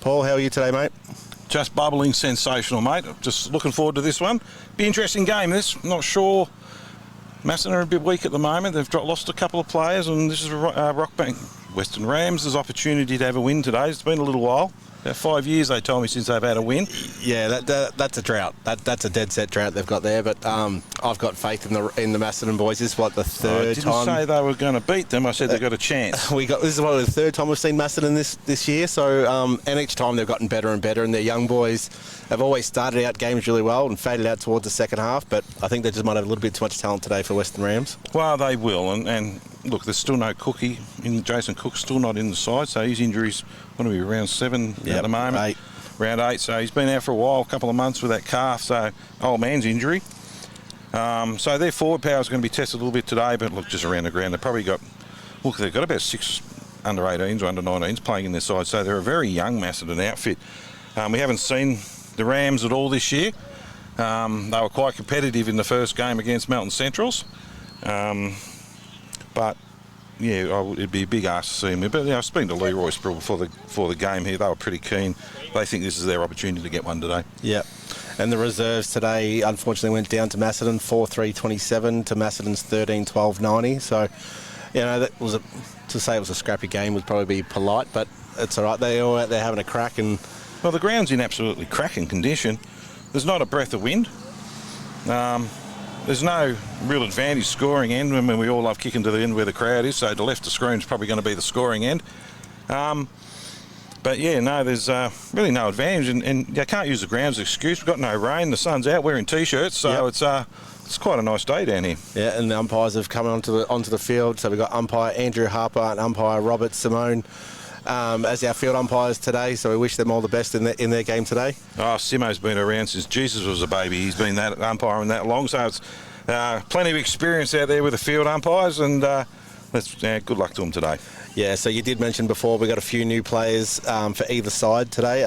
Paul, how are you today, mate? Just bubbling sensational, mate. Just looking forward to this one. Be an interesting game, this. Not sure. Macedon are a bit weak at the moment. They've lost a couple of players, and this is Rockbank. Western Rams' opportunity to have a win today. It's been a little while. About 5 years, they told me, since they've had a win. Yeah, that's a drought. That's a dead set drought they've got there. But I've got faith in the Macedon boys. This is what, the third time. I didn't say they were going to beat them. I said they've got a chance. This is what, the third time we've seen Macedon this year. So and each time they've gotten better and better. And their young boys have always started out games really well and faded out towards the second half. But I think they just might have a little bit too much talent today for Western Rams. Well, they will. And look, there's still no Cookie. Jason Cook's still not in the side. So his injury's going to be around 7 at the moment. Round 8, so he's been out for a while, a couple of months with that calf, so old man's injury. So their forward power is going to be tested a little bit today, but look, just around the ground, they've probably got, look, they've got about 6 under-18s or under-19s playing in their side, so they're a very young Macedon outfit. We haven't seen the Rams at all this year. They were quite competitive in the first game against Melton Centrals, but yeah, it'd be a big ask to see them. But I was speaking to Leroy Sprill before the game here. They were pretty keen. They think this is their opportunity to get one today. Yeah. And the reserves today, unfortunately, went down to Macedon 4-3-27 to Macedon's 13-12-90. So, you know, to say it was a scrappy game would probably be polite, but it's all right. They're all out there having a crack. And well, the ground's in absolutely cracking condition. There's not a breath of wind. There's no real advantage scoring end. I mean, we all love kicking to the end where the crowd is, so the left of screen is probably going to be the scoring end. But yeah, no, there's really no advantage, and you can't use the ground as an excuse. We've got no rain, the sun's out, wearing t-shirts, so it's quite a nice day down here. Yeah, and the umpires have come onto the field. So we've got umpire Andrew Harper and umpire Robert Simone as our field umpires today, so we wish them all the best in their game today. Oh, Simo's been around since Jesus was a baby. He's been that umpiring that long, so it's plenty of experience out there with the field umpires, and good luck to them today. Yeah, so you did mention before we got a few new players for either side today.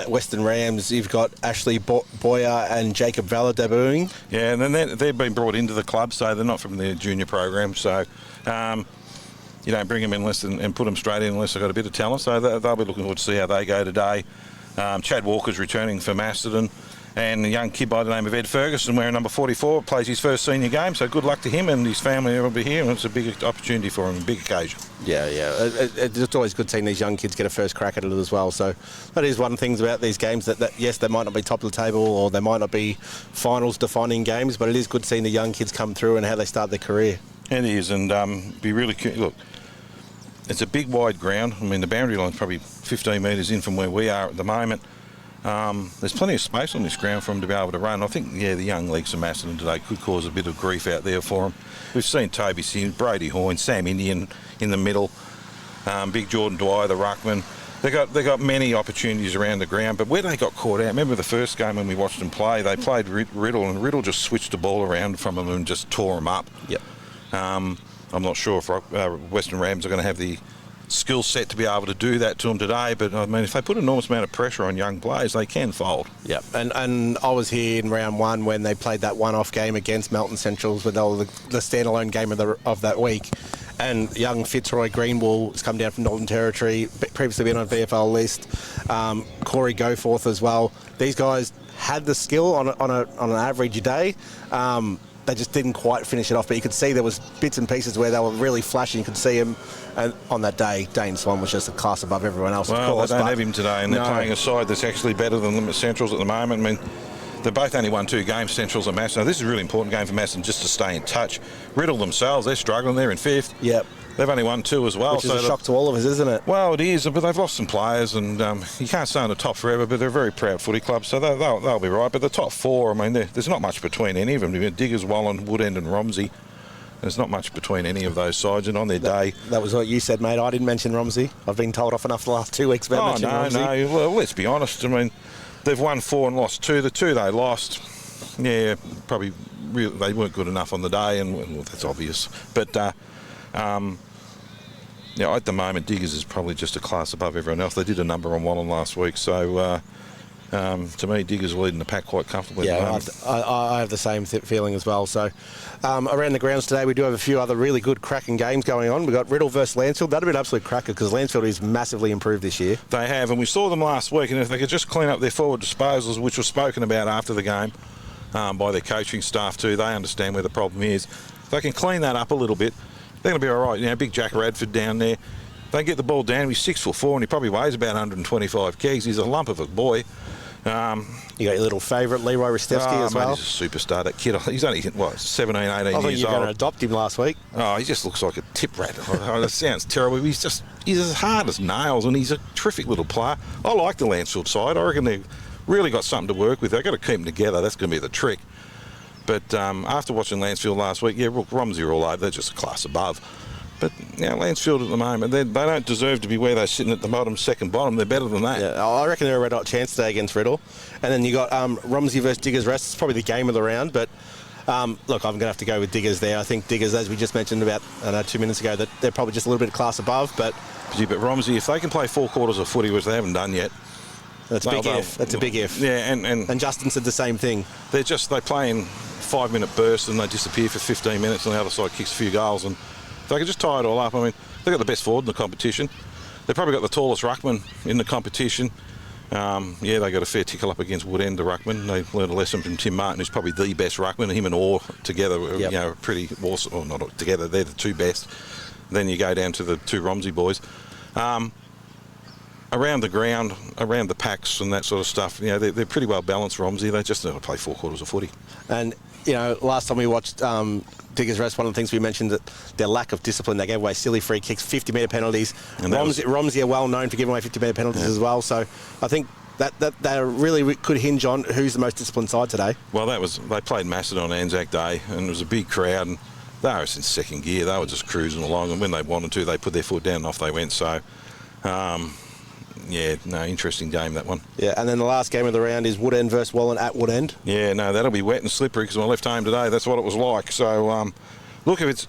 Western Rams, you've got Ashley Boyer and Jacob Valla debuting. Yeah, and then they've been brought into the club, so they're not from the junior program, so you don't bring them in and put them straight in unless they've got a bit of talent, so they'll be looking forward to see how they go today. Chad Walker's returning for Macedon, and a young kid by the name of Ed Ferguson, wearing number 44, plays his first senior game, so good luck to him, and his family will be here, and it's a big opportunity for him, a big occasion. Yeah. It's always good seeing these young kids get a first crack at it as well, so that is one of the things about these games, that yes, they might not be top of the table, or they might not be finals defining games, but it is good seeing the young kids come through and how they start their career. It is, and be really look, it's a big wide ground. I mean, the boundary line's probably 15 metres in from where we are at the moment. There's plenty of space on this ground for them to be able to run. I think, the young leagues of Macedon today could cause a bit of grief out there for them. We've seen Toby Sims, Brady Hoyne, Sam Indian in the middle, Big Jordan Dwyer, the ruckman. They got many opportunities around the ground, but where they got caught out, remember the first game when we watched them play, they played Riddle, and Riddle just switched the ball around from them and just tore them up. Yep. I'm not sure if Western Rams are going to have the skill set to be able to do that to them today, but I mean, if they put an enormous amount of pressure on young players, they can fold. Yeah, and I was here in round 1 when they played that one-off game against Melton Centrals, with the standalone game of that week, and young Fitzroy Greenwall has come down from Northern Territory, previously been on a VFL list, Corey Goforth as well. These guys had the skill on an average day. They just didn't quite finish it off, but you could see there was bits and pieces where they were really flashing. You could see him, and on that day, Dane Swan was just a class above everyone else. Well, of course, they don't have him today, and they're playing a side that's actually better than them at Centrals at the moment. I mean, they've both only won 2 games, Centrals and Macedon. This is a really important game for Macedon just to stay in touch. Riddle themselves, they're struggling. They're in 5th. Yep. They've only won 2 as well. Which is a shock to all of us, isn't it? Well, it is, but they've lost some players, and you can't stay on the top forever, but they're a very proud footy club, so they'll be right. But the top 4, I mean, there's not much between any of them. Diggers, Wallen, Woodend and Romsey. There's not much between any of those sides, and on their day... That was what you said, mate. I didn't mention Romsey. I've been told off enough the last 2 weeks about mentioning Romsey. No. Well, let's be honest. I mean, they've won 4 and lost 2. The 2 they lost, probably they weren't good enough on the day, and well, that's obvious. But... at the moment, Diggers is probably just a class above everyone else. They did a number on Wallen last week, so To me, Diggers are leading the pack quite comfortably. Yeah, I have the same feeling as well. So, around the grounds today, we do have a few other really good cracking games going on. We've got Riddle versus Lansfield. That'll be an absolute cracker because Lansfield is massively improved this year. They have, and we saw them last week, and if they could just clean up their forward disposals, which was spoken about after the game by their coaching staff too, they understand where the problem is. If they can clean that up a little bit, they're going to be all right. You know, big Jack Radford down there. They get the ball down. He's 6'4", and he probably weighs about 125 kgs. He's a lump of a boy. You got your little favourite, Leroy Ristevski, as well. He's a superstar, that kid. He's only, 17, 18 years old. I thought you were going to adopt him last week. Oh, he just looks like a tip rat. That sounds terrible. He's as hard as nails, and he's a terrific little player. I like the Lansfield side. I reckon they've really got something to work with. They've got to keep them together. That's going to be the trick. But after watching Lansfield last week, yeah, Romsey are all over. They're just a class above. But now Lansfield at the moment, they don't deserve to be where they're sitting at the bottom, second bottom. They're better than that. Yeah, I reckon they're a red hot chance today against Riddle. And then you got Romsey versus Diggers Rest. It's probably the game of the round. But look, I'm going to have to go with Diggers there. I think Diggers, as we just mentioned about 2 minutes ago, that they're probably just a little bit of class above. But Romsey, if they can play 4 quarters of footy, which they haven't done yet, that's a big if. That's a big if. Yeah, and Justin said the same thing. They play in 5-minute bursts and they disappear for 15 minutes, and the other side kicks a few goals. And if they can just tie it all up, I mean, they've got the best forward in the competition. They've probably got the tallest ruckman in the competition. They got a fair tickle up against Woodend, the ruckman. They learned a lesson from Tim Martin, who's probably the best ruckman. Him and Orr together, pretty awesome. Or not together, they're the two best. Then you go down to the 2 Romsey boys. Around the ground, around the packs and that sort of stuff, they're pretty well balanced, Romsey. They just know how to play 4 quarters of footy. And, last time we watched Diggers Rest, one of the things we mentioned, that their lack of discipline. They gave away silly free kicks, 50-metre penalties. And Romsey are well known for giving away 50-metre penalties as well. So I think that they really could hinge on who's the most disciplined side today. Well, they played Macedon on Anzac Day, and it was a big crowd, and they were in second gear. They were just cruising along, and when they wanted to, they put their foot down and off they went. So, interesting game, that one. Yeah, and then the last game of the round is Woodend versus Wallen at Woodend. Yeah, no, that'll be wet and slippery because when I left home today, that's what it was like. So, look, if it's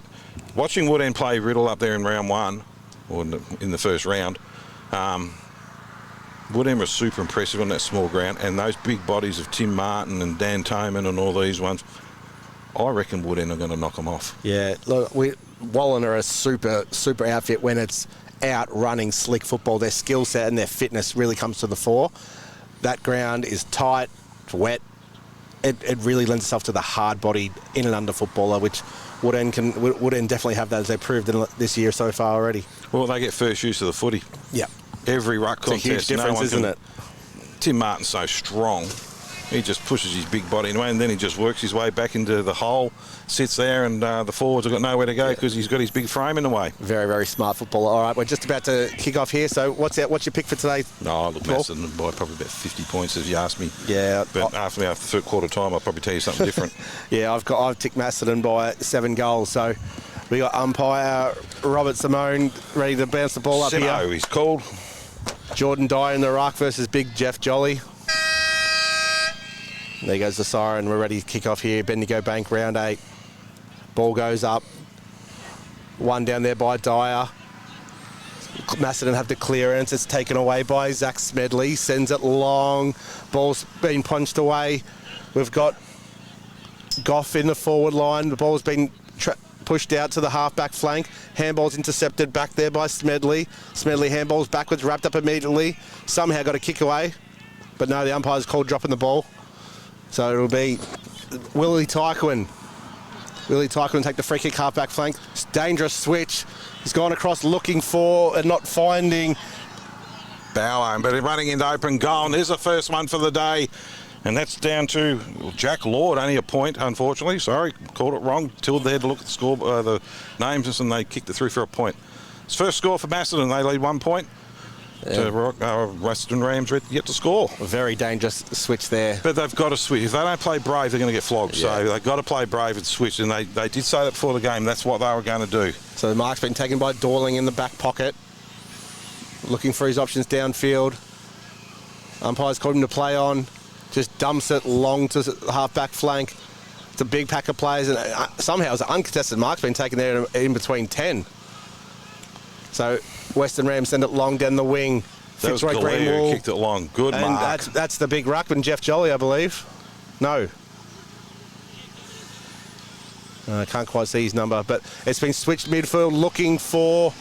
watching Woodend play Riddle up there in round 1, or in the first round, Woodend was super impressive on that small ground, and those big bodies of Tim Martin and Dan Toman and all these ones, I reckon Woodend are going to knock them off. Yeah, look, Wallen are a super outfit when it's out running slick football. Their skill set and their fitness really comes to the fore. That ground is tight, it's wet. It really lends itself to the hard-bodied in and under footballer, which Woodend definitely have that, as they proved this year so far already. Well, they get first use of the footy. Yeah. Every ruck contest. It's a huge difference, isn't it? Tim Martin's so strong. He just pushes his big body away, and then he just works his way back into the hole, sits there, and the forwards have got nowhere to go because he's got his big frame in the way. Very, very smart footballer. All right, we're just about to kick off here. So what's your pick for today? No, look, Macedon by probably about 50 points, if you ask me. Yeah. But after the third quarter time, I'll probably tell you something different. Yeah, I've ticked Macedon by 7 goals. So we got umpire Robert Simone ready to bounce the ball up here. He's called. Jordan Dyer in the ruck versus Big Jeff Jolly. There goes the siren. We're ready to kick off here. Bendigo Bank, round 8. Ball goes up. 1 down there by Dyer. Macedon have the clearance. It's taken away by Zach Smedley. Sends it long. Ball's been punched away. We've got Goff in the forward line. The ball's been pushed out to the half-back flank. Handball's intercepted back there by Smedley. Smedley handballs backwards, wrapped up immediately. Somehow got a kick away. But no, the umpire's called dropping the ball. So it'll be Willie Tyquin. Willie Tyquin take the free kick half-back flank. It's a dangerous switch. He's gone across looking for and not finding Bowen, but running into open goal. And there's the first one for the day. And that's down to Jack Lord, only a point, unfortunately. Sorry, called it wrong. Tilde there to look at the score, the names, and they kicked it through for a point. It's first score for Macedon. They lead 1 point. To Western Rams yet to score. A very dangerous switch there. But they've got to switch. If they don't play brave, they're going to get flogged. Yeah. So they've got to play brave and switch. And they did say that before the game. That's what they were going to do. So the mark's been taken by Dorling in the back pocket. Looking for his options downfield. Umpire's called him to play on. Just dumps it long to the half-back flank. It's a big pack of players. And somehow it's an uncontested mark's been taken there in between 10. So Western Rams send it long down the wing. That was Fitzroy Galea who Greenwall. kicked it long. Good And mark. that's the big ruckman, Jeff Jolly, I believe. No. I can't quite see his number, but it's been switched midfield looking for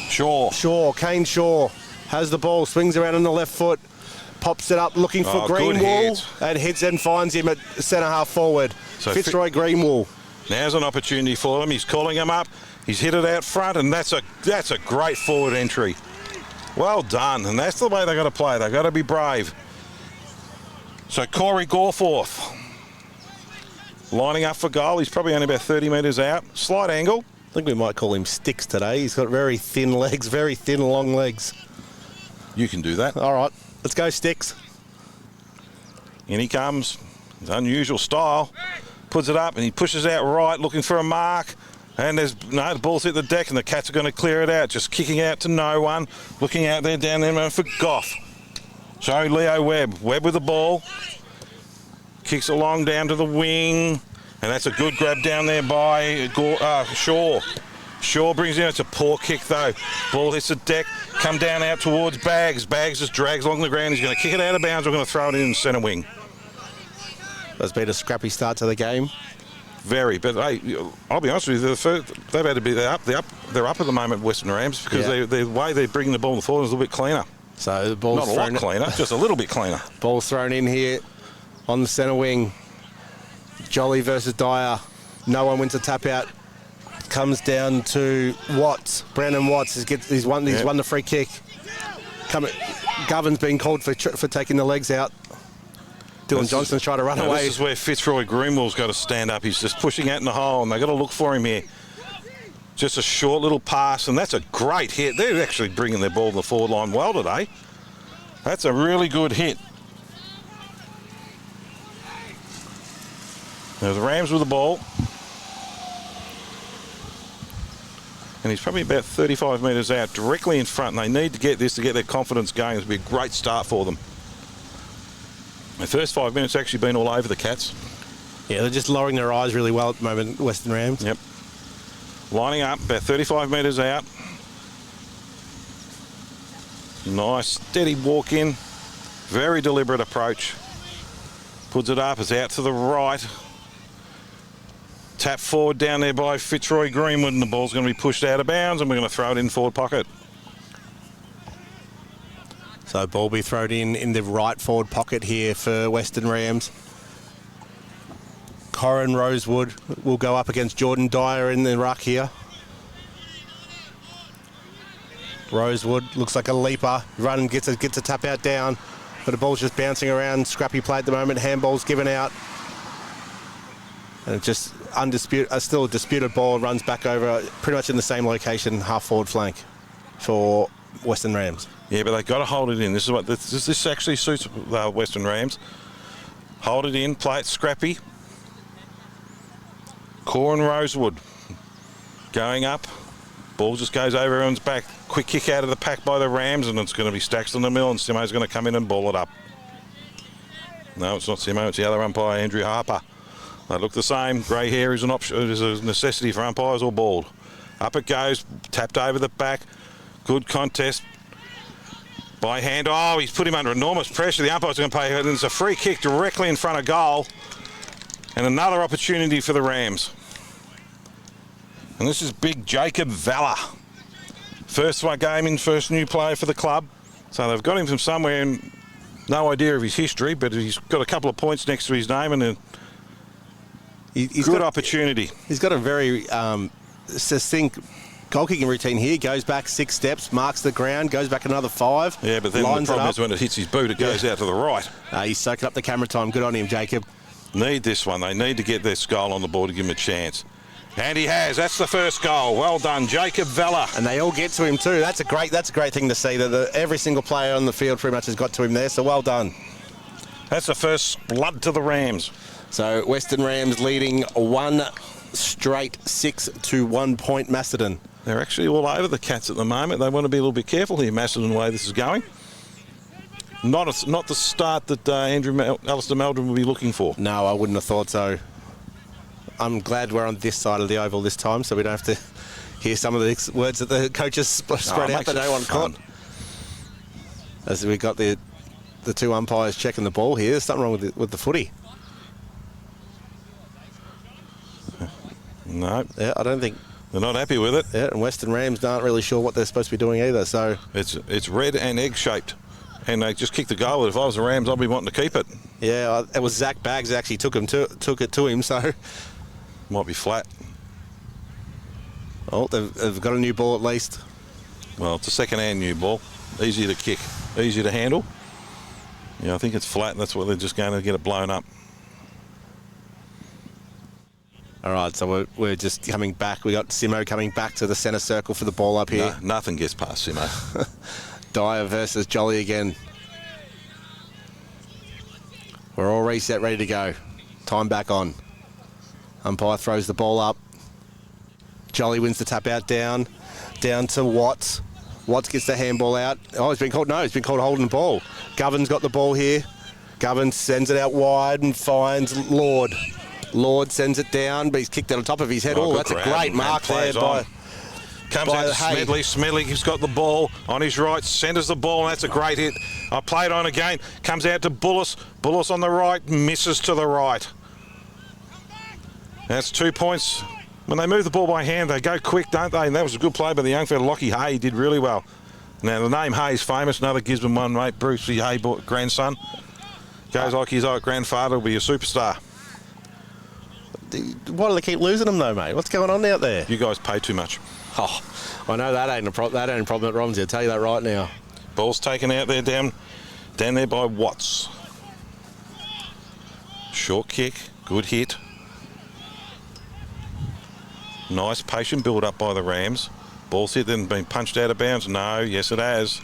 Shaw. Kane Shaw has the ball, swings around on the left foot, pops it up looking for Greenwall, and hits and finds him at centre half forward. So Fitzroy Greenwall. Now's an opportunity for him. He's calling him up. He's hit it out front, and that's a great forward entry. Well done, and that's the way they've got to play. They've got to be brave. So Corey Gorforth lining up for goal. He's probably only about 30 metres out. Slight angle. I think we might call him Sticks today. He's got very thin legs, very thin, long legs. You can do that. All right, let's go Sticks. In he comes. His unusual style. Puts it up and he pushes out right, looking for a mark. And the ball's hit the deck and the Cats are going to clear it out. Just kicking out to no one. Looking out there, down there for Goff. So Leo Webb. Webb with the ball. Kicks it along down to the wing. And that's a good grab down there by Shaw. Shaw brings in. It's a poor kick though. Ball hits the deck. Come down out towards Baggs. Baggs just drags along the ground. He's going to kick it out of bounds. We're going to throw it in centre wing. That's been a scrappy start to the game. Very, but hey, I'll be honest with you, they've had to be they're up at the moment, Western Rams, because the way they're bringing the ball forward is a little bit cleaner. So the ball's not a lot cleaner, just a little bit cleaner. Ball's thrown in here on the centre wing. Jolly versus Dyer. No one wins a tap out. Comes down to Watts. Brandon Watts he's won the free kick. Govin's been called for taking the legs out. Dylan Johnson's trying to run away. This is where Fitzroy Greenwall's got to stand up. He's just pushing out in the hole, and they've got to look for him here. Just a short little pass, and that's a great hit. They're actually bringing their ball to the forward line well today. That's a really good hit. Now the Rams with the ball. And he's probably about 35 metres out, directly in front, and they need to get this to get their confidence going. It'll be a great start for them. The first 5 minutes actually been all over the Cats. Yeah, they're just lowering their eyes really well at the moment, Western Rams. Yep. Lining up, about 35 metres out. Nice, steady walk in. Very deliberate approach. Puts it up, it's out to the right. Tap forward down there by Fitzroy Greenwood, and the ball's going to be pushed out of bounds, and we're going to throw it in forward pocket. So ball be thrown in the right forward pocket here for Western Rams. Corin Rosewood will go up against Jordan Dyer in the ruck here. Rosewood looks like a leaper. Run gets a tap out down, but the ball's just bouncing around. Scrappy play at the moment. Handball's given out. And it's just still a disputed ball. Runs back over pretty much in the same location, half forward flank for Western Rams. Yeah, but they've got to hold it in. This actually suits the Western Rams. Hold it in, play it scrappy. Corin Rosewood going up. Ball just goes over everyone's back. Quick kick out of the pack by the Rams, and it's going to be Staxton the Mill, and Simo's going to come in and ball it up. No, it's not Simo, it's the other umpire, Andrew Harper. They look the same. Grey hair is an option, is a necessity for umpires or bald. Up it goes, tapped over the back. Good contest. By hand. Oh, he's put him under enormous pressure. The umpire's going to pay. And it's a free kick directly in front of goal. And another opportunity for the Rams. And this is big Jacob Valla. First one game in, first new player for the club. So they've got him from somewhere, and no idea of his history, but he's got a couple of points next to his name, and he's got opportunity. He's got a very succinct goal kicking routine here. Goes back 6 steps, marks the ground, goes back another 5. Yeah, but then the problem is when it hits his boot, it goes out to the right. He's soaking up the camera time. Good on him, Jacob. Need this one. They need to get this goal on the board to give him a chance. And he has. That's the first goal. Well done, Jacob Valla. And they all get to him too. That's a great thing to see, that every single player on the field pretty much has got to him there. So well done. That's the first blood to the Rams. So Western Rams leading 1 straight 6-1 point Macedon. They're actually all over the Cats at the moment. They want to be a little bit careful here, Macedon, the way this is going. Not the start that Alistair Meldrum will be looking for. No, I wouldn't have thought so. I'm glad we're on this side of the oval this time, so we don't have to hear some of the words that the coaches spread out that no one caught. As we got the two umpires checking the ball here. There's something wrong with the footy. No. Yeah, I don't think... They're not happy with it. Yeah, and Western Rams aren't really sure what they're supposed to be doing either, so... It's red and egg-shaped. And they just kicked the goal. If I was the Rams, I'd be wanting to keep it. Yeah, it was Zach Baggs actually took it to him, so... Might be flat. Oh, they've got a new ball at least. Well, it's a second-hand new ball. Easy to kick, easy to handle. Yeah, I think it's flat, and that's why they're just going to get it blown up. All right, so we're just coming back. We got Simo coming back to the centre circle for the ball up here. No, nothing gets past Simo. Dyer versus Jolly again. We're all reset, ready to go. Time back on. Umpire throws the ball up. Jolly wins the tap out down to Watts. Watts gets the handball out. Oh, it's been called holding the ball. Govin's got the ball here. Govin sends it out wide and finds Lord. Lord sends it down, but he's kicked it on top of his head. Oh, that's a great mark there by... Comes out to Smedley. Smedley has got the ball on his right, centres the ball, and that's a great hit. I play it on again. Comes out to Bullis. Bullis on the right, misses to the right. That's 2 points. When they move the ball by hand, they go quick, don't they? And that was a good play by the young fella, Lockie Hay. He did really well. Now, the name Hay is famous. Another Gisborne one, mate. Bruce Hay, grandson. Goes like his old grandfather, will be a superstar. Why do they keep losing them, though, mate? What's going on out there? You guys pay too much. Oh, I know that ain't a problem at Romsey. I'll tell you that right now. Ball's taken out there down there by Watts. Short kick, good hit. Nice patient build up by the Rams. Ball's hit, then been punched out of bounds. No, yes it has.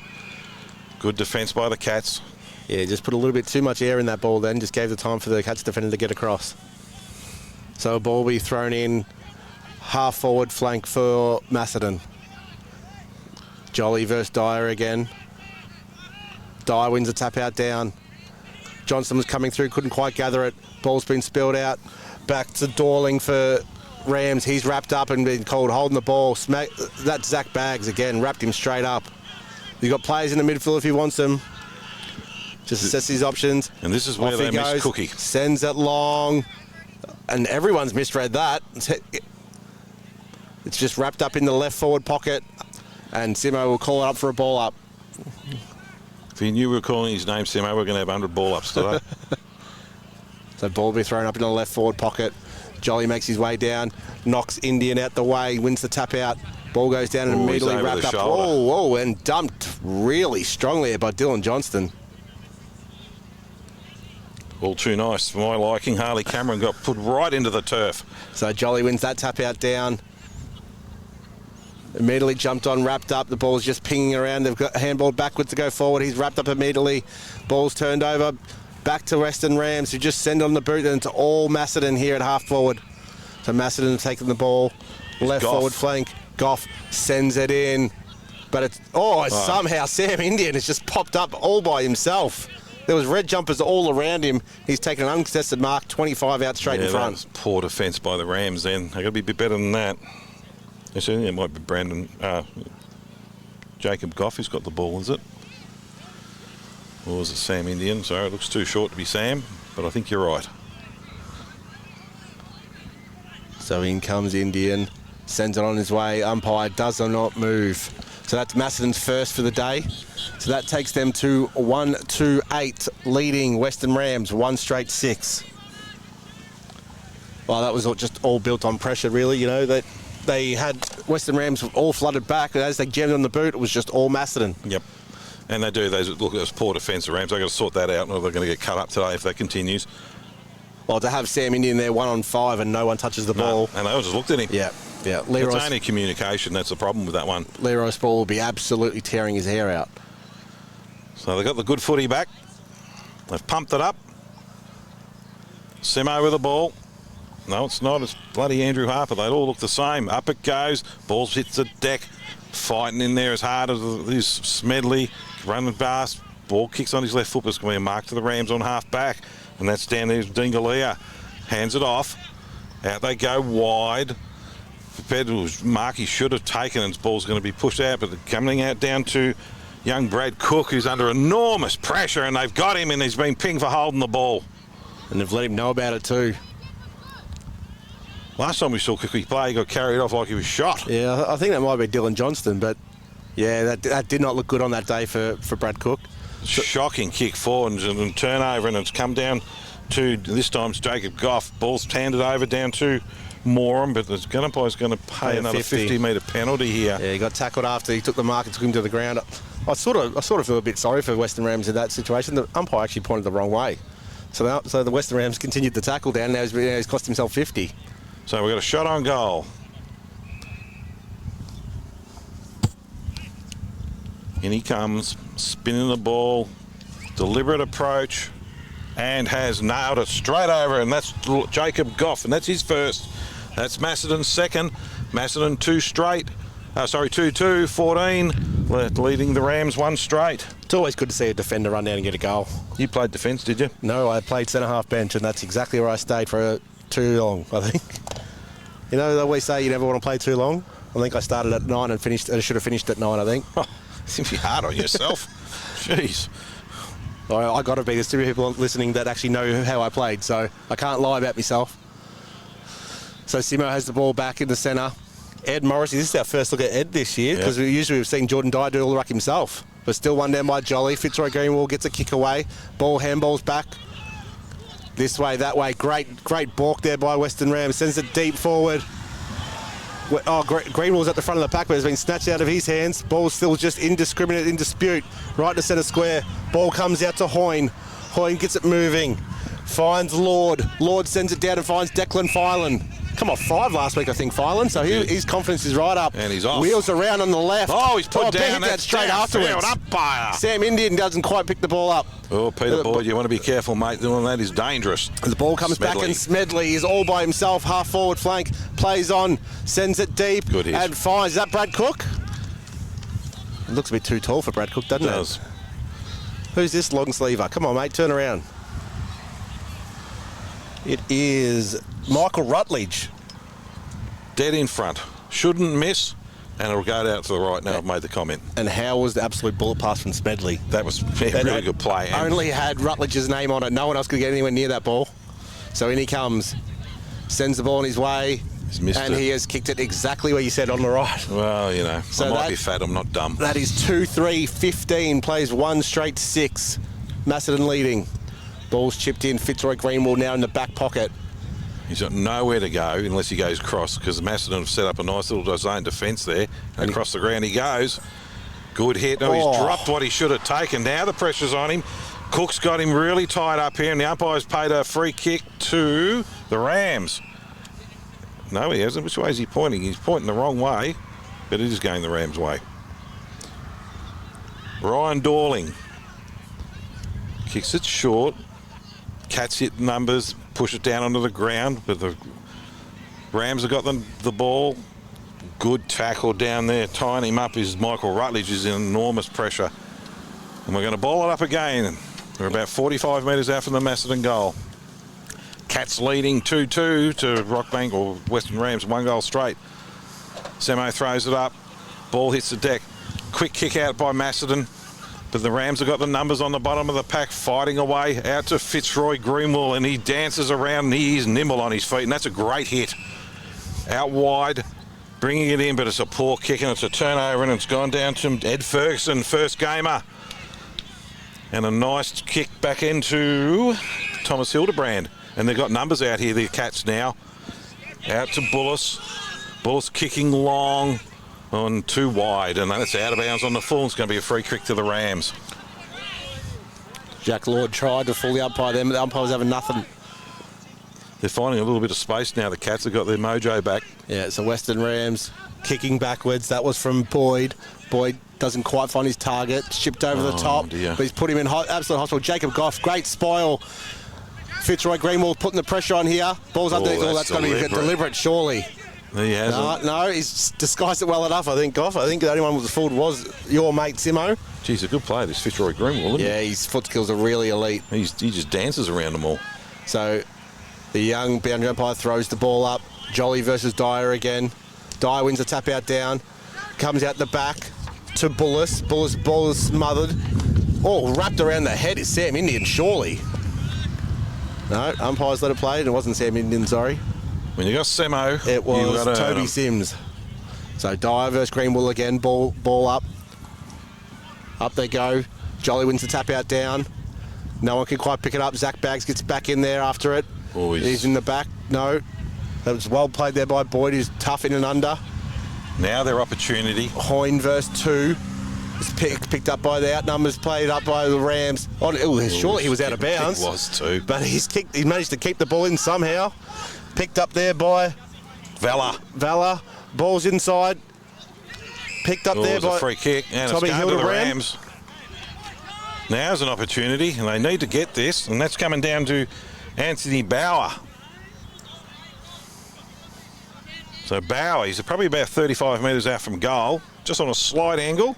Good defence by the Cats. Yeah, just put a little bit too much air in that ball then. Just gave the time for the Cats defender to get across. So a ball will be thrown in half forward flank for Macedon. Jolly versus Dyer again. Dyer wins the tap out down. Johnson was coming through, couldn't quite gather it. Ball's been spilled out. Back to Dorling for Rams. He's wrapped up and been called holding the ball. That's Zach Baggs again, wrapped him straight up. You've got players in the midfield if he wants them. Just assess his options. And this is where they miss Cookie. Sends it long. And everyone's misread that. It's just wrapped up in the left forward pocket. And Simo will call it up for a ball up. If he knew we were calling his name, Simo, we're going to have 100 ball ups today. So ball will be thrown up in the left forward pocket. Jolly makes his way down, knocks Indian out the way, wins the tap out. Ball goes down and immediately wrapped up. Oh, and dumped really strongly by Dylan Johnston. All too nice for my liking. Harley Cameron got put right into the turf. So Jolly wins that tap out down. Immediately jumped on, wrapped up. The ball's just pinging around. They've got handball backwards to go forward. He's wrapped up immediately. Ball's turned over. Back to Western Rams, who just send on the boot, and it's all Macedon here at half forward. So Macedon have taken the ball. Left forward flank. Goff sends it in. But it's, somehow Sam Indian has just popped up all by himself. There was red jumpers all around him. He's taken an uncontested mark, 25 out straight in front. That was poor defence by the Rams then. They've got to be a bit better than that. Actually, it might be Jacob Goff who's got the ball, is it? Or was it Sam Indian? Sorry, it looks too short to be Sam, but I think you're right. So in comes Indian, sends it on his way. Umpire does not move. So that's Macedon's first for the day. So that takes them to 1-2-8, leading Western Rams 1 straight 6. Well, that was just all built on pressure, really. You know, that they had Western Rams all flooded back, and as they jammed on the boot, it was just all Macedon. Yep. And they do. Look, there's poor defence of Rams. They've got to sort that out, or they're going to get cut up today if that continues. Well, to have Sam Indian there 1-on-5 and no one touches the ball. And they all just looked at him. Yeah. It's only communication. That's the problem with that one. Leroy Spall will be absolutely tearing his hair out. So they've got the good footy back. They've pumped it up. Simo with the ball. No, it's not. It's bloody Andrew Harper. They all look the same. Up it goes. Ball hits the deck. Fighting in there as hard as is Smedley. Running past. Ball kicks on his left foot. It's going to be a mark to the Rams on half back. And that's down there. Dingalia hands it off. Out they go wide. Mark he should have taken, and his ball's going to be pushed out, but coming out down to young Brad Cook, who's under enormous pressure, and they've got him, and he's been pinged for holding the ball. And they've let him know about it too. Last time we saw Cookie play, he got carried off like he was shot. Yeah, I think that might be Dylan Johnston, but yeah, that did not look good on that day for Brad Cook. Shocking kick forward and turnover, and it's come down to, this time it's Jacob Goff. Ball's handed over down to Moram, but the umpire's going to pay another 50-metre penalty here. Yeah, he got tackled after he took the mark and took him to the ground. I sort of feel a bit sorry for Western Rams in that situation. The umpire actually pointed the wrong way. So the Western Rams continued the tackle down. Now he's cost himself 50. So we've got a shot on goal. In he comes, spinning the ball, deliberate approach, and has nailed it straight over, and that's Jacob Goff, and that's his first. That's Macedon's second. Macedon 2 straight. 2-2, 14, leading the Rams 1 straight. It's always good to see a defender run down and get a goal. You played defence, did you? No, I played centre-half bench, and that's exactly where I stayed for too long, I think. You know, they always say you never want to play too long. I think I started at 9 and I should have finished at 9, I think. Seems to be hard on yourself. Jeez. I got to be. There's too many people listening that actually know how I played, so I can't lie about myself. So Simo has the ball back in the centre. Ed Morrissey, this is our first look at Ed this year, because we've seen Jordan Dye do all the ruck himself. But still one down by Jolly. Fitzroy Greenwall gets a kick away. Ball handballs back. This way, that way. Great balk there by Western Rams. Sends it deep forward. Oh, Greenwall's at the front of the pack, but it's been snatched out of his hands. Ball's still just indiscriminate, in dispute. Right to centre square. Ball comes out to Hoyne. Hoyne gets it moving. Finds Lord. Lord sends it down and finds Declan Filan. Come off 5 last week, I think, Filan. So his confidence is right up. And he's off. Wheels around on the left. Oh, he's put down. That straight afterwards. Umpire. Sam Indian doesn't quite pick the ball up. Oh, Peter Boyd, you want to be careful, mate. Doing that is dangerous. The ball comes back, and Smedley is all by himself, half forward flank, plays on, sends it deep, Good hit. and finds. Is that Brad Cook? It looks a bit too tall for Brad Cook, doesn't it? Who's this long sleever? Come on, mate, turn around. It is Michael Rutledge. Dead in front. Shouldn't miss, and it'll go out to the right now. I've made the comment. And how was the absolute bullet pass from Smedley? That was a really good play. Only had Rutledge's name on it. No one else could get anywhere near that ball. So in he comes. Sends the ball on his way. He's missed and it. he has kicked it exactly where you said, on the right. Well, you know, so I might be fat, I'm not dumb. That is 2-3-15. Plays 1 straight 6. Macedon leading. Ball's chipped in. Fitzroy Greenwall now in the back pocket. He's got nowhere to go unless he goes cross, because Macedon have set up a nice little zone defence there. And across the ground he goes. Good hit. No, he's dropped what he should have taken. Now the pressure's on him. Cook's got him really tied up here, and the umpire's paid a free kick to the Rams. No, he hasn't. Which way is he pointing? He's pointing the wrong way, but it is going the Rams' way. Ryan Dorling kicks it short. Cats hit numbers, push it down onto the ground, but the Rams have got the ball. Good tackle down there. Tying him up is Michael Rutledge, is in enormous pressure. And we're going to ball it up again. We're about 45 metres out from the Macedon goal. Cats leading 2-2 to Rockbank, or Western Rams, 1 goal straight. Samo throws it up. Ball hits the deck. Quick kick out by Macedon. But the Rams have got the numbers on the bottom of the pack, fighting away out to Fitzroy Greenwall, and he dances around, and he is nimble on his feet, and that's a great hit. Out wide, bringing it in, but it's a poor kick, and it's a turnover, and it's gone down to Ed Ferguson, first gamer. And a nice kick back into Thomas Hildebrand. And they've got numbers out here, the Cats now. Out to Bullis. Bullis kicking long. On 2 wide, and that's out of bounds on the full. It's going to be a free kick to the Rams. Jack Lord tried to fool the umpire there, but the umpire was having nothing. They're finding a little bit of space now. The Cats have got their mojo back. Yeah, so Western Rams kicking backwards. That was from Boyd. Boyd doesn't quite find his target. Chipped over the top, dear. But he's put him in absolute hospital. Jacob Goff, great spoil. Fitzroy Greenwall putting the pressure on here. Ball's underneath. Oh, that's going to be deliberate, surely. He hasn't. No, he's disguised it well enough, I think, Goff. I think the only one who was fooled was your mate, Simo. Geez, a good player, this Fitzroy Greenwall, isn't he? Yeah, his foot skills are really elite. He just dances around them all. So the young boundary umpire throws the ball up. Jolly versus Dyer again. Dyer wins the tap out down. Comes out the back to Bullis. Bullis smothered. Oh, wrapped around the head is Sam Indian, surely. No, umpires let it play, and it wasn't Sam Indian, sorry. When you got Semo, it was Toby Sims. So Dyer versus Greenwool again, ball up. Up they go. Jolly wins the tap out down. No one can quite pick it up. Zach Baggs gets back in there after it. He's in the back. No. That was well played there by Boyd, who's tough in and under. Now their opportunity. Hoyne versus 2. It's picked up by the outnumbers, played up by the Rams. Surely he was out of bounds. He was too. But he managed to keep the ball in somehow. Picked up there by Valla. Ball's inside. Picked up there by a free kick. And Tommy it's going to the Hildebrand. Rams. Now's an opportunity, and they need to get this, and that's coming down to Anthony Bauer. So Bauer, he's probably about 35 metres out from goal, just on a slight angle.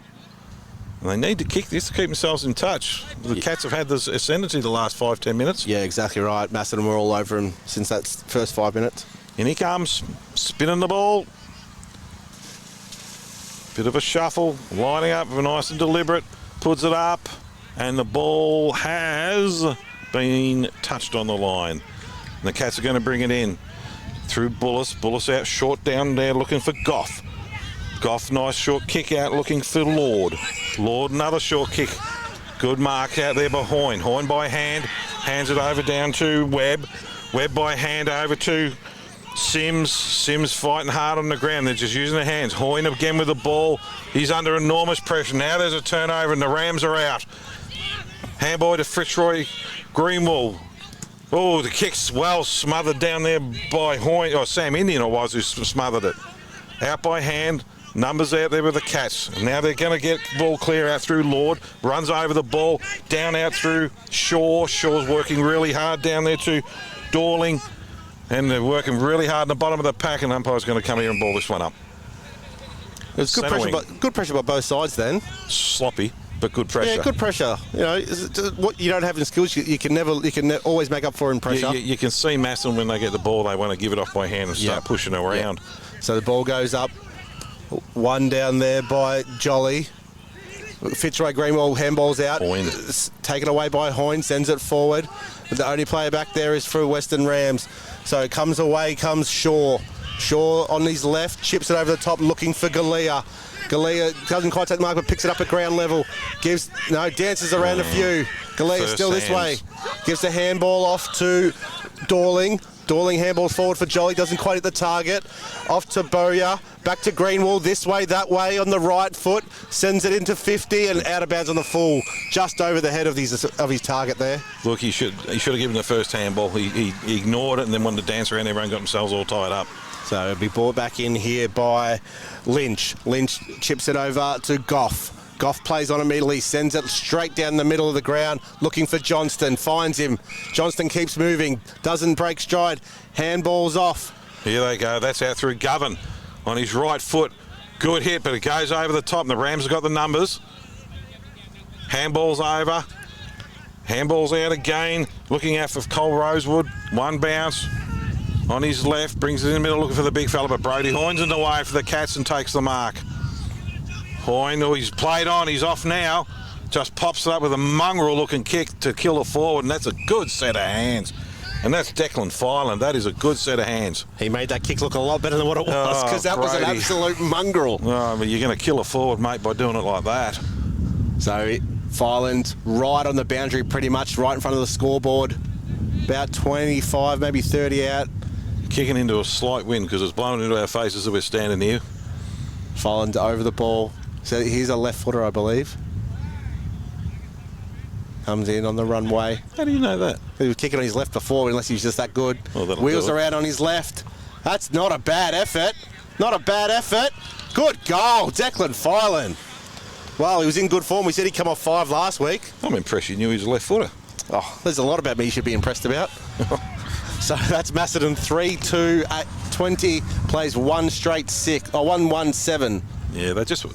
And they need to kick this to keep themselves in touch. The Cats have had this ascendancy the last 5-10 minutes. Yeah, exactly right. Macedon were all over him since that first 5 minutes. In he comes, spinning the ball. Bit of a shuffle, lining up, nice and deliberate, puts it up, and the ball has been touched on the line. And the Cats are going to bring it in through Bullis. Bullis out short down there looking for Goff. Goff, nice short kick out looking for Lord. Lord, another short kick. Good mark out there by Hoyne. Hoyne by hand, hands it over down to Webb. Webb by hand over to Sims. Sims fighting hard on the ground. They're just using their hands. Hoyne again with the ball. He's under enormous pressure. Now there's a turnover and the Rams are out. Handball to Fitzroy Greenwall. Oh, the kick's well smothered down there by Hoyne, or Sam Indian it was who smothered it. Out by hand. Numbers out there with the Cats. And now they're going to get ball clear out through Lord. Runs over the ball. Down out through Shaw. Shaw's working really hard down there to Dorling. And they're working really hard in the bottom of the pack. And umpire's going to come here and ball this one up. It's good pressure by both sides then. Sloppy, but good pressure. Yeah, good pressure. You know, what you don't have in skills, you can always make up for in pressure. You can see Macedon when they get the ball, they want to give it off by hand and start pushing around. So the ball goes up. One down there by Jolly. Fitzroy Greenwell handballs out. Hoyne. Taken away by Hoyne, sends it forward. But the only player back there is for Western Rams. So it comes away, comes Shaw. Shaw on his left, chips it over the top, looking for Galea. Galea doesn't quite take the mark, but picks it up at ground level. Dances around a few. Galea still this way. Gives the handball off to Dorling. Dorling handballs forward for Jolly, doesn't quite hit the target. Off to Bowyer, back to Greenwall, this way, that way on the right foot. Sends it into 50 and out of bounds on the full. Just over the head of his target there. Look, he should have given the first handball. He ignored it and then wanted to dance around. Everyone got themselves all tied up. So it'll be brought back in here by Lynch. Lynch chips it over to Goff. Goff plays on immediately, sends it straight down the middle of the ground, looking for Johnston, finds him. Johnston keeps moving, doesn't break stride, handballs off. Here they go, that's out through Govan on his right foot. Good hit, but it goes over the top, and the Rams have got the numbers. Handball's over. Handball's out again, looking out for Cole Rosewood. One bounce on his left, brings it in the middle, looking for the big fella, but Brody Hoyne's in the way for the Cats and takes the mark. Hoyne, he's played on, he's off now. Just pops it up with a mongrel-looking kick to kill the forward, and that's a good set of hands. And that's Declan Filan. That is a good set of hands. He made that kick look a lot better than what it was, because that was an absolute mongrel. Oh, but you're going to kill a forward, mate, by doing it like that. So Filan's right on the boundary pretty much, right in front of the scoreboard. About 25, maybe 30 out. Kicking into a slight wind because it's blowing into our faces as we're standing here. Filan's over the ball. So he's a left footer, I believe. Comes in on the runway. How do you know that? He was kicking on his left before, unless he was just that good. Well, Wheels are out on his left. That's not a bad effort. Not a bad effort. Good goal, Declan Filan. Well, he was in good form. We said he'd come off 5 last week. I'm impressed you knew he was a left footer. Oh, there's a lot about me you should be impressed about. So that's Macedon 3-2 at 20. Plays 1-1-7. Yeah,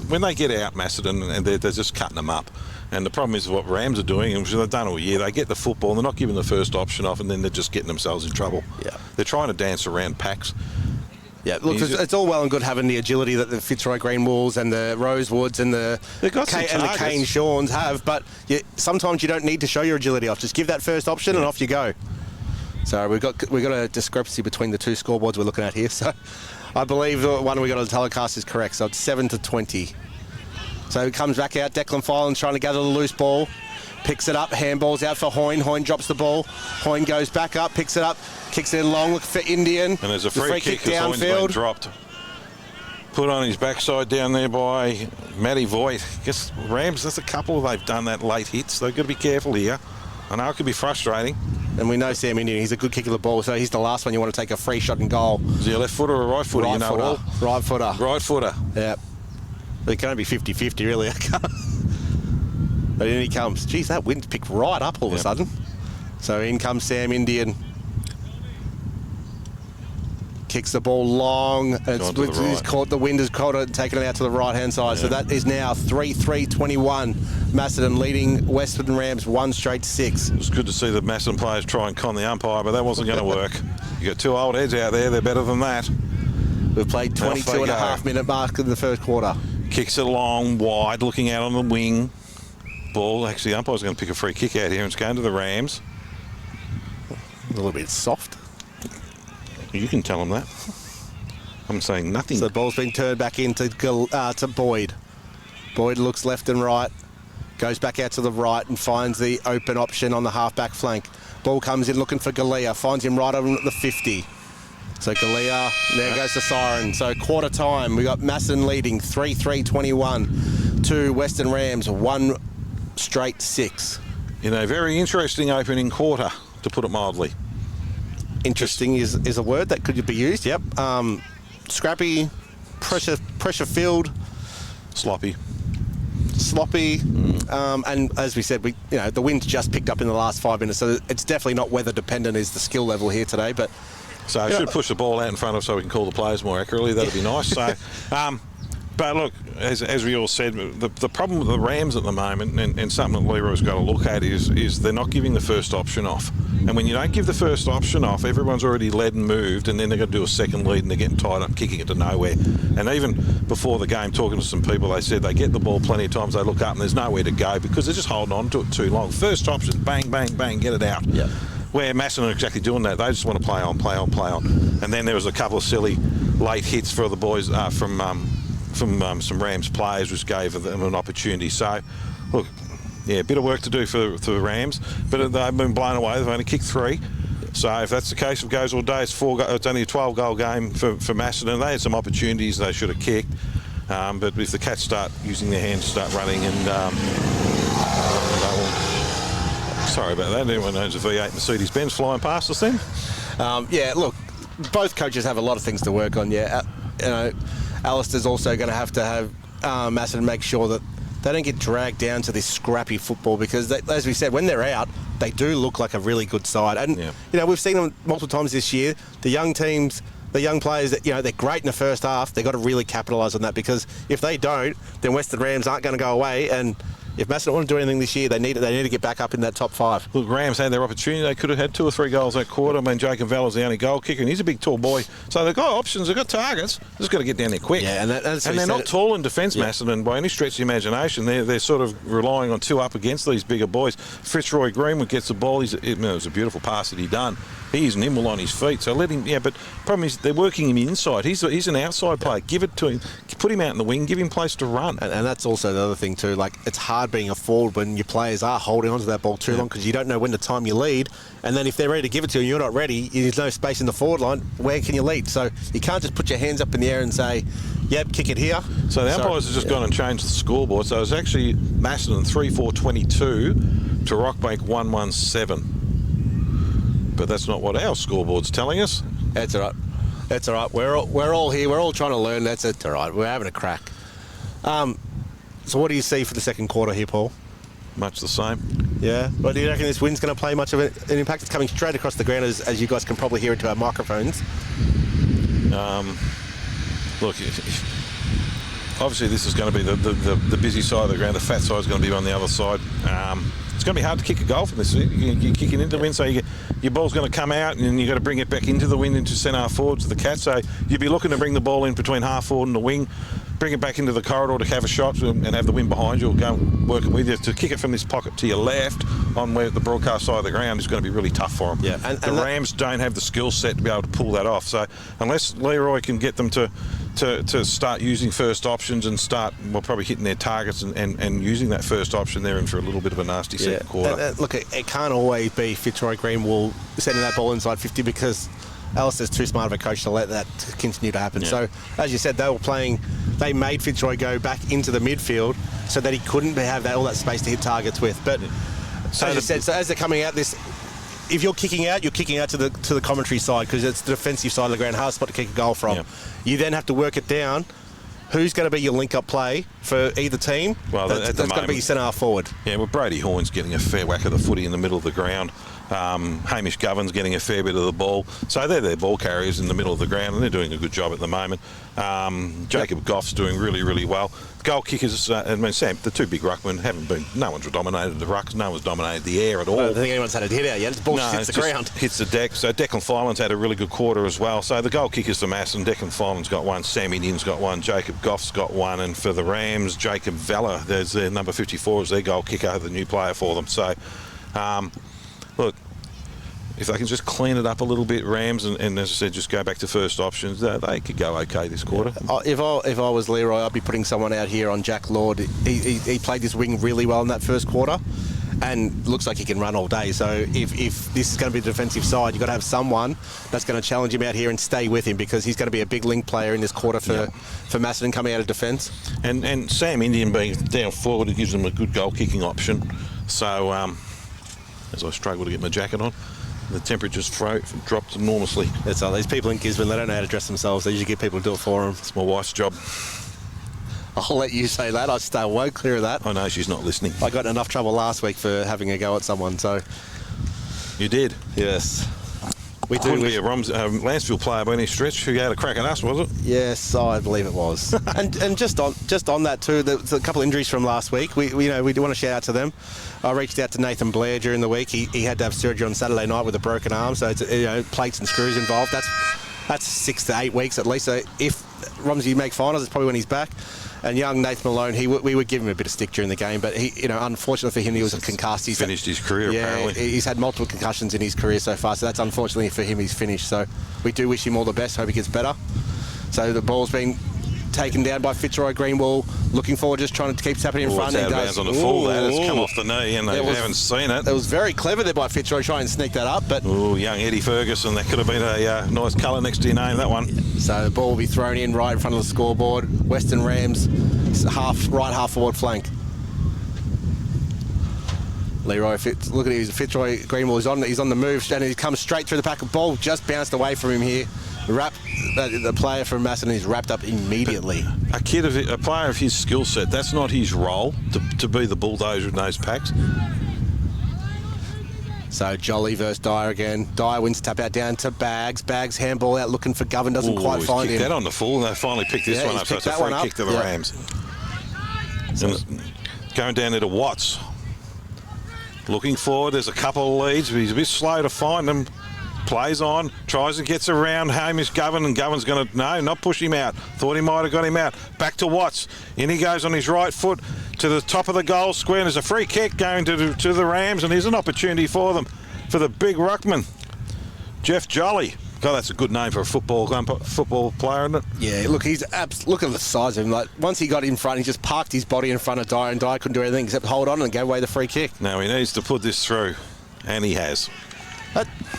when they get out Macedon, and they're just cutting them up. And the problem is what Rams are doing, and they've done all year, they get the football and they're not giving the first option off, and then they're just getting themselves in trouble. Yeah. They're trying to dance around packs. Yeah, look, it's all well and good having the agility that the Fitzroy Greenwalls and the Rosewoods and the Kane Shawns have, but sometimes you don't need to show your agility off. Just give that first option and off you go. So we've got a discrepancy between the two scoreboards we're looking at here. So I believe the one we got on the telecast is correct. So it's 7-20. So he comes back out. Declan Filan's trying to gather the loose ball. Picks it up. Handballs out for Hoyne. Hoyne drops the ball. Hoyne goes back up. Picks it up. Kicks it in long. Look for Indian. And there's a free kick downfield. Been dropped. Put on his backside down there by Matty Voigt. Guess Rams, there's a couple they've done that late hits. They've got to be careful here. I know it could be frustrating. And we know Sam Indian, he's a good kicker of the ball, so he's the last one you want to take a free shot and goal. Is he a left footer or a right footer? Right footer. Right footer. Right footer. Yeah. It can only be 50-50, really. But in he comes. Geez, that wind's picked right up all of a sudden. So in comes Sam Indian. Kicks the ball long. It's caught. The wind has caught it and taken it out to the right-hand side. Yeah. So that is now 3-3-21. Macedon leading Western Rams 1 straight 6. It was good to see the Macedon players try and con the umpire, but that wasn't going to work. You got two old heads out there. They're better than that. We've played 22.5-minute mark in the first quarter. Kicks it long, wide, looking out on the wing. Ball. Actually, the umpire's going to pick a free kick out here, and it's going to the Rams. A little bit soft. You can tell them that. I'm saying nothing. So the ball's been turned back into to Boyd. Boyd looks left and right, goes back out to the right and finds the open option on the half-back flank. Ball comes in looking for Galea, finds him right over at the 50. So Galea, there goes the siren. So quarter time, we got Macedon leading 3-3-21 to Western Rams 1 straight 6. In a very interesting opening quarter, to put it mildly. Interesting is a word that could be used. Yep. Scrappy, pressure filled, sloppy. And as we said, the wind's just picked up in the last 5 minutes, so it's definitely not weather dependent. Is the skill level here today? But so I should push the ball out in front of so we can call the players more accurately. That'd be nice. So, but look, as we all said, the problem with the Rams at the moment, and something that Leroy's got to look at is they're not giving the first option off. And when you don't give the first option off, everyone's already led and moved, and then they're going to do a second lead, and they're getting tied up, kicking it to nowhere. And even before the game, talking to some people, they said they get the ball plenty of times, they look up, and there's nowhere to go because they're just holding on to it too long. First option, bang, bang, bang, get it out. Yeah. Where Macedon are exactly doing that. They just want to play on. And then there was a couple of silly late hits for the boys from some Rams players, which gave them an opportunity. So, look, a bit of work to do for the Rams, but they've been blown away. They've only kicked 3. So if that's the case, if it goes all day, it's only a 12-goal game for Macedon. They had some opportunities they should have kicked, but if the Cats start using their hands, start running, and sorry about that. Anyone knows a V8 Mercedes-Benz flying past us then? Look, both coaches have a lot of things to work on. Alistair's also going to have Macedon make sure that they don't get dragged down to this scrappy football because, as we said, when they're out, they do look like a really good side. And, we've seen them multiple times this year. The young teams, the young players, they're great in the first half. They've got to really capitalise on that because if they don't, then Western Rams aren't going to go away. And if Macedon want to do anything this year, they need to get back up in that top 5. Look, Rams had their opportunity. They could have had 2 or 3 goals that quarter. I mean, Jacob Valler's the only goal kicker, and he's a big, tall boy. So they've got options. They've got targets. They've just got to get down there quick. Yeah, and they're not tall in defence, Macedon, by any stretch of the imagination. They're sort of relying on 2 up against these bigger boys. Fitzroy Greenwood gets the ball. It was a beautiful pass that he done. He's nimble on his feet, so let him. Yeah, but problem is they're working him inside. He's an outside player. Give it to him. Put him out in the wing. Give him place to run. And that's also the other thing too. Like, it's hard being a forward when your players are holding onto that ball too long because you don't know when to time your lead. And then if they're ready to give it to you and you're not ready, there's no space in the forward line. Where can you lead? So you can't just put your hands up in the air and say, "Yep, kick it here." So the umpires have just gone and changed the scoreboard. So it's actually Macedon 3-4-22 to Rockbank 1-1-7. But that's not what our scoreboard's telling us. That's all right. That's all right. We're all here. We're all trying to learn. That's all right. We're having a crack. So what do you see for the second quarter here, Paul? Much the same. Yeah. But do you reckon this wind's going to play much of an impact? It's coming straight across the ground, as you guys can probably hear into our microphones. Look, obviously this is going to be the busy side of the ground. The fat side is going to be on the other side. It's going to be hard to kick a goal from this. You're kicking into the wind, so your ball's going to come out, and you've got to bring it back into the wind, into centre half forward to the Cats. So you'd be looking to bring the ball in between half forward and the wing, bring it back into the corridor to have a shot and have the wind behind you, or go working with you. To kick it from this pocket to your left on where the broadcast side of the ground is going to be really tough for them. Yeah, and the Rams don't have the skill set to be able to pull that off. So unless Leroy can get them to start using first options and start, well, probably hitting their targets and using that first option, they're in for a little bit of a nasty second quarter. And look, it can't always be Fitzroy Greenwall sending that ball inside 50, because Alistair's too smart of a coach to let that continue to happen. So, as you said, they made Fitzroy go back into the midfield so that he couldn't have all that space to hit targets with. But as you said, so as they're coming out this, if you're kicking out to the commentary side, because it's the defensive side of the ground, hard spot to kick a goal from. You then have to work it down. Who's going to be your link-up play for either team? Well, that's got to be your centre-half forward. Yeah, well, Brady Horn's getting a fair whack of the footy in the middle of the ground. Hamish Govern's getting a fair bit of the ball. So they're their ball carriers in the middle of the ground, and they're doing a good job at the moment. Jacob Goff's doing really, really well. Goal kickers, Sam, the two big ruckmen haven't been, no one's dominated the rucks, no one's dominated the air at all. I don't think anyone's had a hit out yet. It's ball hits the ground. Hits the deck. So Declan Filan's had a really good quarter as well. So the goal kickers for Macedon, Declan Filan's got one, Sam Indian's got one, Jacob Goff's got one, and for the Rams, Jacob Vella, there's their number 54 as their goal kicker, the new player for them. So, look, if they can just clean it up a little bit, Rams, and as I said, just go back to first options, they could go okay this quarter. If I was Leroy, I'd be putting someone out here on Jack Lord. He played this wing really well in that first quarter, and looks like he can run all day. So if this is going to be the defensive side, you've got to have someone that's going to challenge him out here and stay with him, because he's going to be a big link player in this quarter for Macedon coming out of defence. And Sam Indian being down forward, it gives them a good goal kicking option. So as I struggle to get my jacket on, the temperature's dropped enormously. That's all. These people in Gisborne, they don't know how to dress themselves. They usually get people to do it for them. It's my wife's job. I'll let you say that. I'll stay well clear of that. I know she's not listening. I got in enough trouble last week for having a go at someone, so... You did? Yes. We do. Couldn't be a Lanceville player by any stretch who had a crack at us, was it? Yes, I believe it was. and just on that too, there's a couple of injuries from last week. We do want to shout out to them. I reached out to Nathan Blair during the week. He had to have surgery on Saturday night with a broken arm, so it's, plates and screws involved. That's 6 to 8 weeks at least. So if Romsey make finals, it's probably when he's back. And young Nathan Malone, we would give him a bit of stick during the game, but he, unfortunately for him, he was concussed. He's finished his career, apparently. He's had multiple concussions in his career so far, so that's unfortunately for him, he's finished. So we do wish him all the best. Hope he gets better. So the ball's been taken down by Fitzroy Greenwall, looking forward, just trying to keep tapping in front. It's out of bounds on the full. That has come off the knee, and they haven't seen it. It was very clever there by Fitzroy trying to sneak that up, but young Eddie Ferguson, that could have been a nice colour next to your name, that one. So the ball will be thrown in right in front of the scoreboard. Western Rams right half forward flank. Leroy, look at his Fitzroy Greenwall. He's on the move, and he comes straight through the pack. The ball just bounced away from him here. The player from Macedon is wrapped up immediately. A player of his skill set, that's not his role to be the bulldozer in those packs. So Jolly versus Dyer again. Dyer wins tap out down to Bags. Bags handball out looking for Govan, doesn't quite find him. That on the full, and they finally picked this one up. So it's a free kick to the Rams. And going down there to Watts. Looking forward, there's a couple of leads, but he's a bit slow to find them. Plays on, tries and gets around Hamish Govan, and Govan's going to, not push him out. Thought he might have got him out. Back to Watts. In he goes on his right foot to the top of the goal square, and there's a free kick going to the Rams, and here's an opportunity for them, for the big ruckman, Jeff Jolly. God, that's a good name for a football player, isn't it? Yeah, look, look at the size of him. Like, once he got in front, he just parked his body in front of Dyer, and Dyer couldn't do anything except hold on and gave away the free kick. Now he needs to put this through, and he has.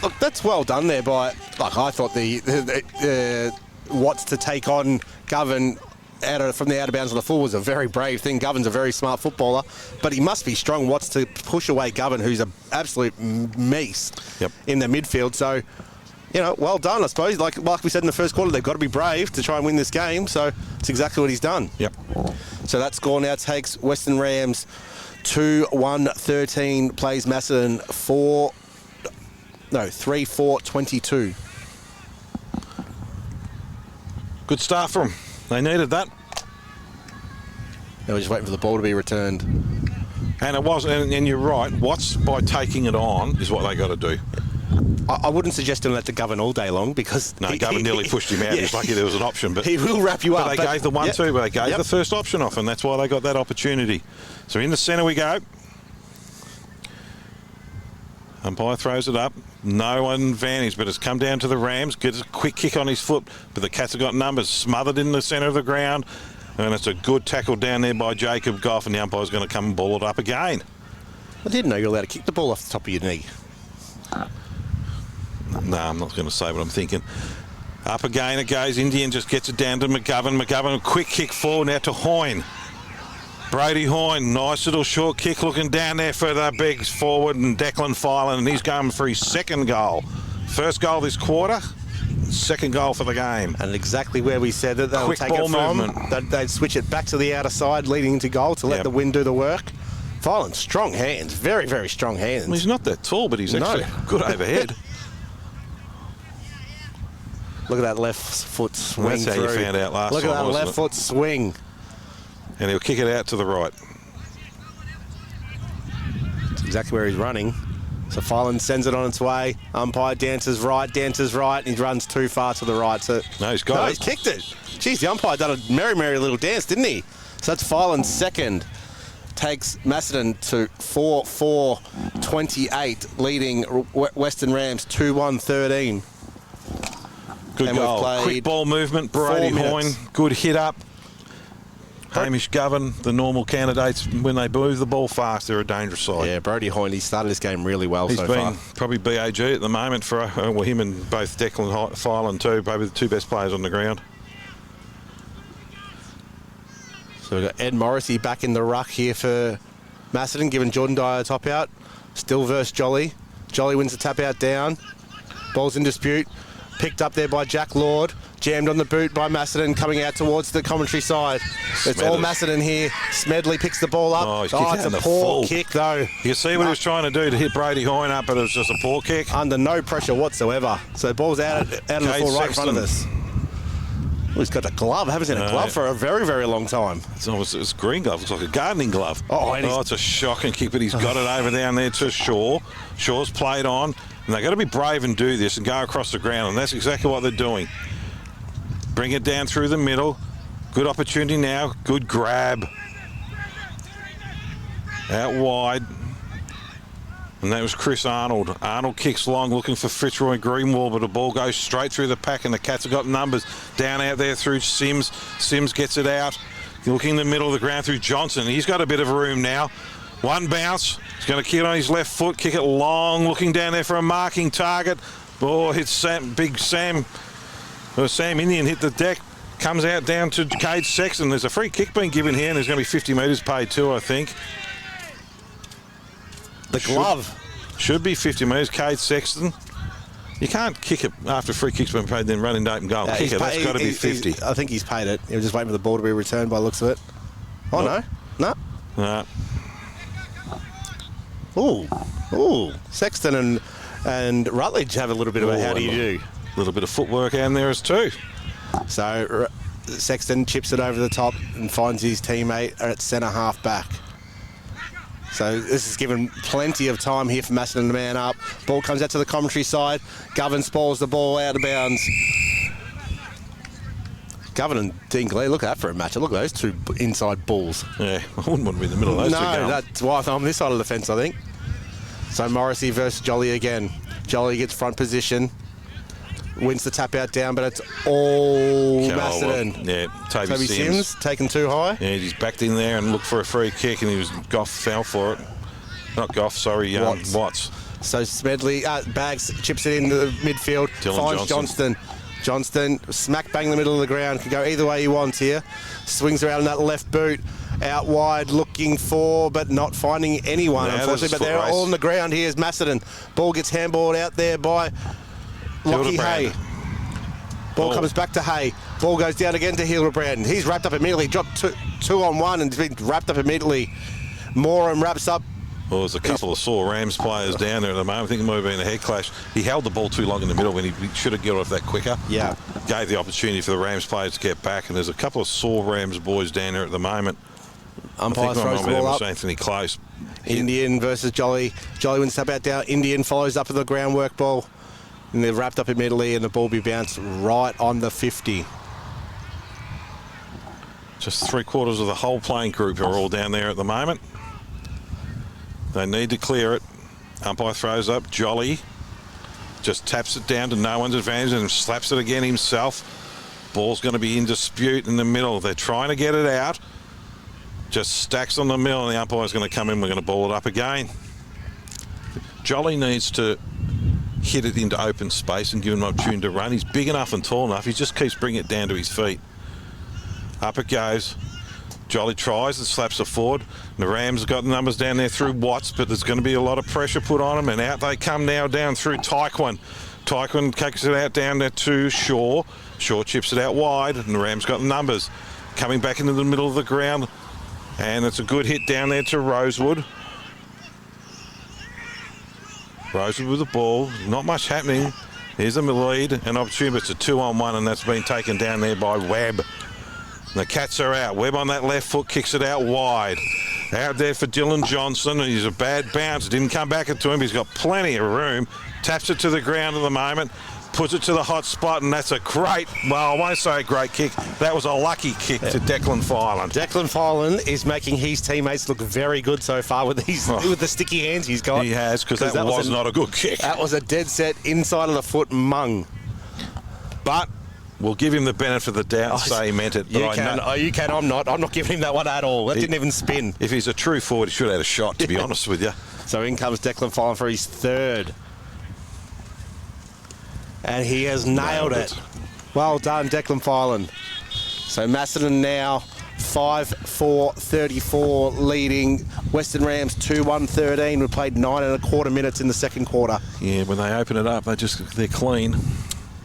Look, that's well done there by, I thought the Watts to take on Govan from the out of bounds on the full was a very brave thing. Govan's a very smart footballer, but he must be strong, Watts, to push away Govan, who's an absolute meese in the midfield. So, well done, I suppose. Like we said in the first quarter, they've got to be brave to try and win this game. So it's exactly what he's done. Yep. So that score now takes Western Rams 2-1-13, plays Macedon 3-4-22. Good start for them. They needed that. They were just waiting for the ball to be returned. And it was, and you're right. Watts, by taking it on, is what they got to do. I wouldn't suggest him let the Govan all day long because... No, Govan nearly pushed him out. Yeah. He's lucky there was an option. But he will wrap you up. But they gave the 1-2, but they gave the first option off, and that's why they got that opportunity. So in the centre we go. Umpire throws it up. No advantage, but it's come down to the Rams. Gets a quick kick on his foot, but the Cats have got numbers. Smothered in the centre of the ground, and it's a good tackle down there by Jacob Goff, and the umpire's going to come and ball it up again. I didn't know you were allowed to kick the ball off the top of your knee. No, I'm not going to say what I'm thinking. Up again it goes. Indian just gets it down to McGovern. McGovern, a quick kick forward now to Hoyne. Brody Hoyne, nice little short kick looking down there for the bigs forward, and Declan Filan, and he's going for his second goal. First goal this quarter, second goal for the game. And exactly where we said that they'll take ball it from. movement. They'd switch it back to the outer side, leading into goal to let the wind do the work. Filan, strong hands, very, very strong hands. Well, he's not that tall, but he's actually good overhead. Look at that left foot swing. Well, that's how you found out last time. Look at that left foot swing. And he'll kick it out to the right. That's exactly where he's running. So Filan sends it on its way. Umpire dances right, and he runs too far to the right. So no, he's got it. He's kicked it. Geez, the umpire done a merry, merry little dance, didn't he? So that's Filan's second. Takes Macedon to 4-4-28, leading Western Rams 2-1-13. Good goal. Quick ball movement. Brody Hoyne, good hit up. Hamish Govan, the normal candidates, when they move the ball fast, they're a dangerous side. Yeah, Brody Hoyne, he started this game really well so far. He's been probably BAG at the moment for him and both Declan Filan too, probably the two best players on the ground. So we've got Ed Morrissey back in the ruck here for Macedon, giving Jordan Dyer a top out. Still versus Jolly. Jolly wins the tap out down. Ball's in dispute. Picked up there by Jack Lord. Jammed on the boot by Macedon, coming out towards the commentary side. It's all Macedon here. Smedley picks the ball up. Oh, it's a poor kick, though. You can see what he was trying to do to hit Brody Hoyne up, but it was just a poor kick. Under no pressure whatsoever. So the ball's out of the full right in front of us. Well, he's got a glove. I haven't seen a glove for a very, very long time. It's green glove. It's like a gardening glove. Oh, it's a shocking kick, but he's got it over down there to Shaw. Shaw's played on, and they've got to be brave and do this and go across the ground, and that's exactly what they're doing. Bring it down through the middle. Good opportunity now. Good grab. Out wide. And that was Chris Arnold. Arnold kicks long, looking for Fitzroy Greenwall, but the ball goes straight through the pack, and the Cats have got numbers. Down out there through Sims. Sims gets it out. Looking in the middle of the ground through Johnson. He's got a bit of room now. One bounce. He's going to kick it on his left foot, kick it long, looking down there for a marking target. Oh, hits Big Sam. Sam Indian hit the deck. Comes out down to Cade Sexton. There's a free kick being given here, and there's going to be 50 metres paid too, I think. The glove. Should be 50 metres. Cade Sexton. You can't kick it after free kick's been paid, then run into open goal. Kick it. That's got to be 50. I think he's paid it. He was just waiting for the ball to be returned by the looks of it. Oh, nope. No? No. Ooh. Sexton and Rutledge have a little bit of a how do you do. A little bit of footwork down there as too. So Sexton chips it over the top and finds his teammate at centre half back. So this is given plenty of time here for Macedon to man up. Ball comes out to the commentary side. Govan spoils the ball out of bounds. Govan and Dingley, look at that for a match. Look at those two inside balls. Yeah, I wouldn't want to be in the middle of those two. No, that's why I'm on this side of the fence, I think. So Morrissey versus Jolly again. Jolly gets front position. Wins the tap out down, but it's all Macedon. Yeah, Toby Sims taken too high. Yeah, he's backed in there and looked for a free kick, and Goff fell for it. Not Goff, sorry, Watts. So Smedley, Bags chips it in the midfield, finds Johnston. Johnston, smack bang in the middle of the ground, can go either way he wants here. Swings around in that left boot, out wide looking for, but not finding anyone, unfortunately. But they're all on the ground here as Macedon. Ball gets handballed out there by Lockie Hay. Ball comes back to Hay. Ball goes down again to Hildebrand. He's wrapped up immediately. Dropped two on one and been wrapped up immediately. Moran wraps up. Well, there's a couple of sore Rams players down there at the moment. I think it might have been a head clash. He held the ball too long in the middle when he should have got off that quicker. Yeah. Gave the opportunity for the Rams players to get back, and there's a couple of sore Rams boys down there at the moment. Umpire throws the ball up. Anthony Close. Indian versus Jolly. Jolly wins tap out down. Indian follows up with the groundwork ball. And they're wrapped up immediately, and the ball be bounced right on the 50. Just 3/4 of the whole playing group are all down there at the moment. They need to clear it. Umpire throws up. Jolly just taps it down to no one's advantage and slaps it again himself. Ball's going to be in dispute in the middle. They're trying to get it out. Just stacks on the middle, and the umpire's going to come in. We're going to ball it up again. Jolly needs to hit it into open space and give him an opportunity to run. He's big enough and tall enough. He just keeps bringing it down to his feet. Up it goes. Jolly tries and slaps it forward. The Rams have got the numbers down there through Watts, but there's going to be a lot of pressure put on them, and out they come now down through Taekwon. Taekwon kicks it out down there to Shaw. Shaw chips it out wide, and the Rams got the numbers. Coming back into the middle of the ground, and it's a good hit down there to Rosewood. Rosewood with the ball. Not much happening. Here's a lead, an opportunity, but it's a 2-on-1, and that's been taken down there by Webb. The Cats are out. Webb on that left foot kicks it out wide. Out there for Dylan Johnson. He's a bad bounce. Didn't come back to him. He's got plenty of room. Taps it to the ground at the moment. Puts it to the hot spot, and that's a great, well, I won't say a great kick. That was a lucky kick to Declan Filan. Declan Filan is making his teammates look very good so far with with the sticky hands he's got. He has, because that was not a good kick. That was a dead set inside of the foot mung. But we'll give him the benefit of the doubt and say he meant it. You can. I'm not giving him that one at all. That didn't even spin. If he's a true forward, he should have had a shot, to be honest with you. So in comes Declan Filan for his third. And he has nailed it. Well done, Declan Filan. So Macedon now 5-4-34 leading Western Rams 2-1-13. We played 9.25 minutes in the second quarter. Yeah, when they open it up, they're clean.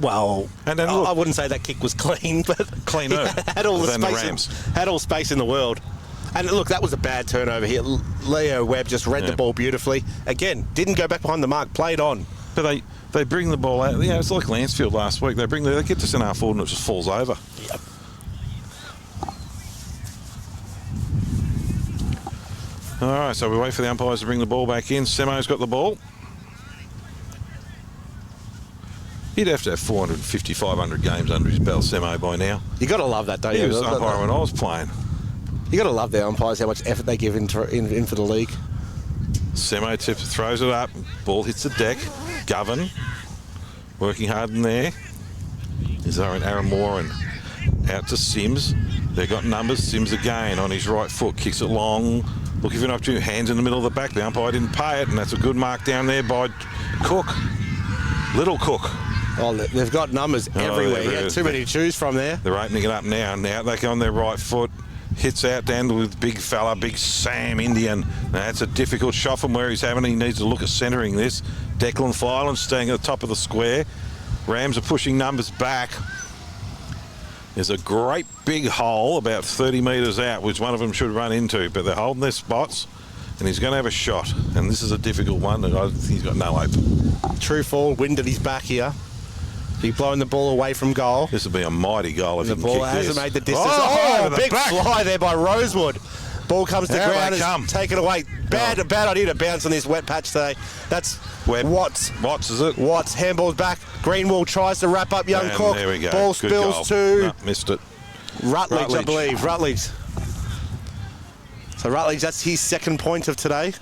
Well, and then I wouldn't say that kick was clean, but cleaner had all the than space the Rams. Had all space in the world. And look, that was a bad turnover here. Leo Webb just read the ball beautifully. Again, didn't go back behind the mark, played on. But they bring the ball out. It's like Lansfield last week. They get to centre half forward and it just falls over. Yep. All right, so we wait for the umpires to bring the ball back in. Semo's got the ball. He'd have to have 450, 500 games under his belt, Semo, by now. You got to love that, don't you? He was umpire when I was playing. You got to love the umpires, how much effort they give in for the league. Semo tips, throws it up. Ball hits the deck. Govan working hard in there. Is Aaron Moore and out to Sims. They've got numbers. Sims again on his right foot, kicks it long, looking for an opportunity. Hands in the middle of the back. The umpire didn't pay it, and that's a good mark down there by Cook. Little Cook. Oh, they've got numbers everywhere. Yeah, too many to choose from there. They're opening it up now. Now they go on their right foot. Hits out down with big fella, big Sam Indian. Now that's a difficult shot from where he's having. He needs to look at centering this. Declan Filan staying at the top of the square. Rams are pushing numbers back. There's a great big hole about 30 metres out, which one of them should run into, but they're holding their spots, and he's going to have a shot. And this is a difficult one, and he's got no hope. True forward, wind at his back here. He's blowing the ball away from goal. This will be a mighty goal if he can kick this. The ball hasn't made the distance. Oh, big fly there by Rosewood. Ball comes to ground, is taken away. Bad idea to bounce on this wet patch today. That's Webb. Watts. Watts, is it? Watts, handball's back. Greenwall tries to wrap up young Cook. There we go. Ball Good spills goal. to... No, missed it. Rutledge, I believe. Rutledge. So Rutledge, that's his second point of today.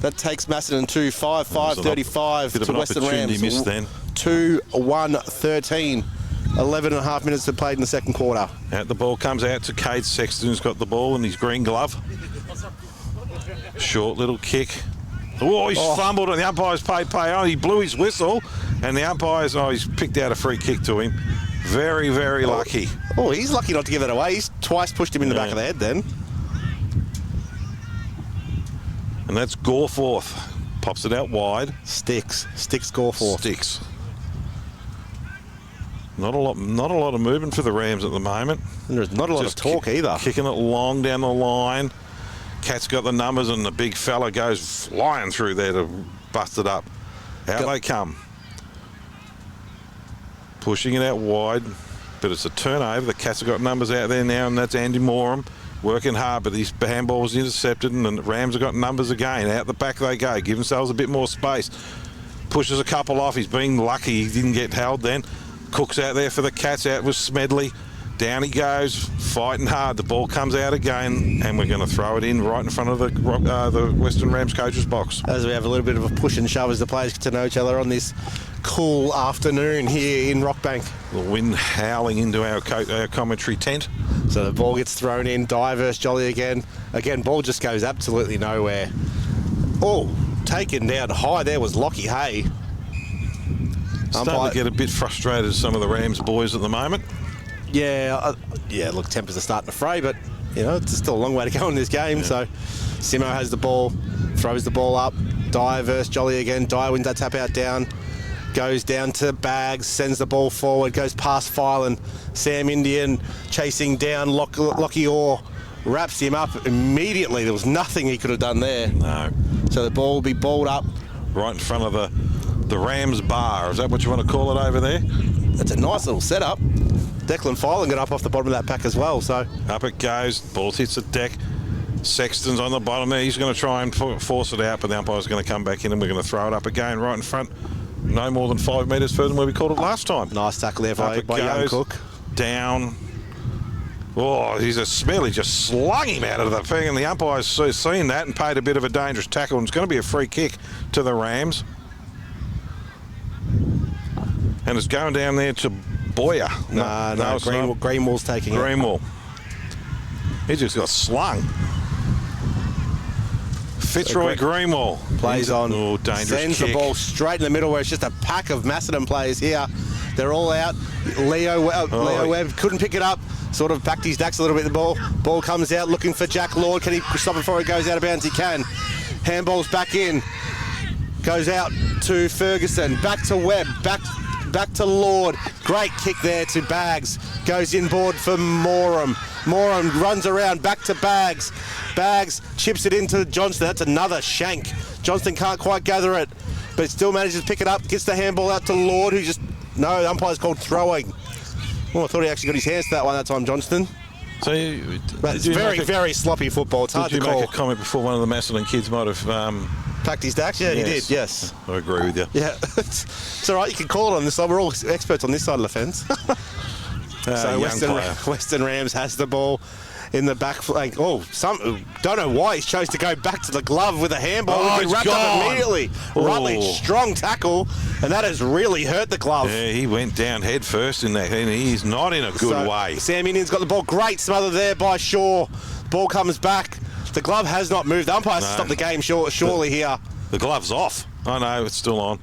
That takes Macedon to 5-5-35 to Western Rams. He missed then. 2-1-13. 11.5 minutes to play in the second quarter. Out the ball comes out to Cade Sexton, who's got the ball in his green glove. Short little kick. Oh, he's fumbled and the umpire's paid pay on. He blew his whistle and the umpire's, he's picked out a free kick to him. Very, very lucky. Oh, he's lucky not to give it away. He's twice pushed him in the back of the head then. And that's Goreforth. Pops it out wide. Sticks Goreforth. Sticks. Not a lot of movement for the Rams at the moment. And there's not a lot of talk either. Kicking it long down the line. Cat's got the numbers and the big fella goes flying through there to bust it up. Out they come. Pushing it out wide, but it's a turnover. The Cats have got numbers out there now, and that's Andy Morum. working hard, but his handball was intercepted, and the Rams have got numbers again. Out the back they go, give themselves a bit more space. Pushes a couple off. He's been lucky he didn't get held then. Cook's out there for the Cats. Out with Smedley. Down he goes, fighting hard. The ball comes out again, and we're going to throw it in right in front of the Western Rams coach's box. As we have a little bit of a push and shove as the players get to know each other on this cool afternoon here in Rockbank. The wind howling into our commentary tent. So the ball gets thrown in. Dyer versus Jolly again. Again, ball just goes absolutely nowhere. Oh, taken down high there was Lockie Hay. Starting to get a bit frustrated with some of the Rams boys at the moment. Yeah, look, tempers are starting to fray, but, you know, it's still a long way to go in this game. Yeah. So Simo has the ball, throws the ball up. Dyer versus Jolly again. Dyer wins that tap out down. Goes down to Bags, sends the ball forward, goes past Filan. Sam Indian chasing down Lockie Orr, wraps him up immediately. There was nothing he could have done there. No. So the ball will be balled up. Right in front of the Rams bar. Is that what you want to call it over there? That's a nice little setup. Declan Filan got up off the bottom of that pack as well. So up it goes. Ball hits the deck. Sexton's on the bottom there. He's going to try and force it out, but the umpire's going to come back in and we're going to throw it up again right in front. No more than 5 metres further than where we called it last time. Nice tackle there by young Cook. Down. Oh, he's a Smedley just slung him out of the thing, and the umpire's seen that and paid a bit of a dangerous tackle, and it's going to be a free kick to the Rams. And it's going down there to Boyer. No, Greenwall's taking it. Greenwall. He just got slung. Fitzroy Greenwall plays on. Oh, dangerous sends kick. The ball straight in the middle where it's just a pack of Macedon players here. They're all out. Leo Webb couldn't pick it up. Sort of backed his dacks a little bit. The ball comes out looking for Jack Lord. Can he stop it before it goes out of bounds? He can. Handball's back in. Goes out to Ferguson. Back to Webb. Back to Lord. Great kick there to Bags. Goes inboard for Moram. Moram runs around back to Bags. Bags chips it into Johnston. That's another shank. Johnston can't quite gather it, but still manages to pick it up. Gets the handball out to Lord, who just... No, the umpire's called throwing. Oh, I thought he actually got his hands to that one that time, Johnston. So it's very sloppy football. It's hard to call. Did you make a comment before one of the Macedon kids might have... packed his dacks? Yeah, yes. He did, yes. I agree with you. Yeah, it's all right. You can call it on this side. We're all experts on this side of the fence. So Western Rams has the ball in the back flank. Oh, don't know why he chose to go back to the glove with a handball. Oh, it's wrapped up immediately. Rutledge, strong tackle, and that has really hurt the glove. Yeah, he went down head first in that, and he's not in a good way. Sam Indian's got the ball. Great smother there by Shaw. Ball comes back. The glove has not moved. The umpire has to stop the game surely here. The glove's off. Oh, no, it's still on.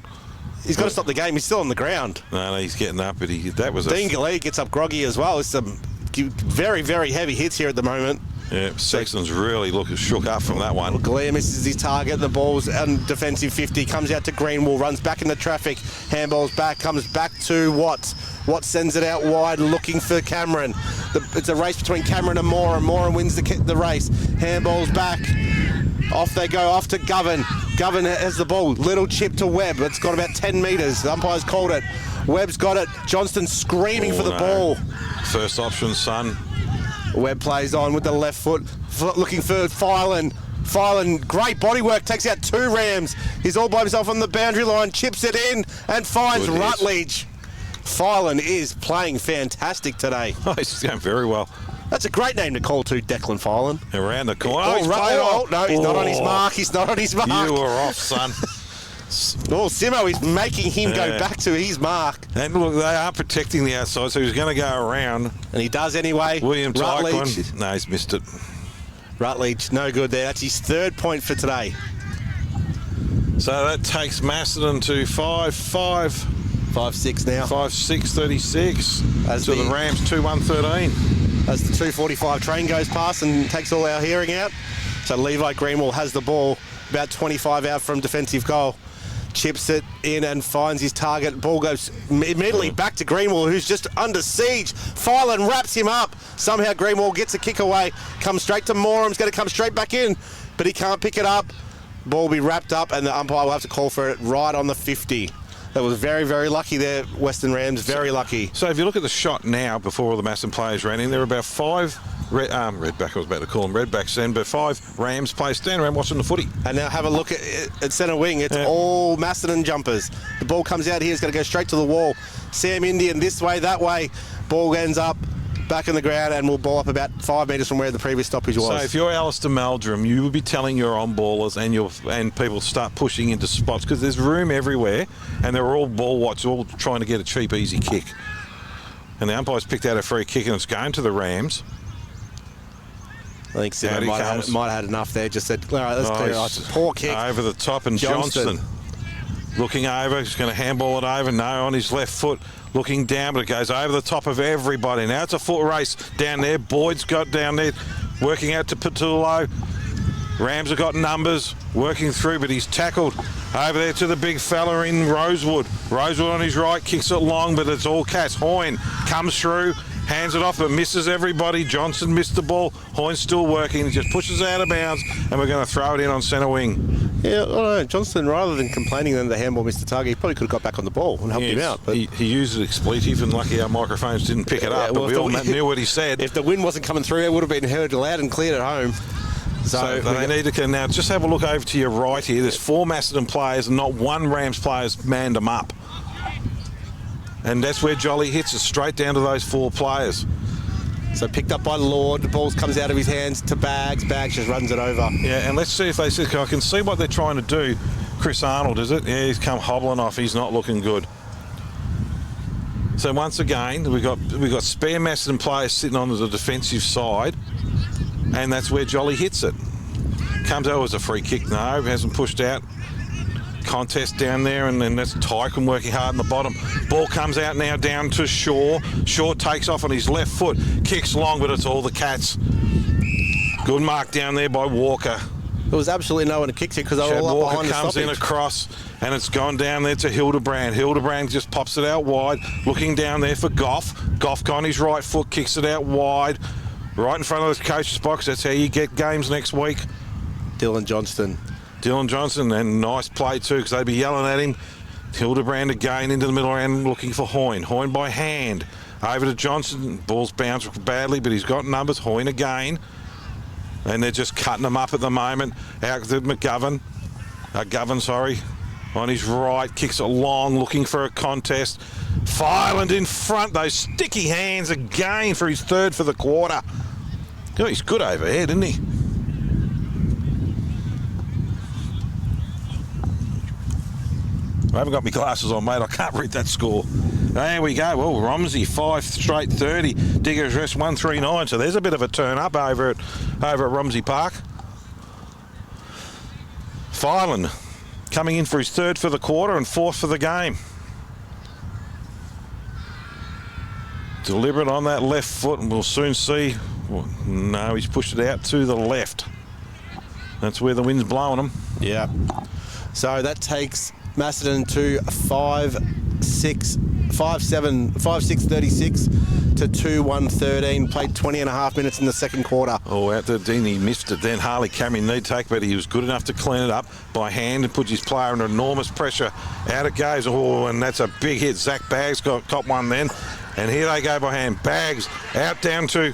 He's got to stop the game. He's still on the ground. No, he's getting up, but that was Dean Galea gets up groggy as well. There's some very, very heavy hits here at the moment. Yeah, Sexton's really shook up from that one. Galea misses his target. The ball's on defensive 50. Comes out to Greenwall. Runs back into traffic. Handball's back. Comes back to Watts. Watts sends it out wide looking for Cameron. It's a race between Cameron and Moran. Moran wins the race. Handball's back. Off they go, off to Govan. Govan has the ball. Little chip to Webb. It's got about 10 metres. The umpire's called it. Webb's got it. Johnston screaming for the ball. First option, son. Webb plays on with the left foot. Looking for Filan. Filan, great body work. Takes out 2 Rams. He's all by himself on the boundary line. Chips it in and finds Rutledge. Filan is playing fantastic today. Oh, he's going very well. That's a great name to call to Declan Filan. Around the corner. No, he's not on his mark. He's not on his mark. You were off, son. Simo is making him go back to his mark. And look, they are protecting the outside, so he's going to go around. And he does anyway. William Tyquin. No, he's missed it. Rutledge, no good there. That's his 3rd point for today. So that takes Macedon to 5-5. 5-6 now. 5-6, 36. To the Rams 2-1-13. As the 2:45 train goes past and takes all our hearing out. So Levi Greenwall has the ball about 25 out from defensive goal. Chips it in and finds his target. Ball goes immediately back to Greenwall, who's just under siege. Filan wraps him up. Somehow Greenwall gets a kick away. Comes straight to Moram's going to come straight back in, but he can't pick it up. Ball will be wrapped up and the umpire will have to call for it right on the 50. That was very, very lucky there, Western Rams. Very lucky. So if you look at the shot now, before all the Macedon players ran in, they're about 5 Redback, I was about to call him Redback, number 5 Rams play. Stand around watching the footy. And now have a look at centre wing. It's all Macedon jumpers. The ball comes out here. It's going to go straight to the wall. Sam Indian this way, that way. Ball ends up back in the ground and will ball up about 5 metres from where the previous stoppage was. So if you're Alistair Meldrum, you would be telling your on-ballers and people start pushing into spots because there's room everywhere and they're all ball watchers, all trying to get a cheap, easy kick. And the umpire's picked out a free kick and it's going to the Rams. I think Simon might have had enough there. Just said, all right, let's clear it. It's a poor kick. Over the top, and Johnston looking over. He's going to handball it over. No, on his left foot. Looking down, but it goes over the top of everybody. Now it's a foot race down there. Boyd's got down there, working out to Patullo. Rams have got numbers, working through, but he's tackled over there to the big fella in Rosewood. Rosewood on his right, kicks it long, but it's all Cats. Hoyne comes through, hands it off, but misses everybody. Johnson missed the ball. Hoyne's still working. He just pushes it out of bounds, and we're going to throw it in on centre wing. Yeah, well, Johnston, rather than complaining that the handball missed the target, he probably could have got back on the ball and helped him out. But he used an expletive, and lucky our microphones didn't pick it up, but we all knew what he said. If the wind wasn't coming through, it would have been heard loud and cleared at home. So they need to now just have a look over to your right here. There's 4 Macedon players and not 1 Rams player's manned them up. And that's where Jolly hits it, straight down to those 4 players. So picked up by Lord, the ball comes out of his hands to Bags. Bags just runs it over. Yeah, and let's see if they see. I can see what they're trying to do. Chris Arnold, is it? Yeah, he's come hobbling off. He's not looking good. So once again, we've got spare Macedon players sitting on the defensive side, and that's where Jolly hits it. Comes out as a free kick. No, hasn't pushed out. Contest down there, and then that's Tycon working hard in the bottom. Ball comes out now down to Shaw. Shaw takes off on his left foot, kicks long, but it's all the Cats. Good mark down there by Walker. There was absolutely no one to kick to because they were all up behind the stoppage. Walker comes in across, and it's gone down there to Hildebrand. Hildebrand just pops it out wide, looking down there for Goff. Goff on his right foot, kicks it out wide, right in front of the coach's box. That's how you get games next week. Dylan Johnston, and nice play too, because they'd be yelling at him. Hildebrand again into the middle and looking for Hoyne. Hoyne by hand. Over to Johnson. Ball's bounced badly, but he's got numbers. Hoyne again. And they're just cutting them up at the moment. Out to McGovern. On his right. Kicks it long, looking for a contest. Fireland in front. Those sticky hands again for his 3rd for the quarter. Oh, he's good overhead, isn't he? I haven't got my glasses on, mate. I can't read that score. There we go. Well, Romsey, 5 straight 30. Diggers Rest 139. So there's a bit of a turn up over at Romsey Park. Fireland coming in for his 3rd for the quarter and 4th for the game. Deliberate on that left foot, and we'll soon see. No, he's pushed it out to the left. That's where the wind's blowing him. Yeah. So that takes Macedon to 5-6-36 to 2-1-13. Played 20.5 minutes in the second quarter. Oh, out to Dean, he missed it. Then Harley Cameron need take, but he was good enough to clean it up by hand and puts his player under enormous pressure. Out it goes. Oh, and that's a big hit. Zach Baggs got one then. And here they go by hand. Baggs out down to...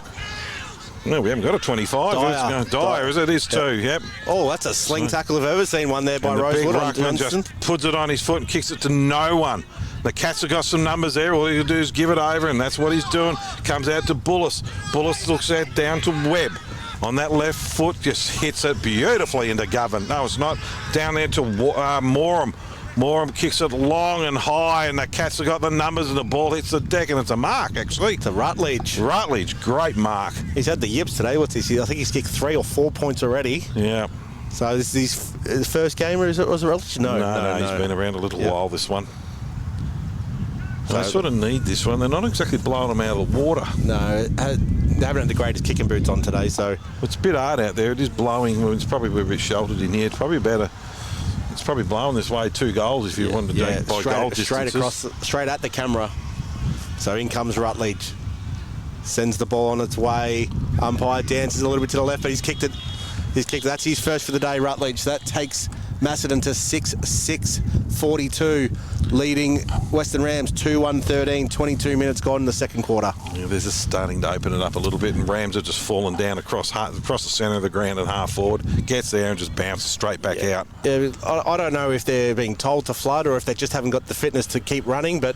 No, we haven't got a 25. Dyer, is it? It is too, yep. Oh, that's a sling tackle I've ever seen one there by Rosewood. The big ruckman just puts it on his foot and kicks it to no one. The Cats have got some numbers there. All you do is give it over, and that's what he's doing. Comes out to Bullis. Bullis looks out down to Webb. On that left foot, just hits it beautifully into Govan. No, it's not. Down there to Morum. Morum kicks it long and high, and the Cats have got the numbers, and the ball hits the deck, and it's a mark, actually. To Rutledge. Rutledge, great mark. He's had the yips today. What's this? I think he's kicked 3 or 4 points already. Yeah. So this is his first game, or was it Rutledge? No, he's been around a little while, this one. So they sort of need this one. They're not exactly blowing them out of the water. No, they haven't had the greatest kicking boots on today, so... It's a bit hard out there. It is blowing. It's probably a bit sheltered in here. It's probably blowing this way 2 goals if you want to take by goal distances. Straight at the camera. So in comes Rutledge. Sends the ball on its way. Umpire dances a little bit to the left, but he's kicked it. That's his first for the day, Rutledge. That takes Macedon to 6-6-42, leading Western Rams 2-1-13, 22 minutes gone in the second quarter. Yeah, they're just starting to open it up a little bit, and Rams are just falling down across the centre of the ground and half forward, gets there and just bounces straight back out. Yeah, I don't know if they're being told to flood or if they just haven't got the fitness to keep running, but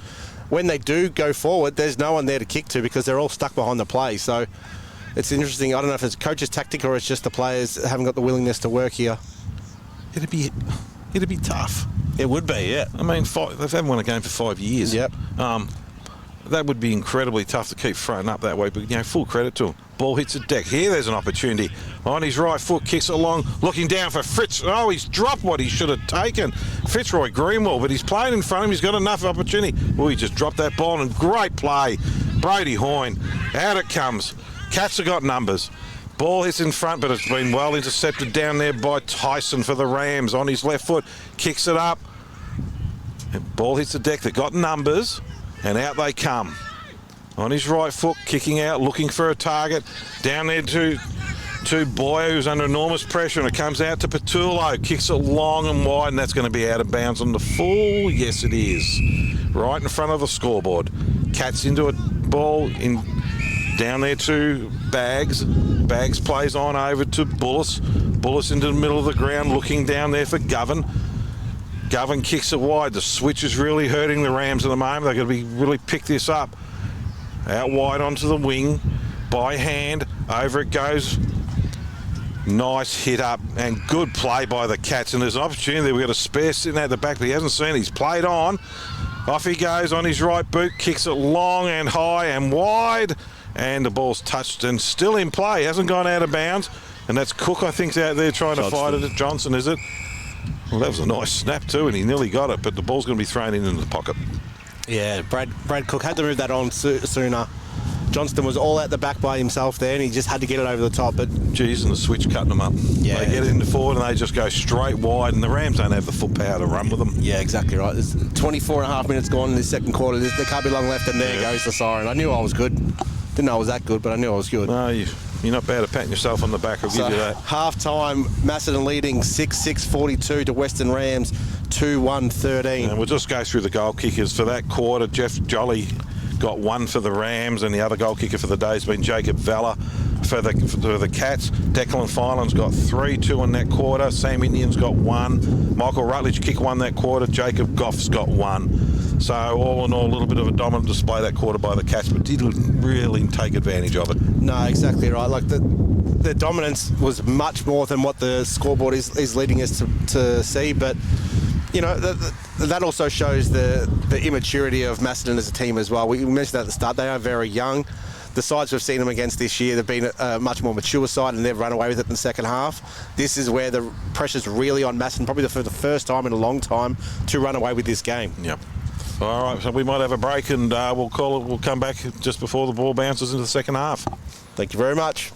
when they do go forward, there's no one there to kick to because they're all stuck behind the play. So it's interesting. I don't know if it's coach's tactic or it's just the players haven't got the willingness to work here. It'd be tough. It would be, yeah. I mean, they haven't won a game for 5 years. Yep. That would be incredibly tough to keep fronting up that way, but, full credit to him. Ball hits the deck. Here, there's an opportunity. On his right foot, kicks it along, looking down for Fritz. Oh, he's dropped what he should have taken. Fitzroy Greenwell, but he's playing in front of him. He's got enough opportunity. Oh, he just dropped that ball, and great play. Brody Hoyne. Out it comes. Cats have got numbers. Ball hits in front, but it's been well intercepted down there by Tyson for the Rams. On his left foot, kicks it up. And ball hits the deck. They've got numbers, and out they come. On his right foot, kicking out, looking for a target. Down there to Boyer, who's under enormous pressure, and it comes out to Patullo. Kicks it long and wide, and that's going to be out of bounds on the full. Yes, it is. Right in front of the scoreboard. Cats into a ball in down there to Bags. Bags plays on over to Bullis. Bullis into the middle of the ground, looking down there for Govan. Govan kicks it wide. The switch is really hurting the Rams at the moment. They're going to be really pick this up. Out wide onto the wing, by hand, over it goes. Nice hit up and good play by the Cats. And there's an opportunity there. We've got a spare sitting at the back, but he hasn't seen it. He's played on. Off he goes on his right boot, kicks it long and high and wide. And the ball's touched and still in play. Hasn't gone out of bounds. And that's Cook, I think, is out there trying to fight it at Johnson, is it? Well, that was a nice snap too, and he nearly got it, but the ball's going to be thrown into the pocket. Yeah, Brad Cook had to move that on sooner. Johnston was all out the back by himself there, and he just had to get it over the top. But geez, and the switch cutting them up. Yeah, they get it into forward, and they just go straight wide, and the Rams don't have the full power to run with them. Yeah, exactly right. There's 24 and a half minutes gone in this second quarter. There can't be long left, and there goes the siren. I knew I was good. Didn't know I was that good, but I knew I was good. No, you're not bad at patting yourself on the back. I'll give you that. Half-time, Macedon leading 6-6-42 to Western Rams 2-1-13. And we'll just go through the goal kickers for that quarter. Jeff Jolly got one for the Rams, and the other goal kicker for the day has been Jacob Vella for the Cats. Declan Filan's got 3, 2 in that quarter. Sam Indian's got 1. Michael Rutledge kick 1 that quarter. Jacob Goff's got 1. So all in all, a little bit of a dominant display that quarter by the Cats, but didn't really take advantage of it. No, exactly right. Like the dominance was much more than what the scoreboard is leading us to see, but that also shows the immaturity of Macedon as a team as well. We mentioned that at the start. They are very young. The sides we've seen them against this year, they've been a much more mature side, and they've run away with it in the second half. This is where the pressure's really on Macedon, probably for the first time in a long time, to run away with this game. Yep. All right, so we might have a break, and we'll come back just before the ball bounces into the second half. Thank you very much.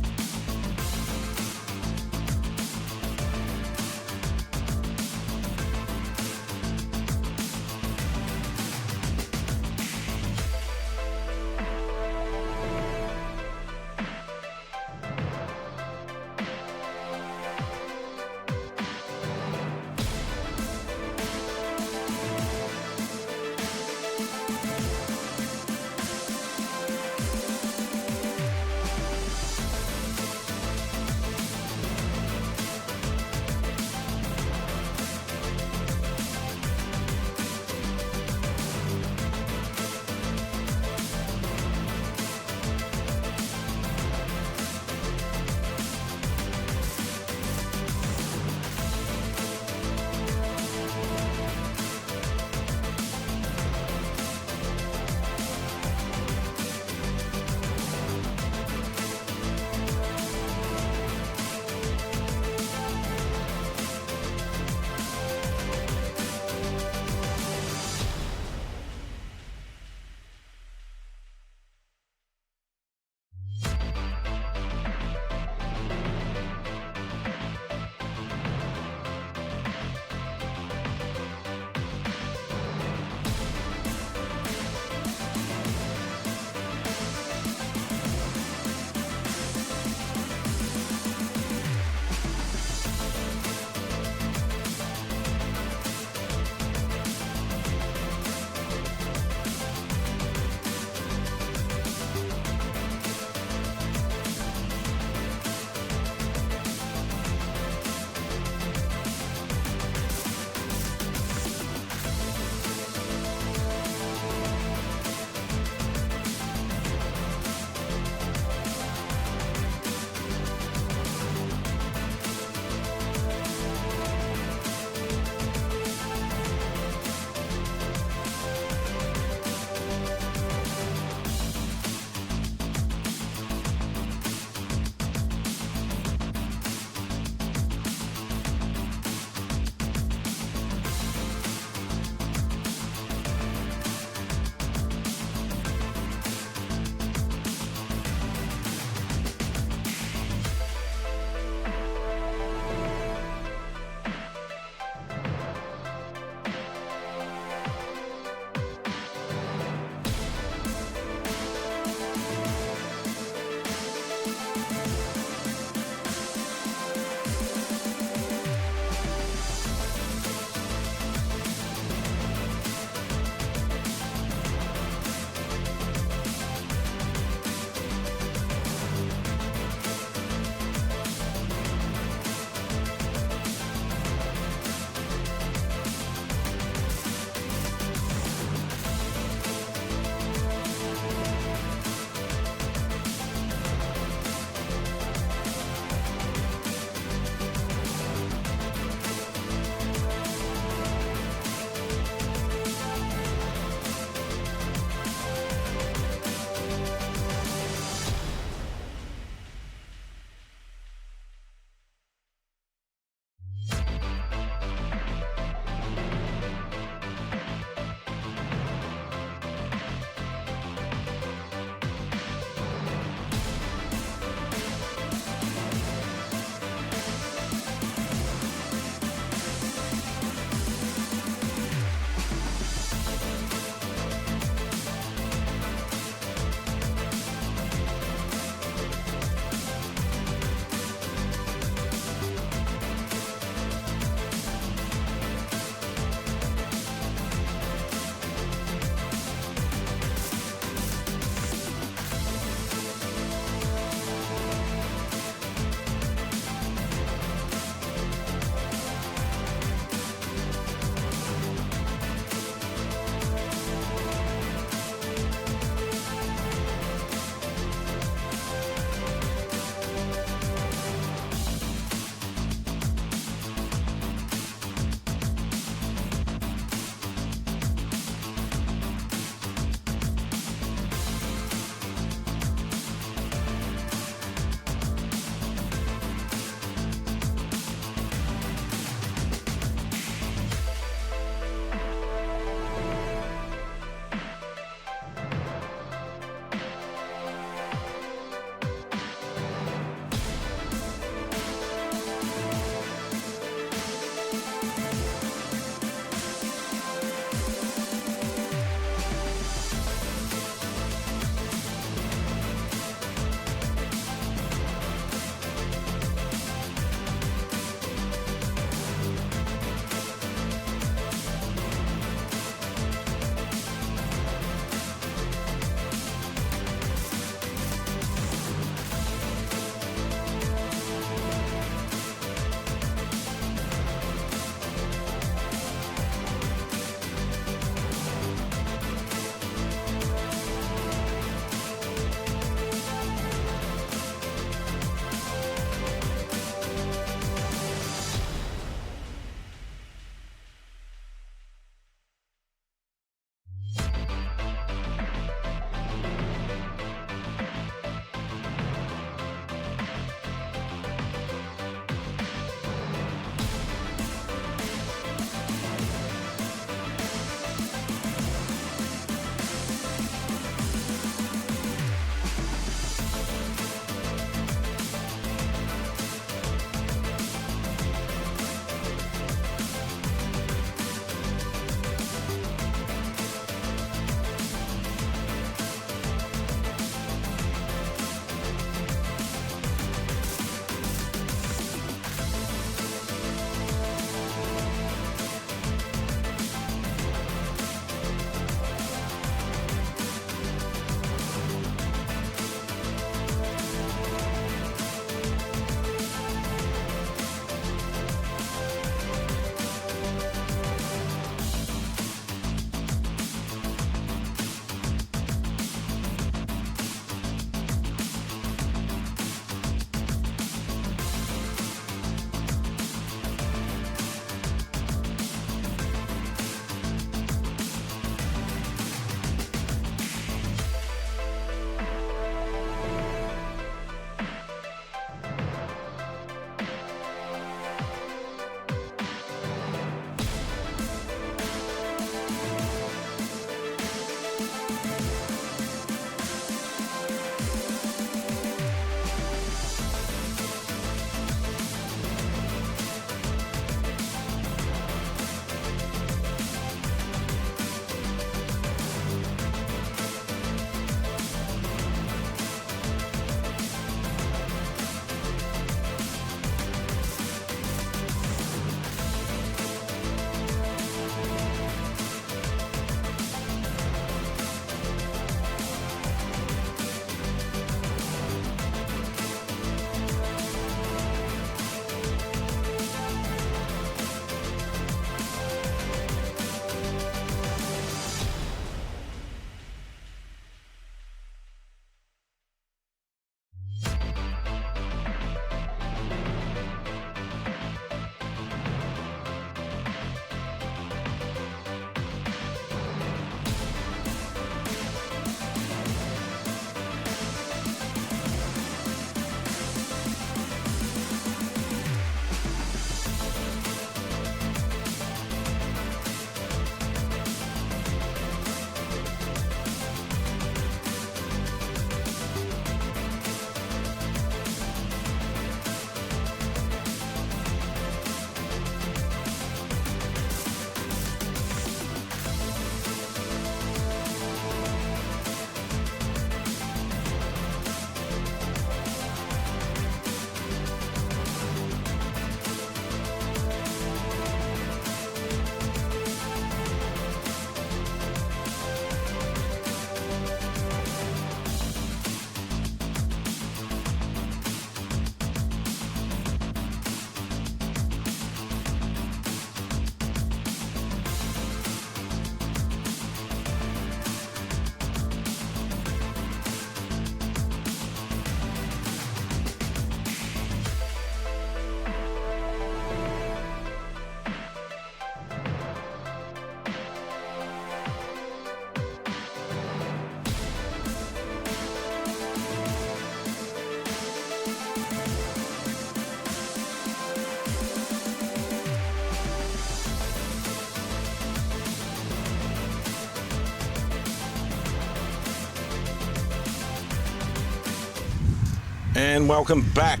And welcome back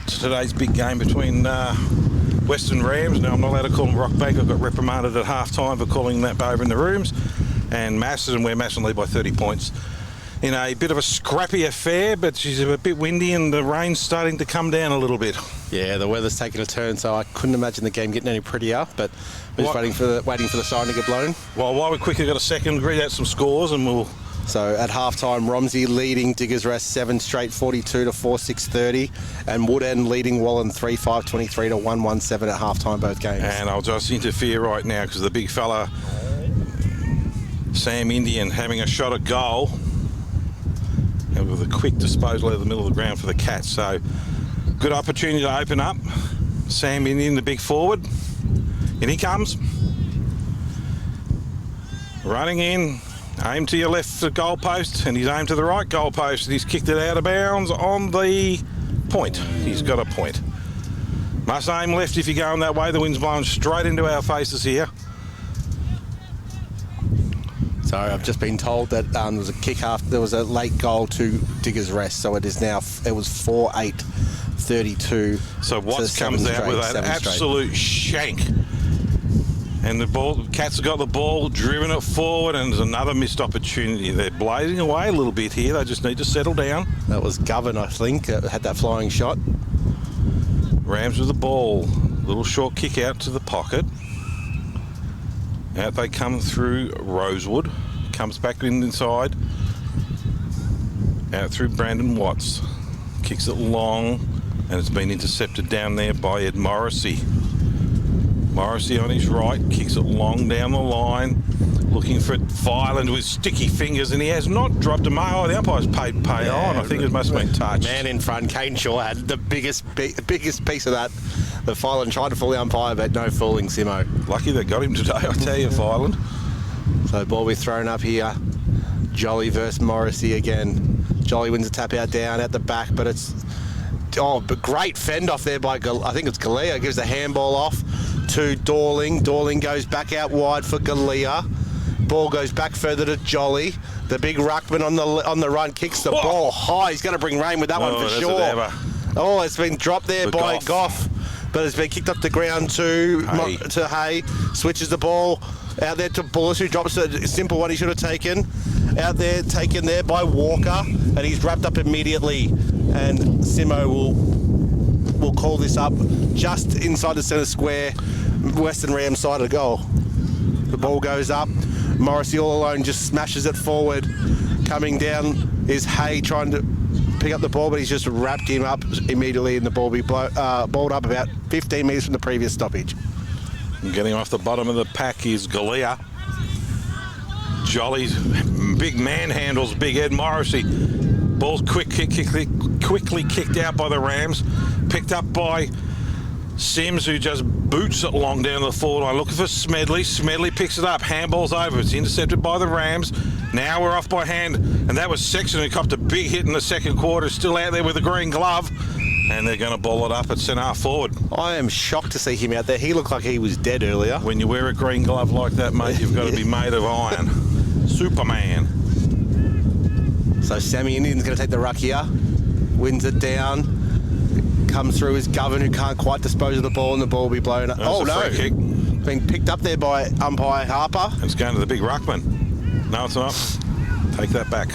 to today's big game between Western Rams. Now, I'm not allowed to call them Rockbank. I got reprimanded at half-time for calling that over in the rooms. And Macedon, where Macedon lead by 30 points. In a bit of a scrappy affair, but she's a bit windy and the rain's starting to come down a little bit. Yeah, the weather's taking a turn, so I couldn't imagine the game getting any prettier, but we're just waiting for the siren to get blown. Well, while we quickly got a second, read out some scores and we'll... So at halftime, Romsey leading Diggers Rest 7 straight 42 to 4-6-30, and Woodend leading Wallen 3-5 23 to 1-1-7 at halftime both games. And I'll just interfere right now because the big fella, Sam Indian, having a shot at goal, and with a quick disposal out of the middle of the ground for the Cats. So good opportunity to open up. Sam Indian, the big forward, and he comes, running in. Aim to your left the goal post, and he's aimed to the right goal post, and he's kicked it out of bounds on the point. He's got a point. Must aim left if you're going that way. The wind's blowing straight into our faces here. So I've just been told that there was a kick after, there was a late goal to Diggers Rest, so it is now, it was 4-8-32. So Watts comes out with an absolute shank. And the Cats have got the ball, driven it forward, and there's another missed opportunity. They're blazing away a little bit here. They just need to settle down. That was Govan, I think, had that flying shot. Rams with the ball. Little short kick out to the pocket. Out they come through Rosewood. Comes back inside. Out through Brandon Watts. Kicks it long, and it's been intercepted down there by Ed Morrissey. Morrissey on his right, kicks it long down the line, looking for Fireland with sticky fingers, and he has not dropped a mark. Oh, the umpire's pay on. I think it must have been touched. Man in front, Kane Shaw had the biggest piece of that. The Fireland tried to fool the umpire, but no fooling Simo. Lucky they got him today, I tell you, Fireland. So ball be thrown up here. Jolly versus Morrissey again. Jolly wins a tap out down at the back, but it's... Oh, but great fend off there by, I think it's Galea, gives the handball off to Dorling. Dorling goes back out wide for Galea. Ball goes back further to Jolly. The big ruckman on the run kicks the ball high. He's going to bring rain with that one for sure. Oh, it's been dropped there by Goff, but it's been kicked up the ground to Hay. Switches the ball out there to Bullis, who drops a simple one he should have taken. Out there, taken there by Walker, and he's wrapped up immediately. And Simo will call this up just inside the centre square, Western Rams side of the goal. The ball goes up. Morrissey all alone just smashes it forward. Coming down is Hay trying to pick up the ball, but he's just wrapped him up immediately, and the ball be balled up about 15 metres from the previous stoppage. And getting off the bottom of the pack is Galea. Jolly's big man handles big Ed Morrissey. Ball's quickly kicked out by the Rams. Picked up by Sims, who just boots it long down the forward line. Looking for Smedley. Smedley picks it up. Handball's over. It's intercepted by the Rams. Now we're off by hand. And that was Sexton, who copped a big hit in the second quarter. Still out there with the green glove. And they're going to ball it up at centre forward. I am shocked to see him out there. He looked like he was dead earlier. When you wear a green glove like that, mate, you've got to be made of iron. Superman. So Sammy Indian's going to take the ruck here. Wins it down. Comes through his Govan, who can't quite dispose of the ball, and the ball will be blown up. Oh, no. Free kick. Been picked up there by umpire Harper. It's going to the big ruckman. No, it's not. Take that back.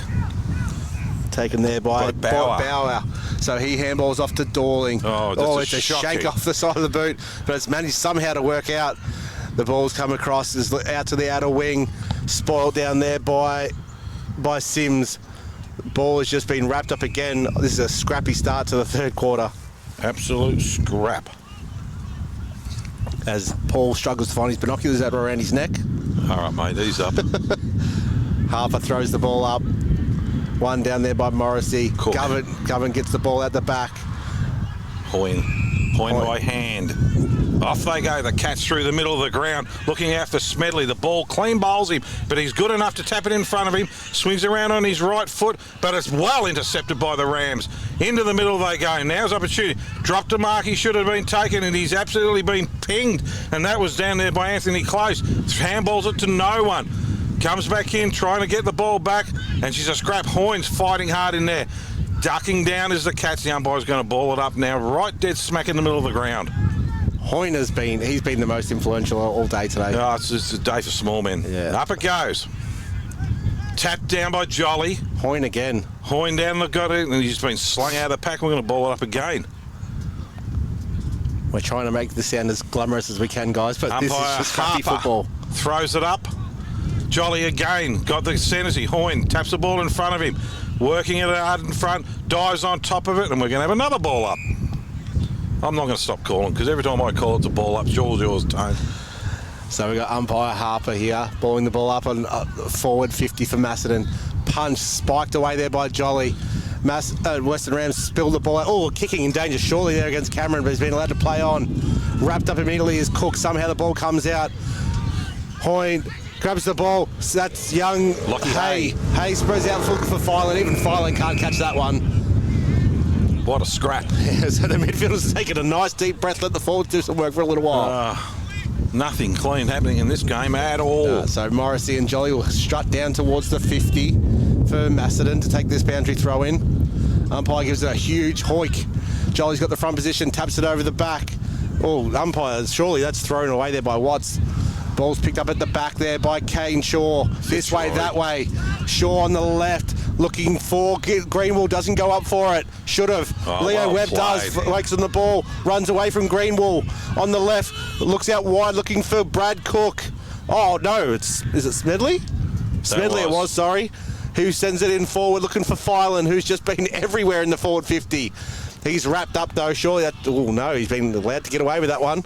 Taken there by Bauer. So he handballs off to Dorling. Oh, it's a shank off the side of the boot, but it's managed somehow to work out. The ball's come across, is out to the outer wing, spoiled down there by Sims. The ball has just been wrapped up again. This is a scrappy start to the third quarter. Absolute scrap. As Paul struggles to find his binoculars out around his neck. All right, mate, he's up. Harper throws the ball up. One down there by Morrissey. Govan gets the ball out the back. Hoyne by hand. Off they go, the Cats through the middle of the ground, looking out for Smedley. The ball clean bowls him, but he's good enough to tap it in front of him. Swings around on his right foot, but it's well intercepted by the Rams. Into the middle they go. Now's opportunity. Dropped a mark he should have been taken, and he's absolutely been pinged. And that was down there by Anthony Close. Handballs it to no one. Comes back in, trying to get the ball back, and she's a scrap. Hoyne's fighting hard in there. ducking down as the catch. The umpire's going to ball it up now, right dead smack in the middle of the ground. Hoyner's been the most influential all day today. Oh, it's a day for small men. Yeah. Up it goes. Tapped down by Jolly. Hoyne again. Hoyne down, got it, and he's been slung out of the pack. We're going to ball it up again. We're trying to make this sound as glamorous as we can, guys, but this is Umpire just crappy Harper football. throws it up. Jolly again, got the centre. Hoyne taps the ball in front of him, working it hard in front, dives on top of it, and we're going to have another ball up. I'm not going to stop calling, because every time I call it's a ball up. Yours, Tone. So we've got umpire Harper here, balling the ball up on forward 50 for Macedon. Punch spiked away there by Jolly. Western Rams spilled the ball out. Oh, kicking in danger surely there against Cameron, but he's been allowed to play on. Wrapped up immediately is Cook. Somehow the ball comes out. Hoyne grabs the ball. That's young Hay. Hay spreads out looking for Filan. Even Filan can't catch that one. What a scrap. So the midfielders taking a nice deep breath, let the forwards do some work for a little while. Nothing clean happening in this game at all. So Morrissey and Jolly will strut down towards the 50 for Macedon to take this boundary throw in. Umpire gives it a huge hoik. Jolly's got the front position, taps it over the back. Oh, umpire, surely that's thrown away there by Watts. Ball's picked up at the back there by Kane Shaw. This way, that way. Shaw on the left, looking for Greenwall, doesn't go up for it. Should have. Leo Webb does, wakes on the ball, runs away from Greenwall. On the left, looks out wide, looking for Brad Cook. Oh, no, is it Smedley? Smedley it was, sorry. Who sends it in forward, looking for Filan, who's just been everywhere in the forward 50. He's wrapped up, though, surely. Oh, no, he's been allowed to get away with that one.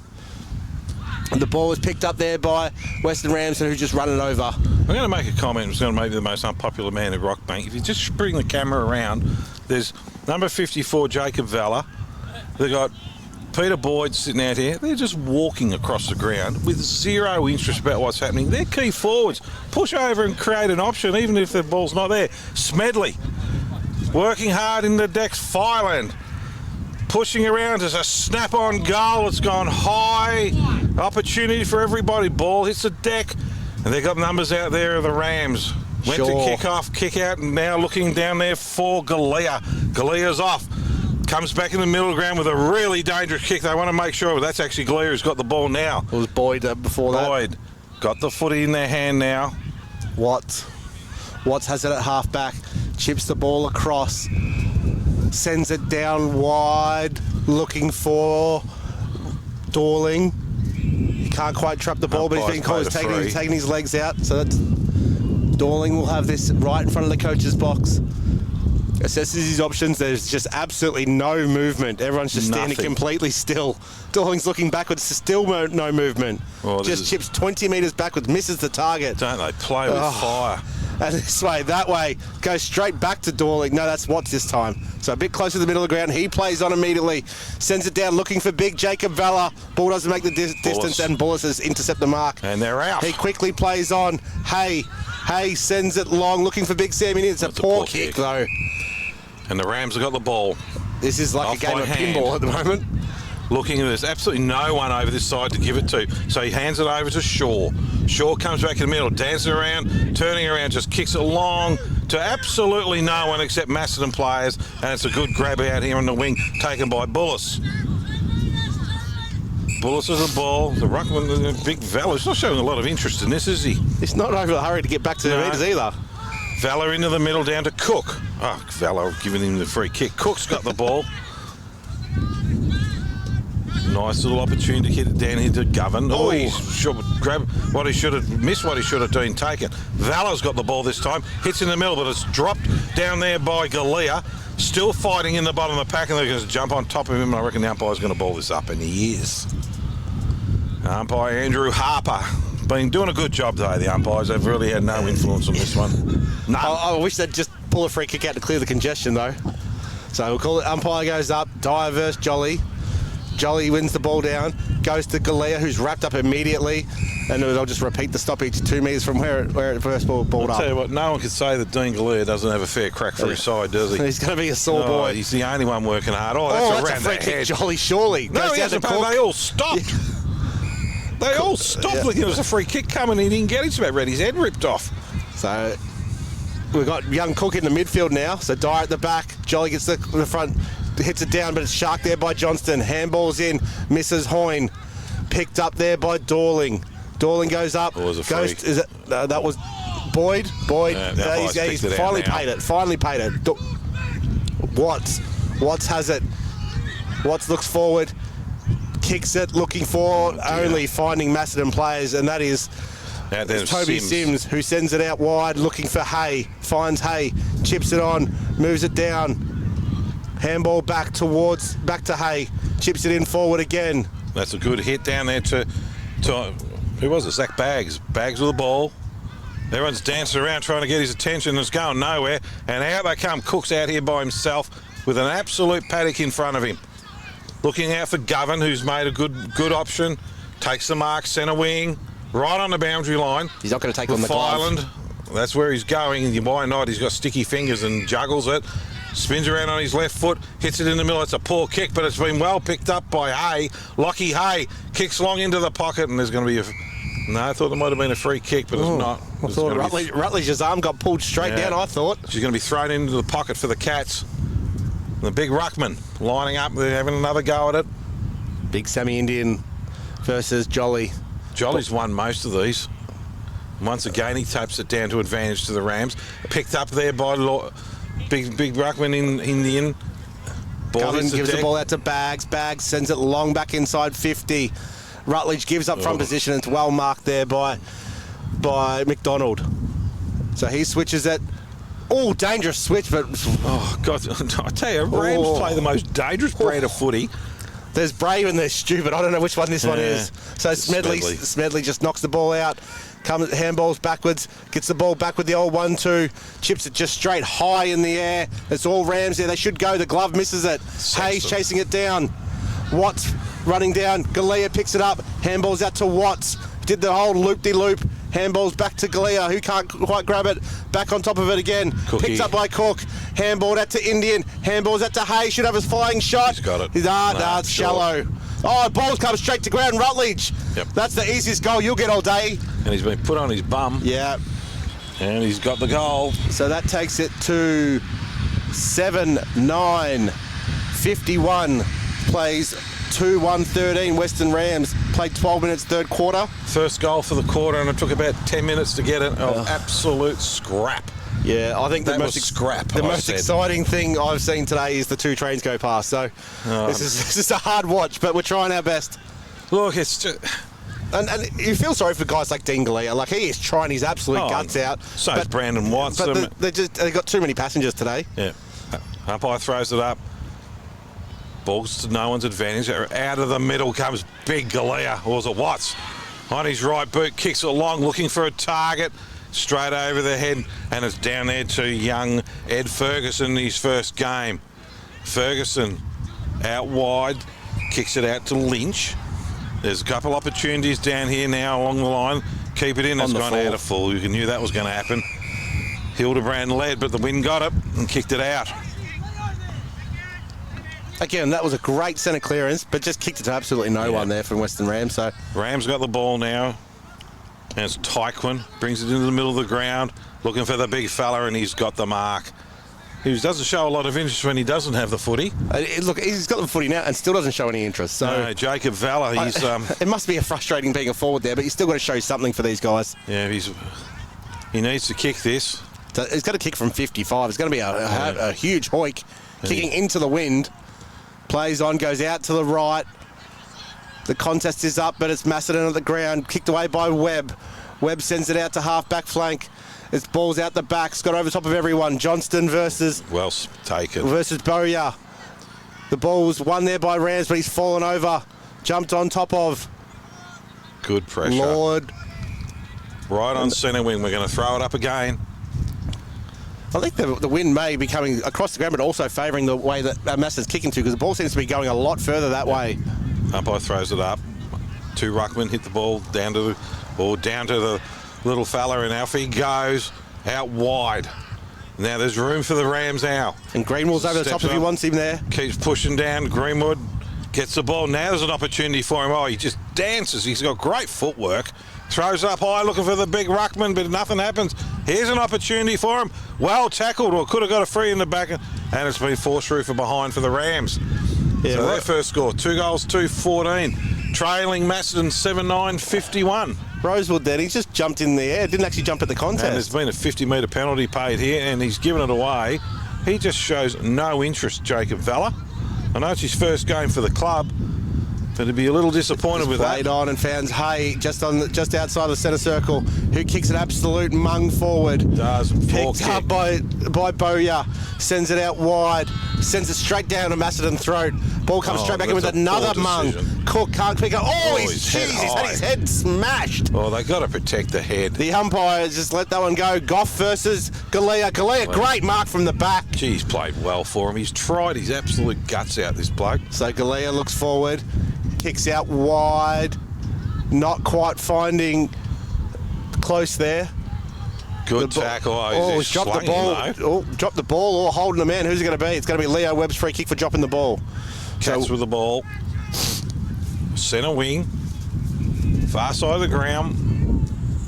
The ball was picked up there by Western Rams, who's just running over. I'm going to make a comment. It's going to make the most unpopular man at Rockbank. If you just bring the camera around, there's number 54, Jacob Valla. They've got Peter Boyd sitting out here. They're just walking across the ground with zero interest about what's happening. They're key forwards. Push over and create an option, even if the ball's not there. Smedley working hard in the decks. Filan pushing around as a snap-on goal. It's gone high. Opportunity for everybody. Ball hits the deck. And they've got numbers out there of the Rams. Went to kick off, kick out, and now looking down there for Galea. Galea's off. Comes back in the middle ground with a really dangerous kick. They want to make sure that's actually Galea who's got the ball now. It was Boyd before that. Boyd got the footy in their hand now. Watts has it at half-back. Chips the ball across. Sends it down wide, looking for Dorling. He can't quite trap the ball, but he's been called taking his legs out. So that's Dorling will have this right in front of the coach's box. Assesses his options. There's just absolutely no movement. Everyone's just standing completely still. Dorling's looking backwards, still no movement. Just chips 20 metres backwards, misses the target. Don't they play with fire? And this way, that way, goes straight back to Dorling. No, that's Watts this time. So a bit closer to the middle of the ground. He plays on immediately. Sends it down, looking for big Jacob Valla. Ball doesn't make the distance, and Bullis has intercept the mark. And they're out. He quickly plays on. Hay sends it long, looking for big Sam. It's a poor kick, though. And the Rams have got the ball. This is like a game of pinball at the moment. Looking at this, absolutely no one over this side to give it to. So he hands it over to Shaw. Shaw comes back in the middle, dancing around, turning around, just kicks it long to absolutely no one except Macedon players. And it's a good grab out here on the wing, taken by Bullis. Bullis has the ball. The ruckman, big Valla. He's not showing a lot of interest in this, is he? He's not over the hurry to get back to the meters either. Valla into the middle, down to Cook. Oh, Valla giving him the free kick. Cook's got the ball. Nice little opportunity to hit it down here to Govan. Oh, he should grab what he should have missed, what he should have done taken. Valla's got the ball this time, hits in the middle, but it's dropped down there by Galea. Still fighting in the bottom of the pack, and they're going to jump on top of him. And I reckon the umpire's going to ball this up, and he is. Umpire Andrew Harper. Been doing a good job today, the umpires. They've really had no influence on this one. No. I wish they'd just pull a free kick out to clear the congestion, though. So we'll call it umpire goes up, Dyer versus Jolly. Jolly wins the ball down, goes to Galea, who's wrapped up immediately, and they'll just repeat the stoppage 2 metres from where it first balled up. I'll tell you what, no one could say that Dean Galea doesn't have a fair crack for his side, does he? He's going to be a sore boy. He's the only one working hard. That's a free kick, Jolly, surely. No, he hasn't. They all stopped. They all stopped looking. There was a free kick coming in. He didn't get it. It's about ready. His head ripped off. So we've got young Cook in the midfield now. So Dyer at the back. Jolly gets the front, hits it down, but it's sharked there by Johnston. Handball's in, misses Hoyne. Picked up there by Dorling. Dorling goes up. It was a free. Is it? That was Boyd. Boyd. He's finally paid it. Finally paid it. Watts has it. Watts looks forward. Kicks it, looking for only finding Macedon players, and that is Toby Sims, who sends it out wide, looking for Hay. Finds Hay, chips it on, moves it down. Handball back to Hay. Chips it in forward again. That's a good hit down there to who was it? Zach Baggs. Baggs with the ball. Everyone's dancing around trying to get his attention. It's going nowhere. And out they come. Cook's out here by himself with an absolute paddock in front of him. Looking out for Govan, who's made a good option. Takes the mark, centre wing, right on the boundary line. He's not going to take on the glove. That's where he's going. And why not? He's got sticky fingers and juggles it. Spins around on his left foot, hits it in the middle. It's a poor kick, but it's been well picked up by Hay. Lockie Hay kicks long into the pocket, and there's going to be no, I thought there might have been a free kick, but it's not. I thought Rutledge's arm got pulled straight down, I thought. She's going to be thrown into the pocket for the Cats. The big ruckman lining up, they're having another go at it. Big Sammy Indian versus Jolly. Jolly's won most of these. Once again, he taps it down to advantage to the Rams. Picked up there by big ruckman in Indian. Govan gives the ball out to Baggs. Baggs sends it long back inside 50. Rutledge gives up front position. It's well marked there by McDonald. So he switches it. Oh, dangerous switch, but... Oh, God, I tell you, Rams play the most dangerous brand of footy. There's brave and there's stupid. I don't know which one this one is. So Smedley just knocks the ball out. Handballs backwards, gets the ball back with the old 1-2, chips it just straight high in the air. It's all Rams there. They should go. The glove misses it. Hayes chasing it down. Watts running down. Galea picks it up. Handballs out to Watts. Did the whole loop-de-loop. Handballs back to Galea, who can't quite grab it. Back on top of it again. Cookie. Picked up by Cook. Handballed out to Indian. Handballs out to Hayes. Should have his flying shot. He's got it. It's shallow. Oh, ball's come straight to ground. Rutledge. Yep. That's the easiest goal you'll get all day. And he's been put on his bum. Yeah. And he's got the goal. So that takes it to 7-9. 51 plays 2-1-13. Western Rams played 12 minutes third quarter. First goal for the quarter, and it took about 10 minutes to get it. Absolute scrap. Yeah, I think the most exciting thing I've seen today is the two trains go past. So this is a hard watch, but we're trying our best. Look, it's just... And you feel sorry for guys like Dean Galea. Like, he is trying his absolute guts out. So is Brandon Watts. But they got too many passengers today. Yeah. Umpire throws it up. Ball's to no one's advantage. Out of the middle comes big Galea. Or was it Watts? On his right boot, kicks it long, looking for a target. Straight over the head, and it's down there to young Ed Ferguson, his first game. Ferguson out wide, kicks it out to Lynch. There's a couple opportunities down here now along the line. Keep it in. It's gone out of full. You knew that was going to happen. Hildebrand led, but the wind got it and kicked it out. Again, that was a great centre clearance, but just kicked it to absolutely no one there from Western Rams. So Rams got the ball now. And it's Tyquin, brings it into the middle of the ground, looking for the big fella, and he's got the mark. He doesn't show a lot of interest when he doesn't have the footy. Look, he's got the footy now and still doesn't show any interest. So no, Jacob Valla, he's... it must be frustrating being a forward there, but you still got to show something for these guys. Yeah, he needs to kick this. So he's got to kick from 55. It's going to be a huge hoik. Kicking into the wind. Plays on, goes out to the right. The contest is up, but it's Macedon at the ground. Kicked away by Webb. Webb sends it out to half-back flank. It's balls out the back. It's got over top of everyone. Johnston versus... Well taken. Versus Bowyer. The ball was won there by Rams, but he's fallen over. Jumped on top of... Good pressure. Lord. Right on centre wing. We're going to throw it up again. I think the wind may be coming across the ground, but also favouring the way that Macedon's kicking to, because the ball seems to be going a lot further that way. Umpire throws it up. Two ruckmen hit the ball down to the little fella, and off he goes out wide. Now there's room for the Rams now. And Greenwood's over the top if he wants him there. Keeps pushing down. Greenwood gets the ball. Now there's an opportunity for him. Oh, he just dances. He's got great footwork. Throws up high, looking for the big ruckman, but nothing happens. Here's an opportunity for him. Well tackled, or could have got a free in the back, and it's been forced through from behind for the Rams. Yeah, so their first score, 2 goals, 2-14. Trailing Macedon 7-9-51. Rosewood then, he's just jumped in the air, didn't actually jump at the contest. And there's been a 50-metre penalty paid here, and he's given it away. He just shows no interest, Jacob Vella. I know it's his first game for the club, but he'd be a little disappointed with that. Played on and found Hay just outside the centre circle, who kicks an absolute mung forward. Does. Picked up by Bowyer, sends it out wide, sends it straight down to Macedon throat. Ball comes straight back in with another mung. Cook can't pick up. Oh, he's had his head smashed. Oh, they got to protect the head. The umpire just let that one go. Goff versus Galea. Galea, great mark from the back. He's played well for him. He's tried his absolute guts out, this bloke. So Galea looks forward, kicks out wide, not quite finding close there. Good tackle. He's dropped the ball. Dropped the ball or holding the man. Who's it going to be? It's going to be Leo Webb's free kick for dropping the ball. Cats with the ball. Centre wing. Far side of the ground.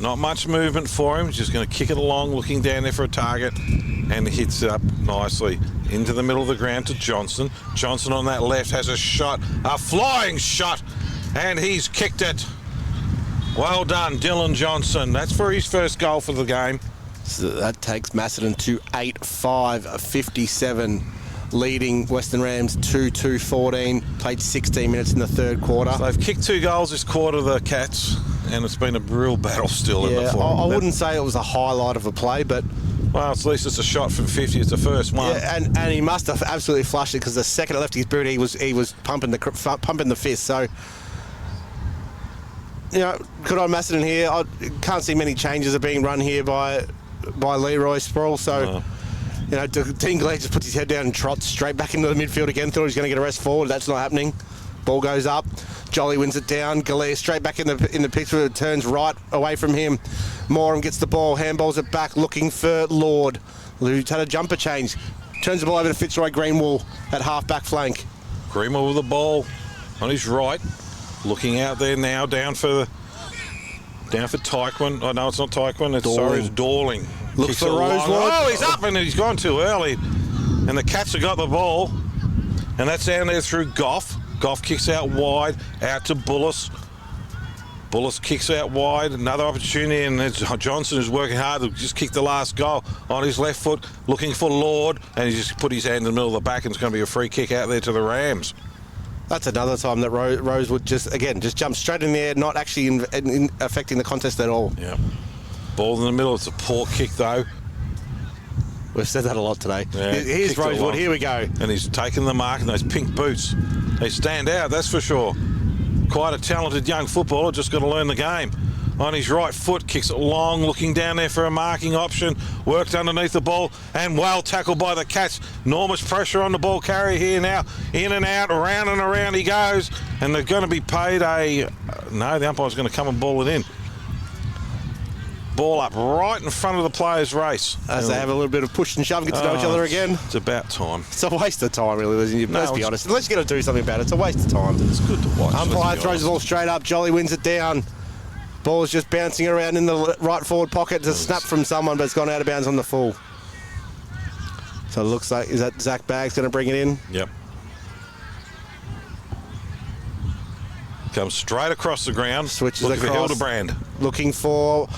Not much movement for him. Just going to kick it along, looking down there for a target. And hits it up nicely into the middle of the ground to Johnson. Johnson on that left has a shot. A flying shot. And he's kicked it. Well done, Dylan Johnson. That's for his first goal for the game. So that takes Macedon to 8-5-57, leading Western Rams 2-2-14. Played 16 minutes in the third quarter. So they've kicked 2 goals this quarter, the Cats, and it's been a real battle still in the form. I wouldn't say it was a highlight of a play, but... Well, at least it's a shot from 50. It's the first one. Yeah, and he must have absolutely flushed it, because the second it left his boot, he was pumping the fist. So... You know, good on Macedon here. I can't see many changes are being run here by Leroy Sproul. So, you know, Dean Glade just puts his head down and trots straight back into the midfield again. Thought he was going to get a rest forward. That's not happening. Ball goes up. Jolly wins it down. Galea straight back in the picture. It turns right away from him. Moram gets the ball. Handballs it back, looking for Lord. Who's had a jumper change. Turns the ball over to Fitzroy Greenwall at half-back flank. Greenwall with the ball on his right. Looking out there now, down for Tyquin. Oh, no, it's not Tyquin. It's Dorling. Looks for Rosewood. Oh, he's up and he's gone too early. And the Cats have got the ball. And that's down there through Goff. Goff kicks out wide, out to Bullis. Bullis kicks out wide. Another opportunity, and it's Johnson is working hard to just kick the last goal on his left foot, looking for Lord. And he just put his hand in the middle of the back, and it's going to be a free kick out there to the Rams. That's another time that Rosewood just jumped straight in the air, not actually in affecting the contest at all. Yeah. Ball in the middle. It's a poor kick, though. We've said that a lot today. Yeah, here's Rosewood. Here we go. And he's taken the mark, and those pink boots, they stand out, that's for sure. Quite a talented young footballer, just got to learn the game. On his right foot, kicks it long, looking down there for a marking option. Worked underneath the ball, and well tackled by the Cats. Enormous pressure on the ball carrier here now. In and out, around and around he goes. And they're going to be paid a... No, the umpire's going to come and ball it in. Ball up right in front of the players' race. As they have a little bit of push and shove and get to know each other again. It's about time. It's a waste of time, really, isn't it? Let's be honest. Unless you're going to do something about it, it's a waste of time. It's good to watch. Umpire throws the ball straight up. Jolly wins it down. Ball's just bouncing around in the right forward pocket. It's a snap from someone, but it's gone out of bounds on the full. So it looks like, is that Zach Baggs going to bring it in? Yep. Comes straight across the ground. Switches across. For Hildebrand. Looking for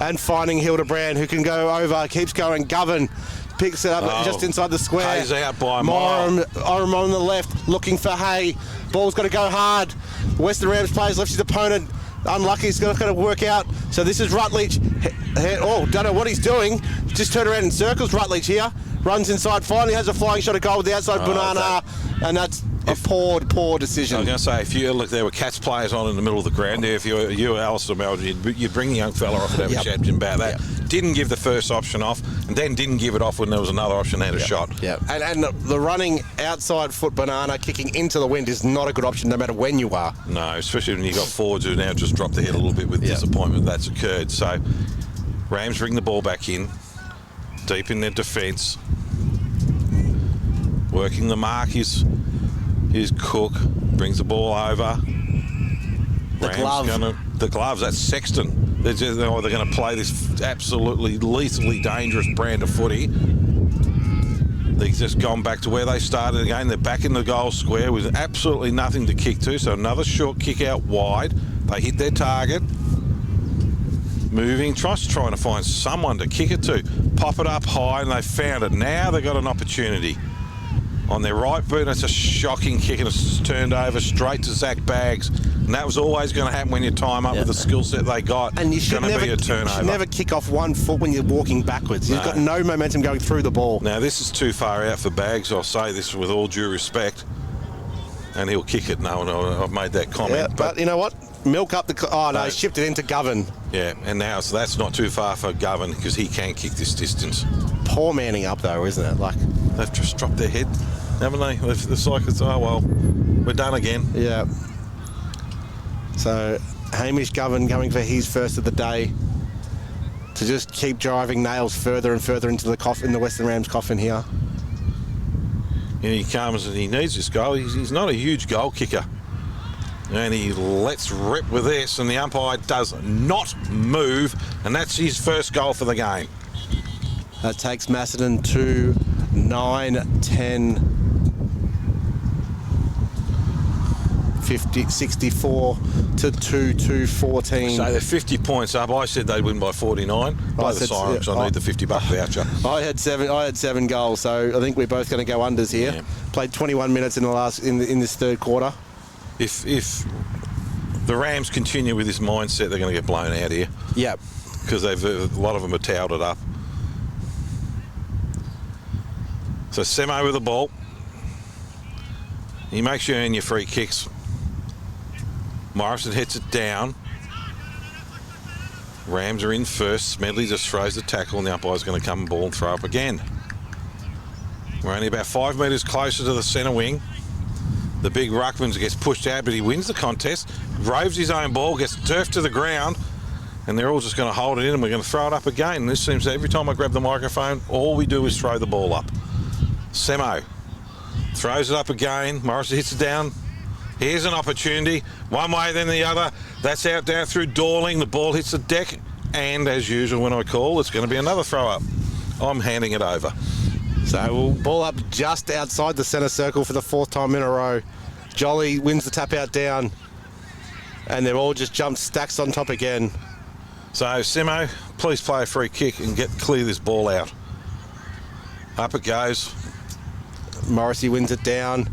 and finding Hildebrand, who can go over. Keeps going. Govan picks it up just inside the square. Hayes out by a mile. mile. Oram on the left, looking for Hay. Ball's got to go hard. Western Rams players left his opponent. Unlucky, he's got to work out. So this is Rutledge. Don't know what he's doing. Just turned around in circles. Rutledge here. Runs inside, finally has a flying shot of goal with the outside banana. And that's a poor decision. I was going to say, if you look, there were Cats players on in the middle of the ground there. If you were Alistair Melbourne, you'd bring the young fella off and have a chat about that. Didn't give the first option off, and then didn't give it off when there was another option and had a shot. Yeah, and the running outside foot banana, kicking into the wind is not a good option no matter when you are. No, especially when you've got forwards who now just dropped the head a little bit with disappointment that's occurred. So Rams bring the ball back in, deep in their defence. Working the mark is Cook, brings the ball over. The gloves, that's Sexton. They're going to play this absolutely lethally dangerous brand of footy. They've just gone back to where they started again. They're back in the goal square with absolutely nothing to kick to. So another short kick out wide. They hit their target. Moving, trying to find someone to kick it to. Pop it up high, and they found it. Now they've got an opportunity. On their right boot, it's a shocking kick, and it's turned over straight to Zach Baggs. And that was always going to happen when you time up with the skill set they got. And you should be a turnover. You should never kick off one foot when you're walking backwards. You've got no momentum going through the ball. Now, this is too far out for Baggs. I'll say this with all due respect. And he'll kick it. No, I've made that comment. Yeah, but you know what? Milk up the... Oh, no, shipped it into Govan. Yeah, and now so that's not too far for Govan because he can kick this distance. Poor manning up, though, isn't it? Like, they've just dropped their head, haven't they? It's like, oh, well, we're done again. Yeah. So, Hamish Govan going for his first of the day to just keep driving nails further and further into the coffin, the Western Rams coffin here. And he comes and he needs this goal. He's not a huge goal kicker. And he lets rip with this, and the umpire does not move, and that's his first goal for the game. That takes Macedon to 9-10, 64 to 2-2-14. So they're 50 points up. I said they'd win by 49. Play the siren, because I need the $50 voucher. I had seven goals, so I think we're both going to go unders here. Yeah. Played 21 minutes in this third quarter. If the Rams continue with this mindset, they're going to get blown out here. Yep. Because a lot of them are towed it up. So Semo with the ball. He makes you earn your free kicks. Morrison hits it down. Rams are in first. Smedley just throws the tackle, and the umpire's going to come and ball and throw up again. We're only about 5 metres closer to the centre wing. The big ruckman gets pushed out, but he wins the contest, roves his own ball, gets turfed to the ground, and they're all just going to hold it in, and we're going to throw it up again. And this seems every time I grab the microphone, all we do is throw the ball up. Semo throws it up again. Morrison hits it down. Here's an opportunity. One way, then the other. That's out down through Dorling. The ball hits the deck, and as usual, when I call, it's going to be another throw up. I'm handing it over. So we'll ball up just outside the centre circle for the fourth time in a row. Jolly wins the tap out down, and they're all just jumped stacks on top again. So Simo, please play a free kick and clear this ball out. Up it goes. Morrissey wins it down.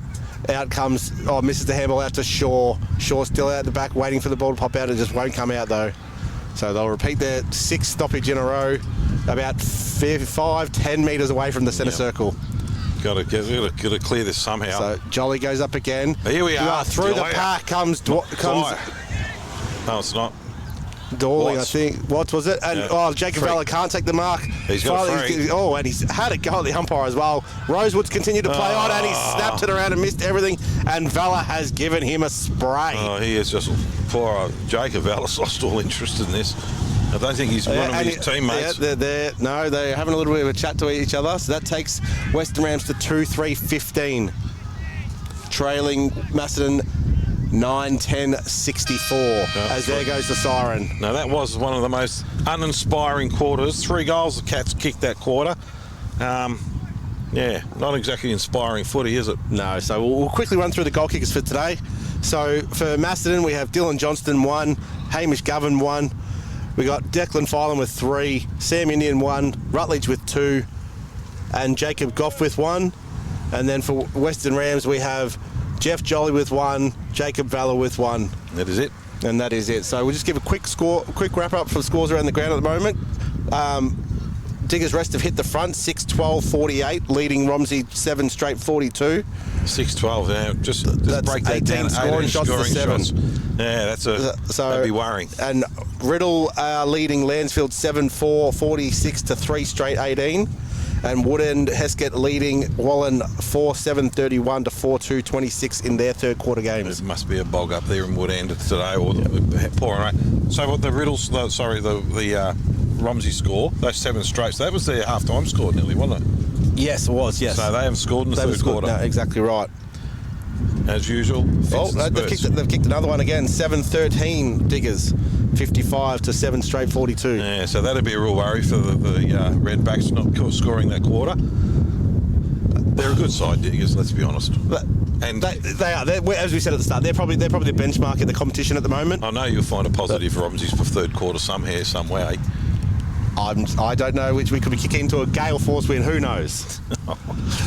Out comes, misses the handball out to Shaw. Shaw still out the back waiting for the ball to pop out. It just won't come out though. So they'll repeat their sixth stoppage in a row, about 5-10 metres away from the centre circle. Got to clear this somehow. So Jolly goes up again. Here we are. Through the pack comes. No, it's not. Dorling, I think. What was it? And Jacob Vella can't take the mark. He's got a free. And he's had a go at the umpire as well. Rosewood's continued to play on, and he snapped it around and missed everything. And Vella has given him a spray. Oh, he is just poor Jacob Vella's lost all interest in this. I don't think he's one of his teammates. They're having a little bit of a chat to each other. So that takes Western Rams to 2-3-15, trailing Macedon 9-10-64. As there goes the siren. Now that was one of the most uninspiring quarters. 3 goals the Cats kicked that quarter. Not exactly inspiring footy, is it? No. So we'll quickly run through the goal kickers for today. So for Macedon, we have Dylan Johnston 1, Hamish Govan 1. We got Declan Filan with 3, Sam Indian 1, Rutledge with 2, and Jacob Goff with 1. And then for Western Rams, we have Jeff Jolly with 1, Jacob Valla with 1. That is it. And that is it. So we'll just give a quick wrap up for scores around the ground at the moment. Diggers Rest have hit the front, 6-12-48, leading Romsey 7 straight 42. 6-12, yeah. Just break that 18 down. Scoring shots to 7. Yeah, that'd be worrying. And Riddle leading Lansfield 7-4, 46 to 3 straight 18. And Woodend Heskett leading Wallen 4-7-31 to 4-2 26 in their third quarter games. There must be a bog up there in Woodend today, or pouring rain. So what the Romsey score, those 7 straight, so that was their half-time score nearly, wasn't it? Yes, it was, yes. So they haven't scored in the third quarter. No, exactly right. as usual. They've kicked another one again. 7-13 Diggers. 55 to 7 straight 42. Yeah, so that'd be a real worry for the Redbacks not scoring that quarter. They're a good side, Diggers, let's be honest. And they are. As we said at the start, they're probably the benchmark in the competition at the moment. I know you'll find a positive Romsies for third quarter somehow, some way. I don't know which we could be kicking into a gale force win. Who knows?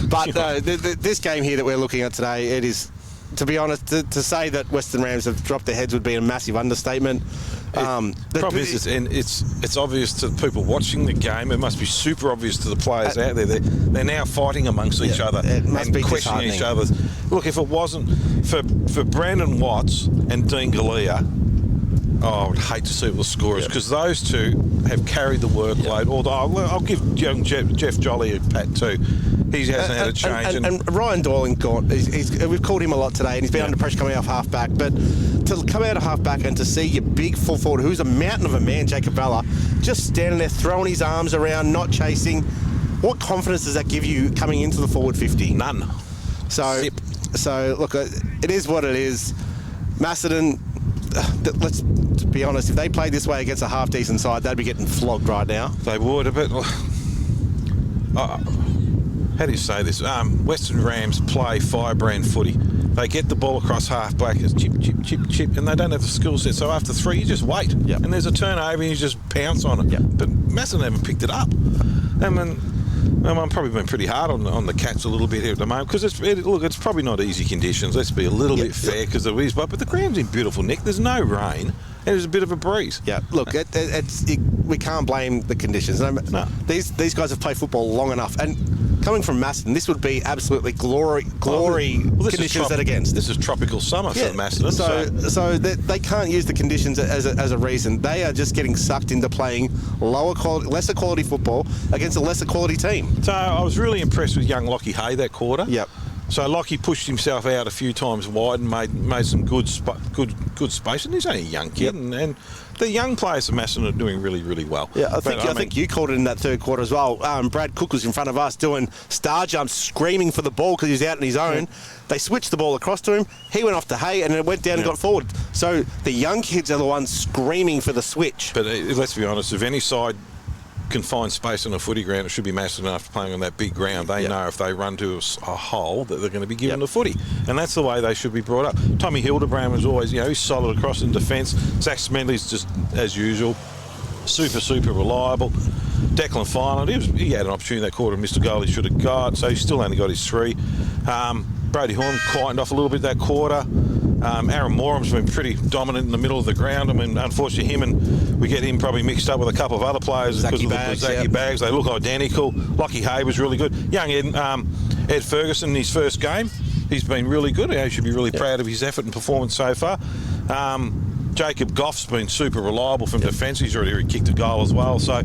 But this game here that we're looking at today, it is, to be honest, to say that Western Rams have dropped their heads would be a massive understatement. The problem is, and it's obvious to people watching the game. It must be super obvious to the players out there. They're now fighting amongst each other and questioning each other. Look, if it wasn't for Brandon Watts and Dean Galea, I would hate to see the scorers, because those two have carried the workload. Although I'll give young Jeff Jolly a pat too. He hasn't had a change. And Ryan Dorling, we've called him a lot today, and he's been under pressure coming off half-back. But to come out of half-back and to see your big full forward, who's a mountain of a man, Jacob Vella, just standing there throwing his arms around, not chasing, what confidence does that give you coming into the forward 50? None. So look, it is what it is. Macedon, let's be honest, if they played this way against a half-decent side, they'd be getting flogged right now. They would, but how do you say this? Western Rams play firebrand footy. They get the ball across half-back, it's chip, chip, chip, chip, and they don't have the skill set. So after 3, you just wait. Yep. And there's a turnover and you just pounce on it. Yep. But Macedon haven't picked it up. I'm probably been pretty hard on the Cats a little bit here at the moment, because it's probably not easy conditions. Let's be a little bit fair, because there is, but the ground's in beautiful nick. There's no rain, and there's a bit of a breeze. Yeah, look, we can't blame the conditions. No. These guys have played football long enough, and coming from Macedon, this would be absolutely glory conditions that against. This is tropical summer for Macedon. So they can't use the conditions as a reason. They are just getting sucked into playing lesser quality football against a lesser quality team. So I was really impressed with young Lockie Hay that quarter. Yep. So Lockie pushed himself out a few times wide and made some good space. And he's only a young kid, and the young players of Macedon are doing really, really well. Yeah, I think you called it in that third quarter as well. Brad Cook was in front of us doing star jumps, screaming for the ball because he was out on his own. Yeah. They switched the ball across to him. He went off to Hay, and it went down and got forward. So the young kids are the ones screaming for the switch. But let's be honest, if any side can find space on a footy ground, it should be Macedon after playing on that big ground. They know if they run to a hole that they're going to be given the footy, and that's the way they should be brought up. Tommy Hildebrand was always, he's solid across in defence. Zach Smedley's just, as usual, super reliable. Declan Fineland, he had an opportunity that quarter, missed a goal he should have got, so he still only got his 3. Brody Horn quietened off a little bit that quarter. Aaron Moram's been pretty dominant in the middle of the ground. I mean, unfortunately, we get him probably mixed up with a couple of other players because of the Bags. They look identical. Lockie Hay was really good. Young Ed Ferguson in his first game, he's been really good. He should be really proud of his effort and performance so far. Jacob Goff's been super reliable from defence. He's already kicked a goal as well. So,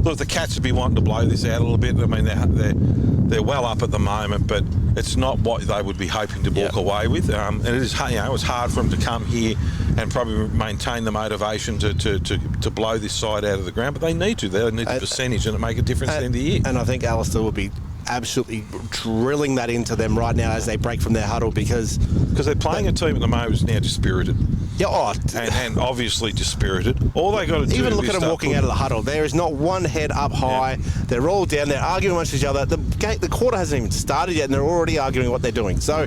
look, the Cats would be wanting to blow this out a little bit. I mean, they're well up at the moment, but it's not what they would be hoping to walk away with. And it is, it was hard for them to come here and probably maintain the motivation to blow this side out of the ground. But they need to. They need the percentage, and it make a difference at the end of the year. And I think Alistair will be absolutely drilling that into them right now as they break from their huddle, because they're playing a team at the moment who's now dispirited. Yeah, and obviously dispirited. All they got to do. Even look at them walking out of the huddle. There is not one head up high. Yeah. They're all down there arguing amongst each other. The quarter hasn't even started yet, and they're already arguing what they're doing. So,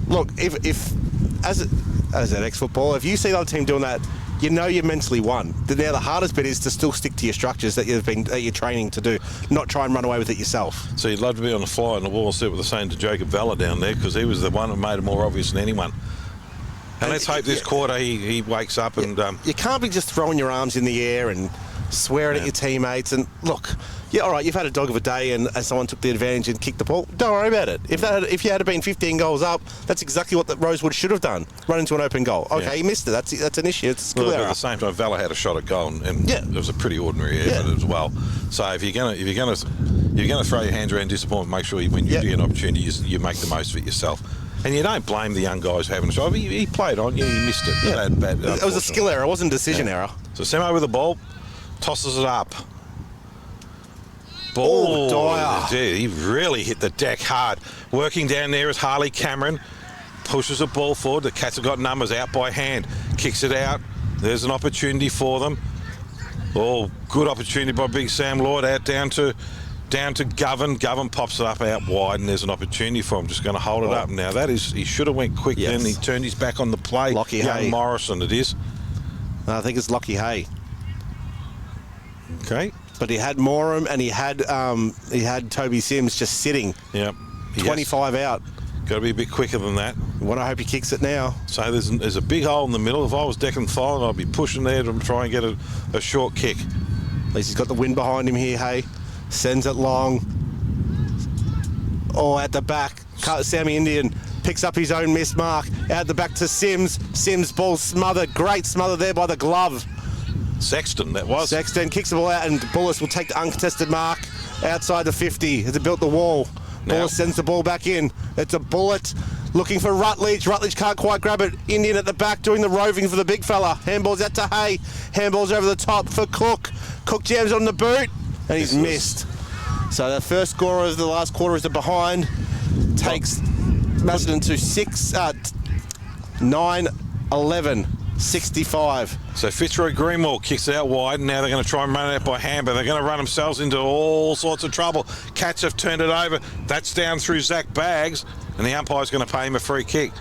look, if as an ex-footballer, if you see the other team doing that, you know you're mentally won. Now the hardest bit is to still stick to your structures that you're training to do, not try and run away with it yourself. So you'd love to be on the fly on the wall and see what they're saying to Jacob Vella down there, because he was the one that made it more obvious than anyone. And let's hope this quarter he wakes up and... you can't be just throwing your arms in the air and swearing at your teammates. And look, all right, you've had a dog of a day and someone took the advantage and kicked the ball. Don't worry about it. If you had been 15 goals up, that's exactly what Rosewood should have done. Run into an open goal. Okay, he missed it. That's an issue. It's a skill error. At the same time, Vella had a shot at goal, and it was a pretty ordinary effort as well. So if you're gonna throw your hands around disappointment, make sure when you get an opportunity, you make the most of it yourself. And you don't blame the young guys having a shot. He played on. He missed it. It was a skill error. It wasn't a decision error. So Semo with the ball, tosses it up. Ball, Dyer. He really hit the deck hard. Working down there is Harley Cameron. pushes the ball forward. The Cats have got numbers out by hand. Kicks it out. There's an opportunity for them. Oh, good opportunity by Big Sam Lloyd out down to Govan. Govan pops it up out wide, and there's an opportunity for him. Just going to hold it up now. That is, he should have went quick then. He turned his back on the play. Lockie Young Hay. Morrison, it is. I think it's Lockie Hay. Okay. But he had Morum and he had Toby Sims just sitting. Yep. 25 out. Got to be a bit quicker than that. Well, I hope he kicks it now. So there's a big hole in the middle. If I was Declan Folland, I'd be pushing there to try and get a short kick. At least he's got the wind behind him here, Hay. Sends it long. Oh, at the back. Sammy Indian picks up his own missed mark. Out the back to Sims. Sims ball smothered. Great smother there by the glove. Sexton, that was. Sexton kicks the ball out, and Bullis will take the uncontested mark outside the 50. Has it built the wall? Bullis sends the ball back in. It's a bullet looking for Rutledge. Rutledge can't quite grab it. Indian at the back doing the roving for the big fella. Handball's out to Hay. Handball's over the top for Cook. Cook jams on the boot, and he's missed. So the first scorer of the last quarter is the behind. Takes Macedon to 9-11. 65. So Fitzroy Greenwell kicks it out wide, and now they're going to try and run it out by hand, but they're going to run themselves into all sorts of trouble. Cats have turned it over. That's down through Zach Baggs, and the umpire's going to pay him a free kick.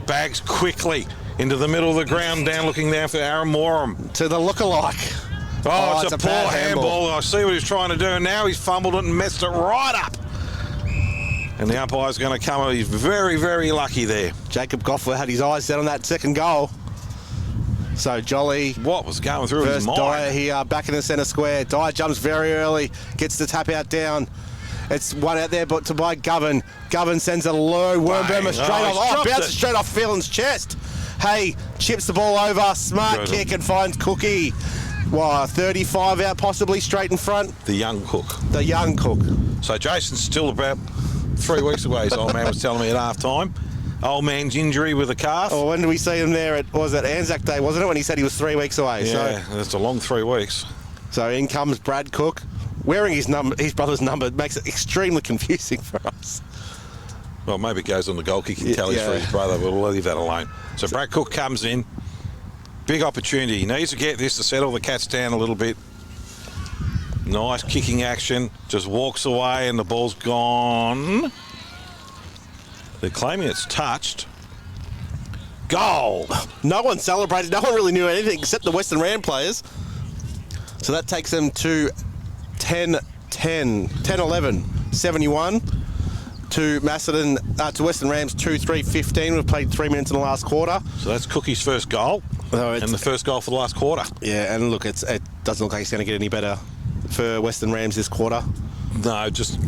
Baggs quickly into the middle of the ground, looking down for Aaron Morum. To the lookalike. Oh, it's a poor handball. I see what he's trying to do, and now he's fumbled it and messed it right up. And the umpire's going to come. He's very, very lucky there. Jacob Goffler had his eyes set on that second goal. So Jolly. What was going through his mind? Dyer here, back in the centre square. Dyer jumps very early, gets the tap out down. It's one out there, but to by Govan. Govan sends a low Wormburmer straight off. Oh, bounces straight off Phelan's chest. Hay chips the ball over. Smart kick and finds Cookie. Wow, 35 out, possibly straight in front. The young Cook. The young Cook. So Jason's still about 3 weeks away, his old man was telling me at half time. Old man's injury with a calf. Oh, when did we see him there? Was it Anzac Day, wasn't it, when he said he was 3 weeks away? Yeah, that's a long 3 weeks. So in comes Brad Cook, wearing his brother's number. It makes it extremely confusing for us. Well, maybe it goes on the goal kicking tallies for his brother, but we'll leave that alone. So Brad Cook comes in. Big opportunity. He needs to get this to settle the Cats down a little bit. Nice kicking action. Just walks away and the ball's gone. They're claiming it's touched. Goal! No one celebrated. No one really knew anything except the Western Ram players. So that takes them to 10-11, 71. To Macedon, to Western Rams 2-3-15. We've played 3 minutes in the last quarter. So that's Cookie's first goal. And the first goal for the last quarter. Yeah, and look, it doesn't look like it's going to get any better for Western Rams this quarter. No, just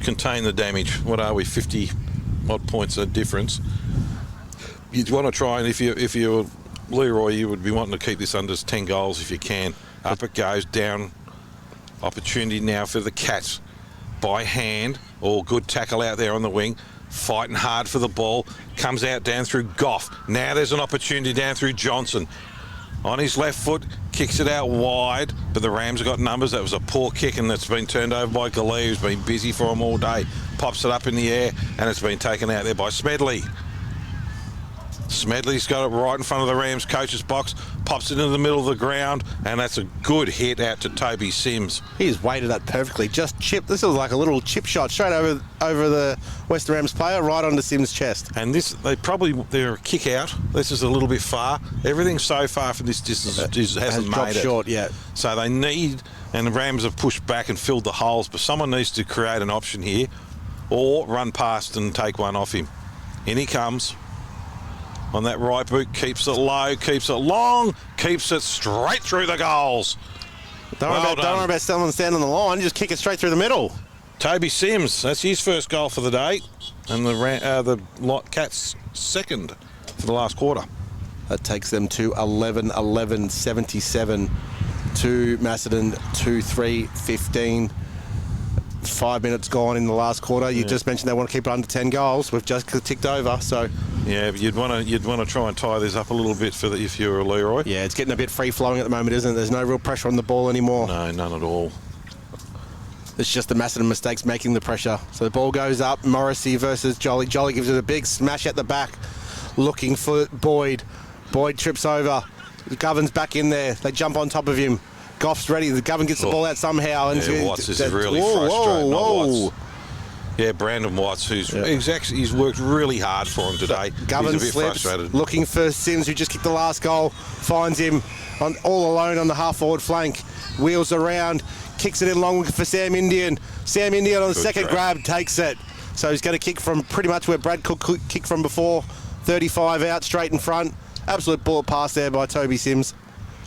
contain the damage. What are we, 50 odd points of difference? You'd want to try, and if you're Leroy, you would be wanting to keep this under 10 goals if you can. Up it goes, down. Opportunity now for the Cats by hand. All good tackle out there on the wing. Fighting hard for the ball. Comes out down through Goff. Now there's an opportunity down through Johnson. On his left foot, kicks it out wide, but the Rams have got numbers. That was a poor kick, and that's been turned over by Galea, who's been busy for him all day. Pops it up in the air, and it's been taken out there by Smedley. Smedley's got it right in front of the Rams coach's box, pops it into the middle of the ground, and that's a good hit out to Toby Sims. He's weighted that perfectly. Just chipped. This was like a little chip shot straight over the Western Rams player, right onto Sims' chest. And this, they're a kick out. This is a little bit far. Everything so far from this distance hasn't made it. Short yet. So they need, and the Rams have pushed back and filled the holes, but someone needs to create an option here, or run past and take one off him. In he comes. On that right boot, keeps it low, keeps it long, keeps it straight through the goals. Don't worry about someone standing on the line, just kick it straight through the middle. Toby Sims, that's his first goal for the day, and the Cats second for the last quarter. That takes them to 11-11, 77 to Macedon 2-3-15. 5 minutes gone in the last quarter. You just mentioned they want to keep it under 10 goals. We've just ticked over, so yeah, but you'd want to try and tie this up a little bit if you're a Leroy. Yeah, it's getting a bit free flowing at the moment, isn't it? There's no real pressure on the ball anymore. No, none at all. It's just the Macedon mistakes making the pressure. So the ball goes up. Morrissey versus Jolly. Jolly gives it a big smash at the back. looking for Boyd. Boyd trips over. Govan's back in there. They jump on top of him. Goff's ready. The Govan gets the ball out somehow. And Yeah, Watts is really frustrating. Whoa. Yeah, Brandon Watts, he's worked really hard for him today. Govan he's a bit slips, frustrated. looking for Sims, who just kicked the last goal. Finds him all alone on the half-forward flank. Wheels around, kicks it in long for Sam Indian. Sam Indian on the second grab takes it. So he's going to kick from pretty much where Brad Cook kicked from before. 35 out, straight in front. Absolute bullet pass there by Toby Sims.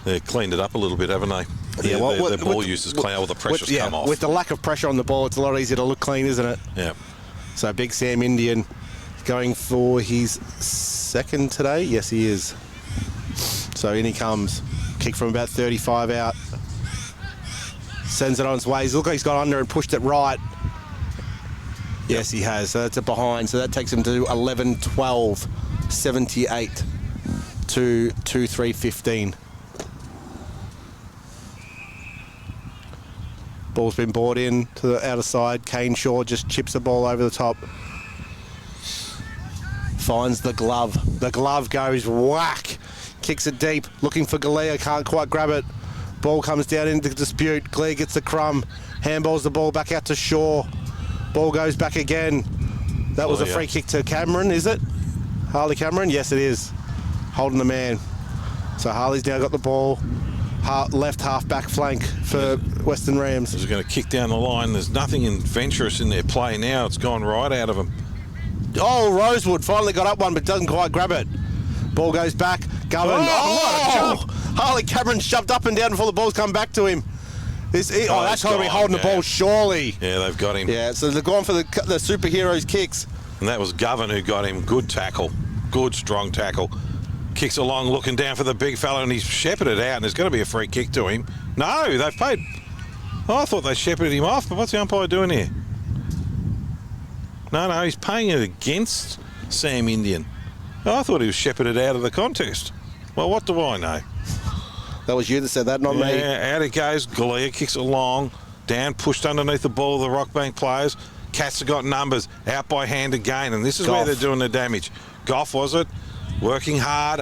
They've cleaned it up a little bit, haven't they? Yeah, the ball use is clean. All the pressure's come off. With the lack of pressure on the ball, it's a lot easier to look clean, isn't it? Yeah. So big Sam Indian going for his second today. Yes, he is. So in he comes. Kick from about 35 out. Sends it on its way. Look like he's got under and pushed it right. Yes, he has. So that's a behind. So that takes him to 11-12, 78 to 2-3-15. Ball's been brought in to the outer side. Kane Shaw just chips the ball over the top. Finds the glove. The glove goes whack. Kicks it deep. Looking for Galea. Can't quite grab it. Ball comes down into dispute. Galea gets the crumb. Handballs the ball back out to Shaw. Ball goes back again. That was a free kick to Cameron, is it? Harley Cameron? Yes, it is. Holding the man. So Harley's now got the ball. Left half back flank for Western Rams. He's going to kick down the line. There's nothing adventurous in their play now. It's gone right out of him. Oh, Rosewood finally got up one but doesn't quite grab it. Ball goes back. Govan. Oh, Harley Cameron shoved up and down before the ball's come back to him. That's got to be holding the ball, surely. Yeah, they've got him. Yeah, so they've gone for the superheroes kicks. And that was Govan who got him. Good tackle. Good, strong tackle. Kicks along, looking down for the big fella, and he's shepherded out, and there's going to be a free kick to him. No, they've paid. Oh, I thought they shepherded him off, but what's the umpire doing here? No, he's paying it against Sam Indian. Oh, I thought he was shepherded out of the contest. Well, what do I know? That was you that said that, not me. Yeah, out it goes. Galea kicks it along, down, pushed underneath the ball of the Rockbank players. Cats have got numbers, out by hand again, and this is where they're doing the damage. Goff, was it? Working hard.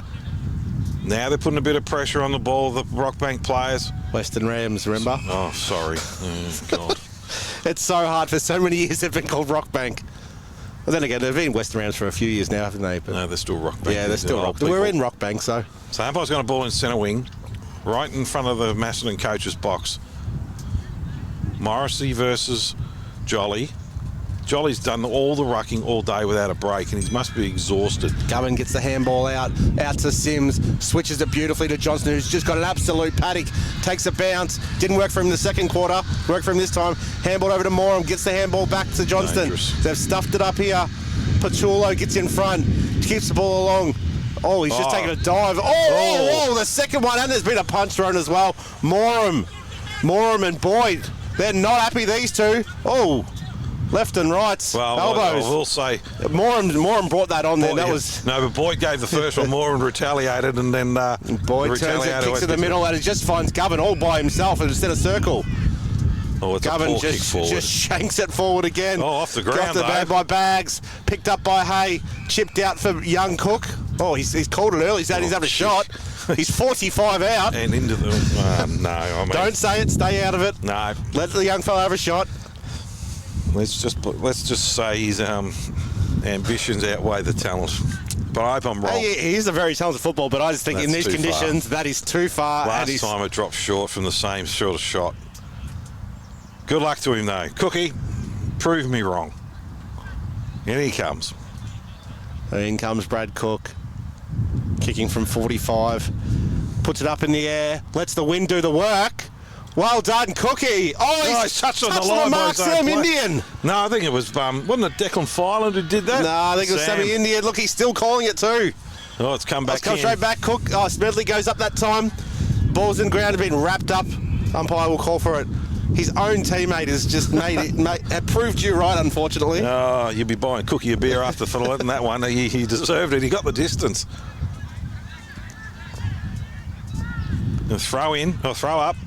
Now they're putting a bit of pressure on the ball, the Rockbank players. Western Rams, remember? Oh, sorry. Oh, God. It's so hard. For so many years they've been called Rockbank. But then again, they've been Western Rams for a few years now, haven't they? But no, they're still Rockbank. Yeah, they're still Rockbank. We're in Rockbank, so. So umpire's got a ball in centre wing, right in front of the Macedon coach's box. Morrissey versus Jolly. Jolly's done all the rucking all day without a break, and he must be exhausted. Govan gets the handball out to Sims, switches it beautifully to Johnston, who's just got an absolute paddock, takes a bounce, didn't work for him in the second quarter, worked for him this time, handballed over to Moram, gets the handball back to Johnston. Dangerous. They've stuffed it up here. Pachulo gets in front, keeps the ball along. Oh, he's just taking a dive. Oh, the second one, and there's been a punch thrown as well. Moram and Boyd, they're not happy, these two. Oh. Left and right, elbows. I will say, Moram brought that on there. Boyd, that was no, but Boyd gave the first one. Moram retaliated, and then Boyd turns it, kicks in the middle, and it just finds Govan all by himself instead of circle. Oh, it's Govan a poor kick forward. just shanks it forward again. Oh, off the ground, Dropped the bag by Bags, picked up by Hay, chipped out for young Cook. Oh, he's called it early. He's having a shot. He's 45 out. And into the no, I mean, don't say it. Stay out of it. No, let the young fella have a shot. Let's just say his ambitions outweigh the talent. But I hope I'm wrong. He's a very talented footballer, but I just think in these conditions, that is too far. Last time it dropped short from the same sort of shot. Good luck to him, though. Cookie, prove me wrong. In he comes. In comes Brad Cook, kicking from 45. Puts it up in the air, lets the wind do the work. Well done, Cookie. Oh, he's touched on the line mark, Sam Indian. No, I think it was, wasn't it Declan Fireland who did that? No, I think it was Sammy Indian. Look, he's still calling it too. Oh, it's come back It's come straight back. Cook, Smedley goes up that time. Ball's in ground, been wrapped up. Umpire will call for it. His own teammate has just proved you right, unfortunately. Oh, you'd be buying Cookie a beer after for letting that one. He deserved it. He got the distance. Throw up.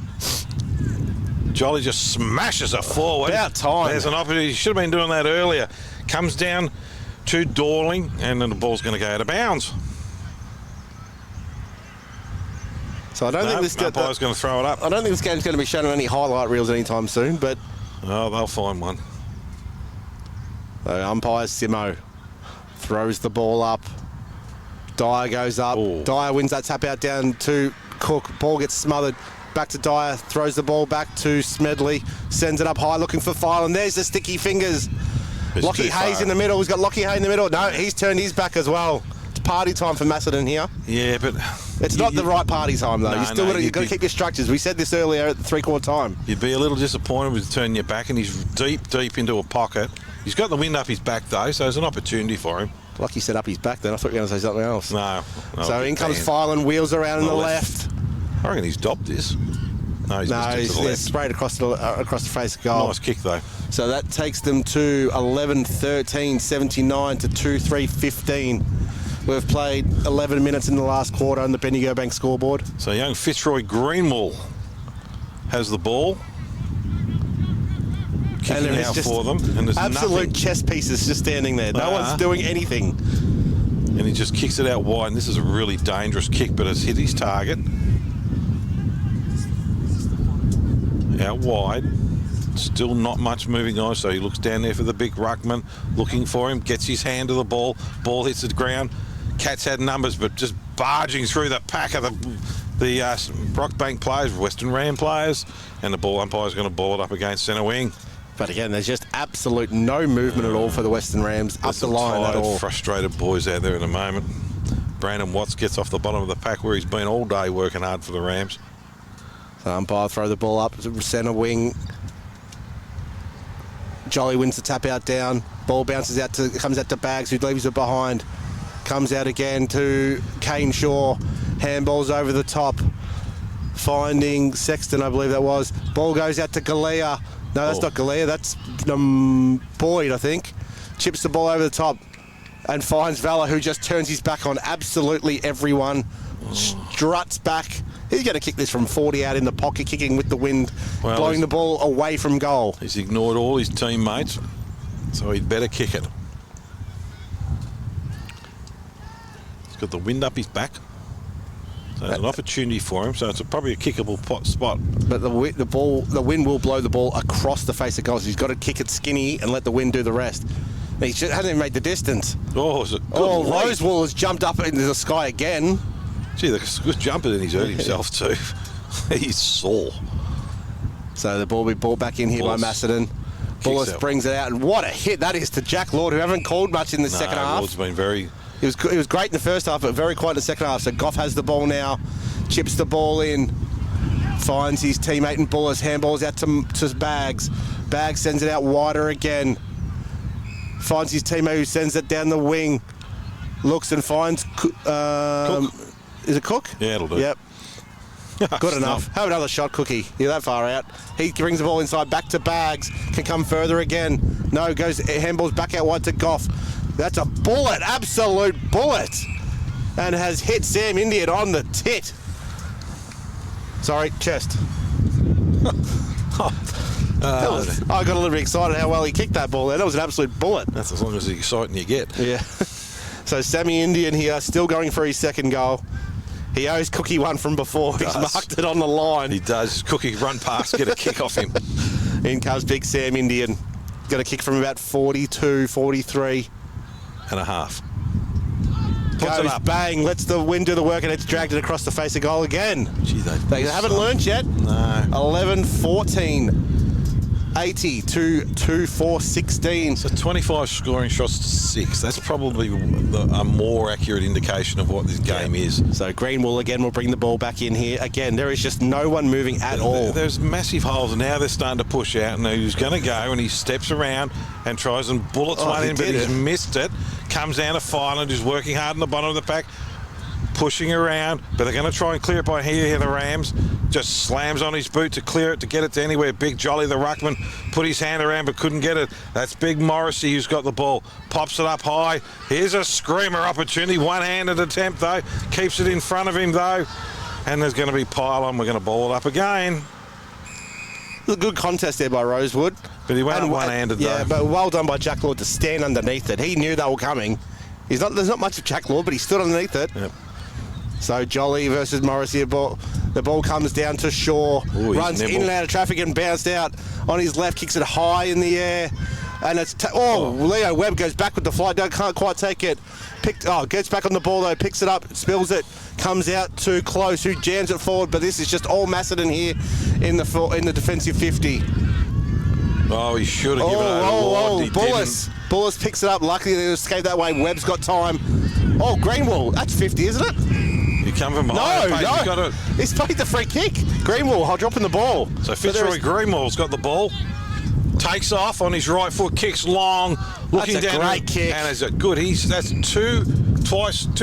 Jolly just smashes it forward. About time. There's an opportunity. He should have been doing that earlier. Comes down too dawdling, and then the ball's going to go out of bounds. So I don't think this umpire's going to throw it up. I don't think this game's going to be shown on any highlight reels anytime soon, but... Oh, they'll find one. So umpire Simo throws the ball up. Dyer goes up. Ooh. Dyer wins that tap out down to Cook. Ball gets smothered. Back to Dyer. Throws the ball back to Smedley. Sends it up high looking for File. And there's the sticky fingers. It's Lockie Hayes in the middle. He's got Lockie Hayes in the middle. No, he's turned his back as well. It's party time for Macedon here. Yeah, but... It's not the right party time, though. No, You've still got to keep your structures. We said this earlier at the three-quarter time. You'd be a little disappointed with turning your back, and he's deep into a pocket. He's got the wind up his back, though, so there's an opportunity for him. Lucky set up his back then. I thought you were going to say something else. No. So in comes Filan, wheels around in the left. I reckon he's dobbed this. No, he's sprayed across the face of goal. Nice kick, though. So that takes them to 11-13, 79 to 2-3-15. We've played 11 minutes in the last quarter on the Bendigo Bank scoreboard. So young Fitzroy Greenwall has the ball. Kicking out for them. And there's absolute nothing. chess pieces just standing there. No one's doing anything. And he just kicks it out wide. And this is a really dangerous kick, but it's hit his target. Out wide. Still not much moving on, so he looks down there for the big ruckman, looking for him, gets his hand to the ball. Ball hits the ground. Cats had numbers, but just barging through the pack of the Rockbank players, Western Ram players, and the ball umpire's going to ball it up against centre wing. But again, there's just absolute no movement at all for the Western Rams up the line at all. Frustrated boys out there in a moment. Brandon Watts gets off the bottom of the pack where he's been all day working hard for the Rams. So umpire throw the ball up to centre wing. Jolly wins the tap out down. Ball bounces out comes out to Baggs, who leaves it behind. Comes out again to Kane Shaw. Handballs over the top. Finding Sexton, I believe that was. Ball goes out to Galea. No, that's not Galea. That's Boyd, I think. Chips the ball over the top and finds Valla, who just turns his back on absolutely everyone. Struts back. He's going to kick this from 40 out in the pocket, kicking with the wind, blowing the ball away from goal. He's ignored all his teammates, so he'd better kick it. He's got the wind up his back. So there's an opportunity for him, so it's probably a kickable spot. But the wind will blow the ball across the face of goal, so he's got to kick it skinny and let the wind do the rest. He hasn't even made the distance. Rosewall has jumped up into the sky again. Gee, that's a good jumper, and he's hurt himself too. He's sore. So the ball will be brought back in here by Macedon. Bullis brings it out, and what a hit that is to Jack Lord, who haven't called much in the second half. Lord's been very... He was great in the first half, but very quiet in the second half. So Goff has the ball now, chips the ball in, finds his teammate and Bullis, handballs out to Baggs. Baggs sends it out wider again. Finds his teammate who sends it down the wing. Looks and finds... Cook. Is it Cook? Yeah, it'll do. Yep. Good enough. Have another shot, Cookie. You're that far out. He brings the ball inside, back to Baggs. Can come further again. No, goes handballs back out wide to Goff. That's a bullet, absolute bullet. And has hit Sam Indian on the tit. Sorry, chest. I got a little bit excited how well he kicked that ball there. That was an absolute bullet. That's as long as the exciting you get. Yeah. So Sammy Indian here, still going for his second goal. He owes Cookie one from before. He's marked it on the line. He does. Cookie run past, get a kick off him. In comes big Sam Indian. Got a kick from about 42, 43. And a half. Goes bang, lets the wind do the work, and it's dragged it across the face of goal again. Gee, they haven't learned yet. No. 11-14. 80 to 2-4-16. So 25 scoring shots to 6. That's probably a more accurate indication of what this game is. So Greenwall again will bring the ball back in here. Again, there is just no one moving at all. There's massive holes, and now they're starting to push out, and he's going to go, and he steps around and tries and bullets one in, but he's missed it. Comes down to Fireland, who's working hard in the bottom of the pack, pushing around, but they're going to try and clear it by here, the Rams. Just slams on his boot to clear it, to get it to anywhere. Big Jolly, the ruckman, put his hand around but couldn't get it. That's Big Morrissey who's got the ball. Pops it up high. Here's a screamer opportunity. One-handed attempt, though. Keeps it in front of him, though. And there's going to be pile on. We're going to ball it up again. A good contest there by Rosewood. But he went one-handed though. Yeah, but well done by Jack Lord to stand underneath it. He knew they were coming. There's not much of Jack Lord, but he stood underneath it. Yep. So Jolly versus Morrissey. The ball comes down to Shaw, runs in and out of traffic and bounced out on his left, kicks it high in the air. And it's Leo Webb goes back with the fly, can't quite take it. Gets back on the ball though, picks it up, spills it, comes out too close, who jams it forward, but this is just all Macedon here in the defensive 50. Oh, he should have given it a Lord. Bullis picks it up, luckily they escaped that way. Webb's got time. Oh, Greenwall, that's 50, isn't it? You come from behind. No. He's played the free kick. Greenwall dropping the ball. So Fitzroy Greenwall's got the ball. Takes off on his right foot, kicks long, looking down. That's a great kick. And it's a good. That's two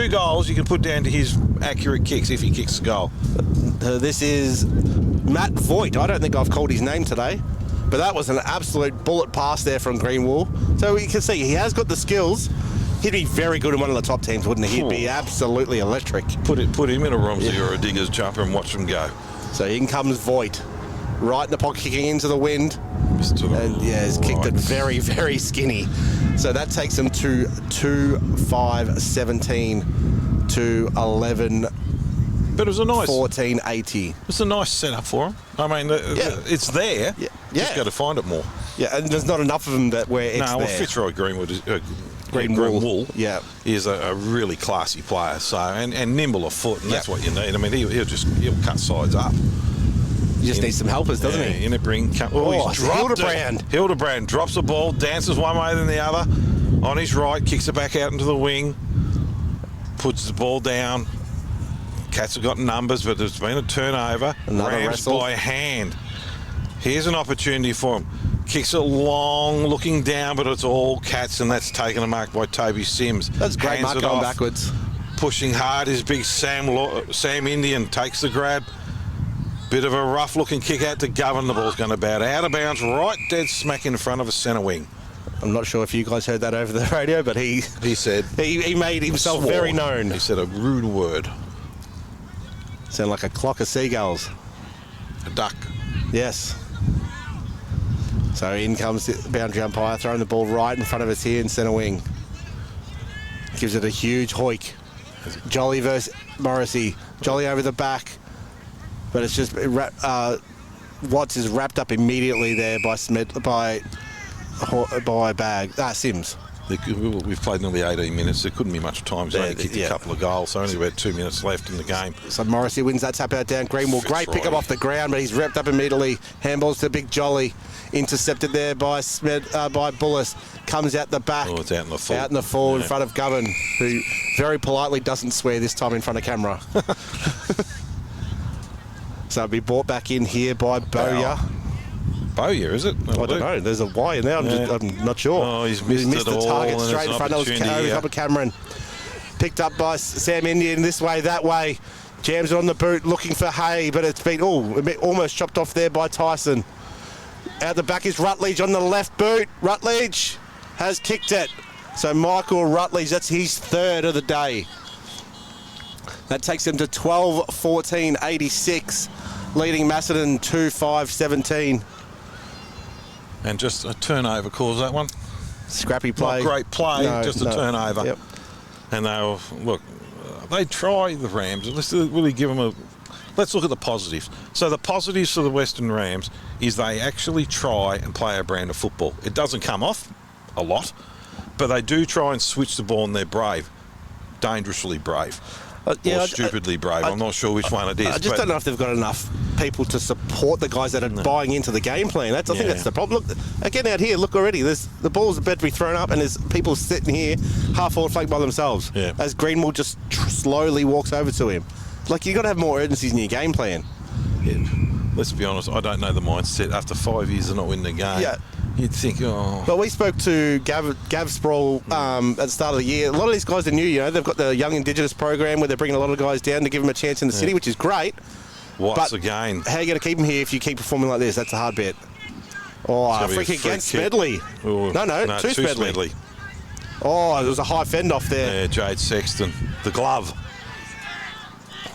goals you can put down to his accurate kicks if he kicks the goal. This is Matt Voigt. I don't think I've called his name today, but that was an absolute bullet pass there from Greenwall. So you can see he has got the skills. He'd be very good in one of the top teams, wouldn't he? He'd be absolutely electric. Put him in a Romsey or a Diggers jumper and watch him go. So in comes Voigt, right in the pocket, kicking into the wind. He's kicked it very, very skinny. So that takes them to 2-5-17 to 11. But it was a nice 14-80. It's a nice setup for him. I mean, it's there. Yeah. Just got to find it more. Yeah, and there's not enough of them where it's there. Fitzroy Greenwood is. Greenwall is a really classy player, so and nimble of foot, and that's what you need. I mean, he'll cut sides up. He just needs some helpers, doesn't he? He's dropped Hildebrand. Hildebrand drops the ball, dances one way then the other, on his right, kicks it back out into the wing, puts the ball down. Cats have got numbers, but there's been a turnover. Another wrestle by hand. Here's an opportunity for him. Kicks it long, looking down, but it's all Cats, and that's taken a mark by Toby Sims. That's great mark going backwards. Pushing hard is big Sam Indian, takes the grab. Bit of a rough-looking kick out to Govan. The ball's going to bounce out of bounds, right dead smack in front of a centre wing. I'm not sure if you guys heard that over the radio, but he said he made himself very known. He said a rude word. Sound like a clock of seagulls. A duck. Yes. So in comes the boundary umpire, throwing the ball right in front of us here in centre wing. Gives it a huge hoik. Jolly versus Morrissey. Jolly over the back. But it's just Watts is wrapped up immediately there by Sims. We've played nearly 18 minutes. There couldn't be much time. He's only kicked a couple of goals, so only about 2 minutes left in the game. So Morrissey wins that tap out down. Greenwall, great pick up off the ground, but he's wrapped up immediately. Handballs to Big Jolly. Intercepted there by Bullis. Comes out the back. Oh, it's out in the full. Out in the full in front of Govan, who very politely doesn't swear this time in front of camera. So it'll be brought back in here by Bowyer. Bowyer, is it? I don't know. There's a Y in there. I'm not sure. Oh, he's missed the target straight in front of Cameron. Picked up by Sam Indian this way, that way. Jams it on the boot, looking for Hay, but it's been almost chopped off there by Tyson. Out the back is Rutledge on the left boot. Rutledge has kicked it. So Michael Rutledge, that's his third of the day. That takes him to 12-14-86, leading Macedon 2-5-17. And just a turnover caused that one. Scrappy play. Not great play, just a turnover. Yep. And they try the Rams. Let's really give them a... Let's look at the positives. So the positives for the Western Rams is they actually try and play a brand of football. It doesn't come off a lot, but they do try and switch the ball, and they're brave. Dangerously brave. Or stupidly brave. I'm not sure which one it is. I just don't know if they've got enough people to support the guys that are buying into the game plan. I think that's the problem. Look, again, out here, look already. The ball's about to be thrown up, and there's people sitting here half-forward flank by themselves. Yeah. As Greenwald just slowly walks over to him. Like, you've got to have more urgencies in your game plan. Yeah. Let's be honest, I don't know the mindset. After 5 years of not winning the game, you'd think, But we spoke to Gav Sproul at the start of the year. A lot of these guys are new, they've got the Young Indigenous program where they're bringing a lot of guys down to give them a chance in the city, which is great. What's the gain? How are you going to keep them here if you keep performing like this? That's a hard bit. Oh, free kick against Smedley. No, to Smedley. Oh, there was a high fend off there. Yeah, Jade Sexton. The glove.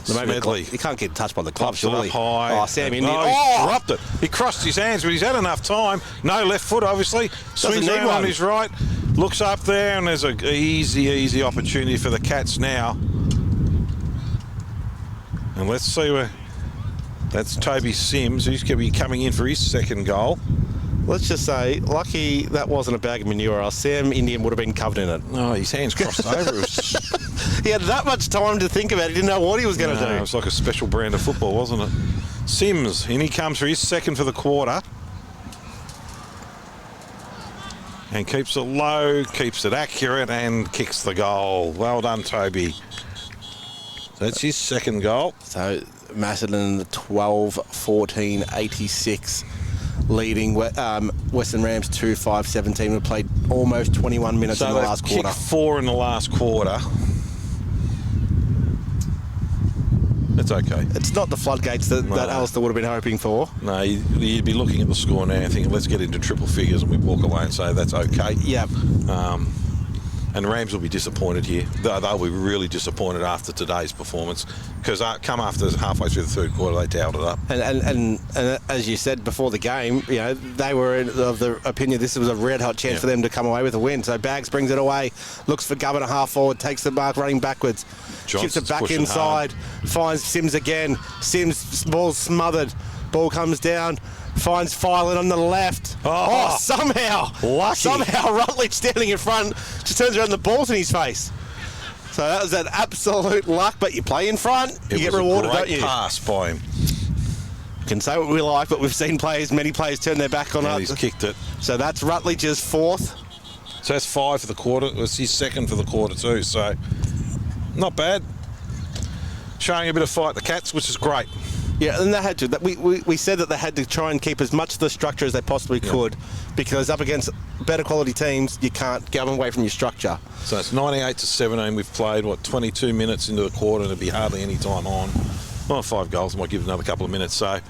Smedley. He can't get touched by the club, Pops it up surely. high. Oh, Sam Indian. He dropped it. He crossed his hands, but he's had enough time. No left foot, obviously. Swings around on his right. Looks up there, and there's an easy opportunity for the Cats now. And let's see where... That's Toby Sims. He's going to be coming in for his second goal. Let's just say, lucky that wasn't a bag of manure, or Sam Indian would have been covered in it. Oh, his hands crossed over. He had that much time to think about it. He didn't know what he was going to do. It was like a special brand of football, wasn't it? Sims, in he comes for his second for the quarter. And keeps it low, keeps it accurate, and kicks the goal. Well done, Toby. That's his second goal. So, Macedon 12-14-86. Leading Western Rams 2-5-17. We played almost 21 minutes in the last quarter. Kicked 4 in the last quarter. It's okay. It's not the floodgates that Alistair would have been hoping for. No, you'd be looking at the score now and thinking, let's get into triple figures, and we walk away and say that's okay. Yep. And Rams will be disappointed here. They'll be really disappointed after today's performance, because come after halfway through the third quarter, they towed it up. And as you said before the game, you know, they were of the opinion this was a red hot chance for them to come away with a win. So Baggs brings it away, looks for Governor half forward, takes the mark, running backwards, chips it back inside, finds Sims again. Sims, ball's smothered, ball comes down. Finds Filan on the left. Somehow Rutledge standing in front just turns around, the ball's in his face. So that was an absolute luck, but you play in front, you get rewarded, don't you? Pass by him. Can say what we like, but we've seen many players turn their back on it. He's kicked it. So that's Rutledge's fourth. So that's 5 for the quarter. It was his second for the quarter too, so not bad. Showing a bit of fight, the Cats, which is great. Yeah, and they had to. We said that they had to try and keep as much of the structure as they possibly could, because up against better quality teams, you can't go away from your structure. So it's 98-17. We've played, 22 minutes into the quarter, and it'll be hardly any time on. Well, 5 goals might give another couple of minutes, so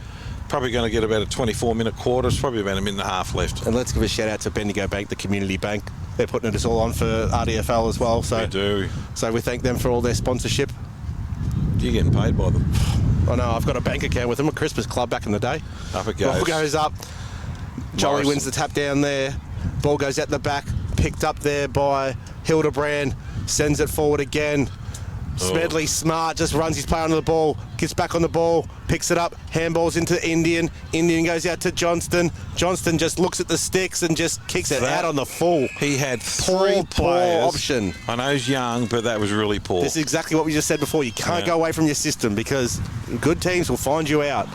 probably going to get about a 24-minute quarter. It's probably about a minute and a half left. And let's give a shout out to Bendigo Bank, the community bank. They're putting us all on for RDFL as well. So we do. So we thank them for all their sponsorship. You're getting paid by them. I know, I've got a bank account with them, a Christmas club back in the day. Up it goes. Ball goes up. Jolly wins the tap down there. Ball goes out the back, picked up there by Hildebrand, sends it forward again. Smedley, smart, just runs his play under the ball, gets back on the ball, picks it up, handballs into Indian. Indian goes out to Johnston. Johnston just looks at the sticks and just kicks it out on the full. He had three players. Poor option. I know he's young, but that was really poor. This is exactly what we just said before. You can't go away from your system, because good teams will find you out.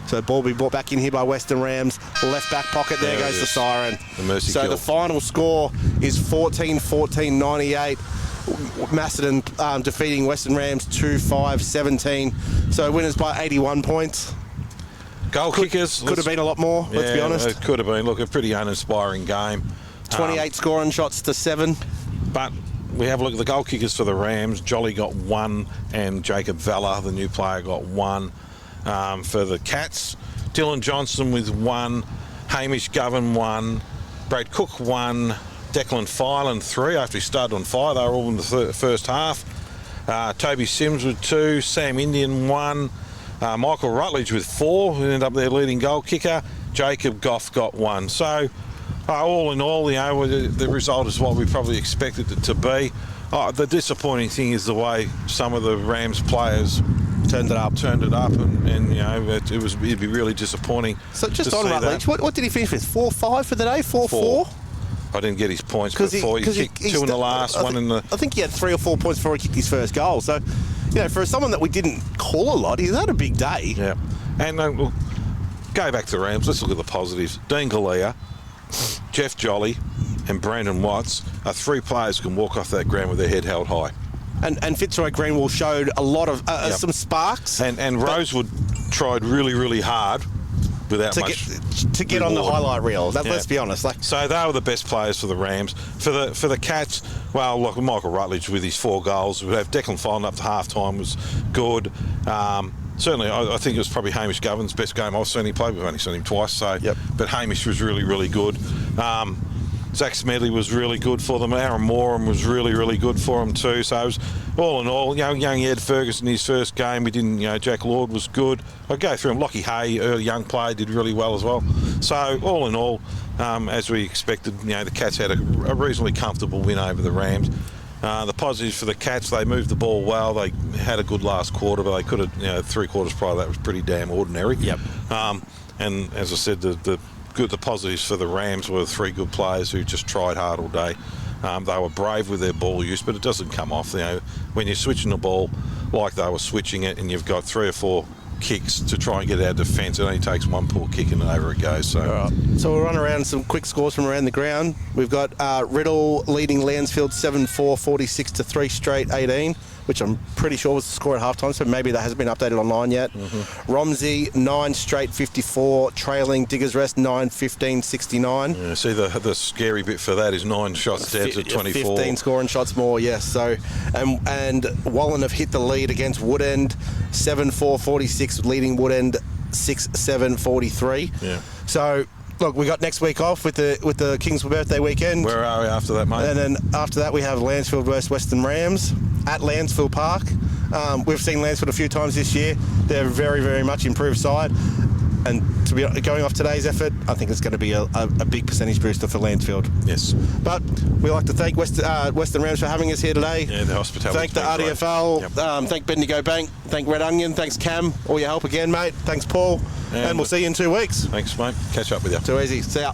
So the ball will be brought back in here by Western Rams. Left back pocket, there goes the siren. The mercy kill. The final score is 14-14-98. Macedon defeating Western Rams 2-5-17. So winners by 81 points. Goal kickers. Could have been a lot more, let's be honest. It could have been. Look, a pretty uninspiring game. 28 scoring shots to 7. But we have a look at the goal kickers for the Rams. Jolly got 1, and Jacob Vella, the new player, got 1. For the Cats, Dylan Johnson with 1, Hamish Govan 1, Brad Cook 1, Declan Filan 3 after he started on fire. They were all in the first half. Toby Sims with 2, Sam Indian 1, Michael Rutledge with 4, who ended up their leading goal kicker. Jacob Goff got 1. So all in all, the result is what we probably expected it to be. The disappointing thing is the way some of the Rams players turned it up, and it'd be really disappointing. So just on Rutledge, what did he finish with? 4-5 for the day? 4-4? I didn't get his points before. He kicked 2 in the last, 1 in the... I think he had 3 or 4 points before he kicked his first goal. So, for someone that we didn't call a lot, he's had a big day. Yeah. And we'll go back to the Rams. Let's look at the positives. Dean Galea, Jeff Jolly, and Brandon Watts are 3 players who can walk off that ground with their head held high. And Fitzroy Greenwell showed a lot of some sparks. And Rosewood tried really, really hard without much to get on the highlight reel. Let's be honest. So they were the best players for the Rams. For the Cats, well, like Michael Rutledge with his 4 goals. We have Declan Filan up to half-time was good. Certainly, I think it was probably Hamish Govan's best game I've seen him play. We've only seen him twice, but Hamish was really, really good. Zach Smedley was really good for them. Aaron Moran was really, really good for them too. So it was, all in all, young Ed Ferguson, his first game, we didn't, Jack Lord was good. I go through him. Lockie Hay, early young player, did really well as well. So all in all, as we expected, the Cats had a reasonably comfortable win over the Rams. The positives for the Cats, they moved the ball well. They had a good last quarter, but they could have, 3 quarters prior to that was pretty damn ordinary. Yep. And as I said, the positives for the Rams were 3 good players who just tried hard all day. They were brave with their ball use, but it doesn't come off. When you're switching the ball like they were switching it, and you've got 3 or 4 kicks to try and get out of defence, it only takes 1 poor kick and over it goes. So, all right. So we'll run around some quick scores from around the ground. We've got Riddle leading Lansfield 7-4, 46 to 3 straight 18. Which I'm pretty sure was the score at halftime, so maybe that hasn't been updated online yet. Romsey 9 straight 54, trailing Diggers Rest 9-15, 69. Yeah, see, the scary bit for that is 9 shots down to 24. 15 scoring shots more, yes. So, and Wallen have hit the lead against Woodend 7-4, 46, leading Woodend 6-7, 43. Yeah. So, look, we got next week off with the King's birthday weekend. Where are we after that, mate? And then after that, we have Lansfield versus Western Rams at Lansfield Park. We've seen Lansfield a few times this year. They're a very, very much improved side. And to be going off today's effort, I think it's going to be a big percentage booster for Lansfield. Yes. But we'd like to thank Western Rams for having us here today. Yeah, the hospitality. Thank the RDFL. Yep. Thank Bendigo Bank. Thank Red Onion. Thanks, Cam. All your help again, mate. Thanks, Paul. And we'll see you in 2 weeks. Thanks, mate. Catch up with you. Too easy. See ya.